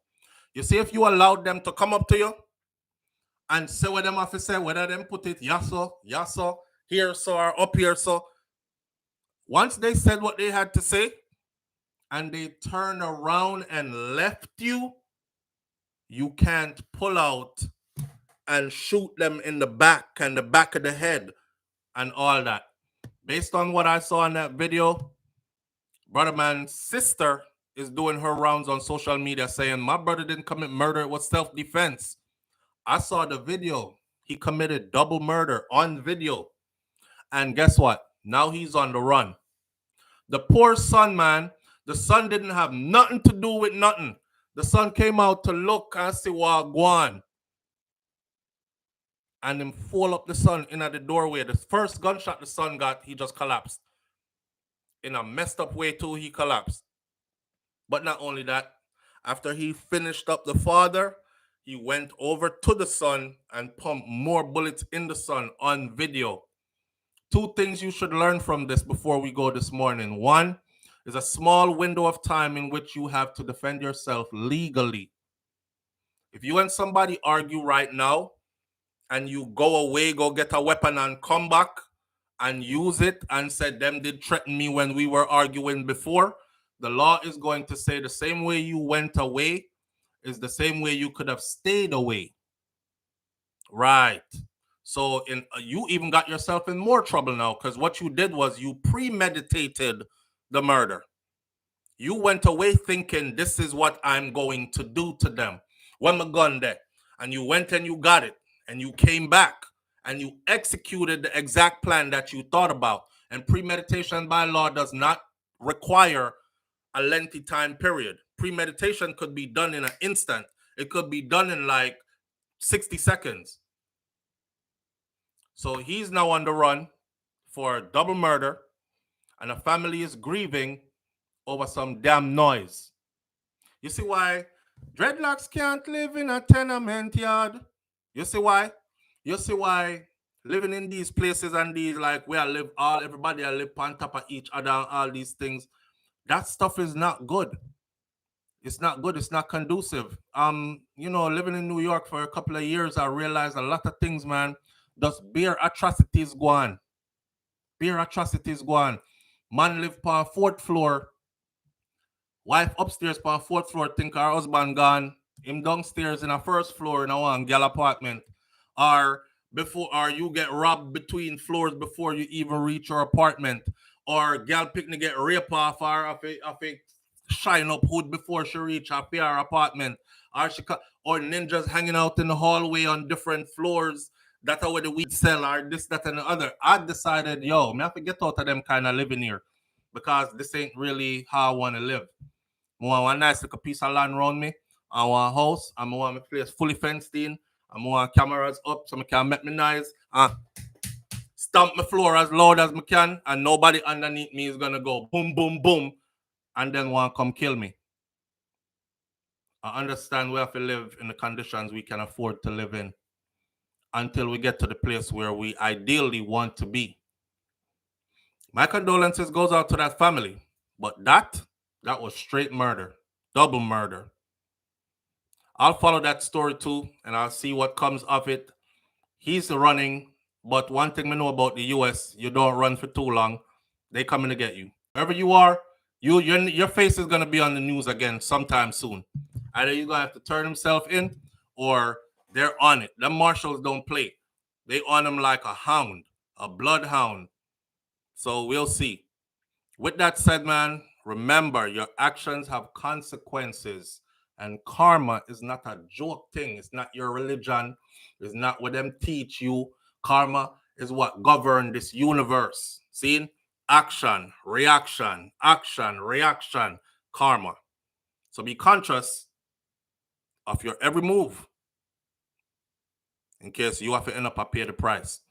S1: You see, if you allowed them to come up to you and say what them have to say, whether them put it yasso, here so, or up here so, once they said what they had to say and they turned around and left you, you can't pull out and shoot them in the back and the back of the head and all that. Based on what I saw in that video, brother man's sister is doing her rounds on social media saying, my brother didn't commit murder, it was self-defense. I saw the video. He committed double murder on video. And guess what? Now he's on the run. The poor son, man, the son didn't have nothing to do with nothing. The son came out to look and see what going. And him fall up the son in at the doorway. The first gunshot the son got, he just collapsed. In a messed up way too, he collapsed. But not only that, after he finished up the father, he went over to the son and pumped more bullets in the son on video. Two things you should learn from this before we go this morning. One is a small window of time in which you have to defend yourself legally. If you and somebody argue right now and you go away, go get a weapon and come back and use it and said them did threaten me when we were arguing before, the law is going to say the same way you went away is the same way you could have stayed away. Right. So you even got yourself in more trouble now because what you did was you premeditated the murder. You went away thinking this is what I'm going to do to them. When my gun there, and you went and you got it, and you came back and you executed the exact plan that you thought about. And premeditation by law does not require a lengthy time period. Premeditation could be done in an instant. It could be done in like 60 seconds. So he's now on the run for double murder, and the family is grieving over some damn noise. You see why dreadlocks can't live in a tenement yard? You see why? You see why living in these places and these, like where I live, everybody I live on top of each other and all these things, that stuff is not good. It's not good. It's not conducive. Living in New York for a couple of years, I realized a lot of things, man. Just bare atrocities go on. Bare atrocities go on. Man live on 4th floor. Wife upstairs on 4th floor think her husband gone. Him downstairs in a 1st floor in a one gal apartment. Or you get robbed between floors before you even reach your apartment. Or gal picnic get raped off her of a shine up hood before she reach her apartment. Or ninjas hanging out in the hallway on different floors. That's how the weed sell or this, that, and the other. I decided, I have to get out of them kind of living here because this ain't really how I want to live. I want one nice little piece of land around me. I want a house. I want my place fully fenced in. I want cameras up so I can make me nice. Stomp my floor as loud as I can, and nobody underneath me is gonna go boom, boom, boom, and then want to come kill me. I understand we have to live in the conditions we can afford to live in until we get to the place where we ideally want to be. My condolences goes out to that family, but that was straight murder, double murder. I'll follow that story too, and I'll see what comes of it. He's running, but one thing we know about the U.S., you don't run for too long. They coming to get you. Wherever you are, your face is going to be on the news again sometime soon. Either you're going to have to turn himself in or they're on it. The marshals don't play. They on him like a hound, a bloodhound. So we'll see. With that said, man, remember your actions have consequences. And karma is not a joke thing. It's not your religion. It's not what them teach you. Karma is what governs this universe. See? Action, reaction, karma. So be conscious of your every move in case you have to end up and pay the price.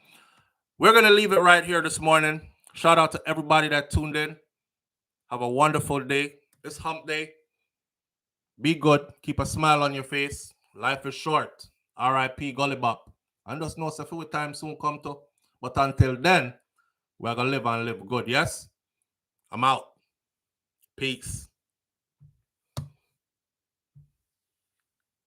S1: We're going to leave it right here this morning. Shout out to everybody that tuned in. Have a wonderful day. It's hump day. Be good. Keep a smile on your face. Life is short. R.I.P. Gulli Bop. And just know if our time soon come to. But until then, we're going to live and live good. Yes? I'm out. Peace.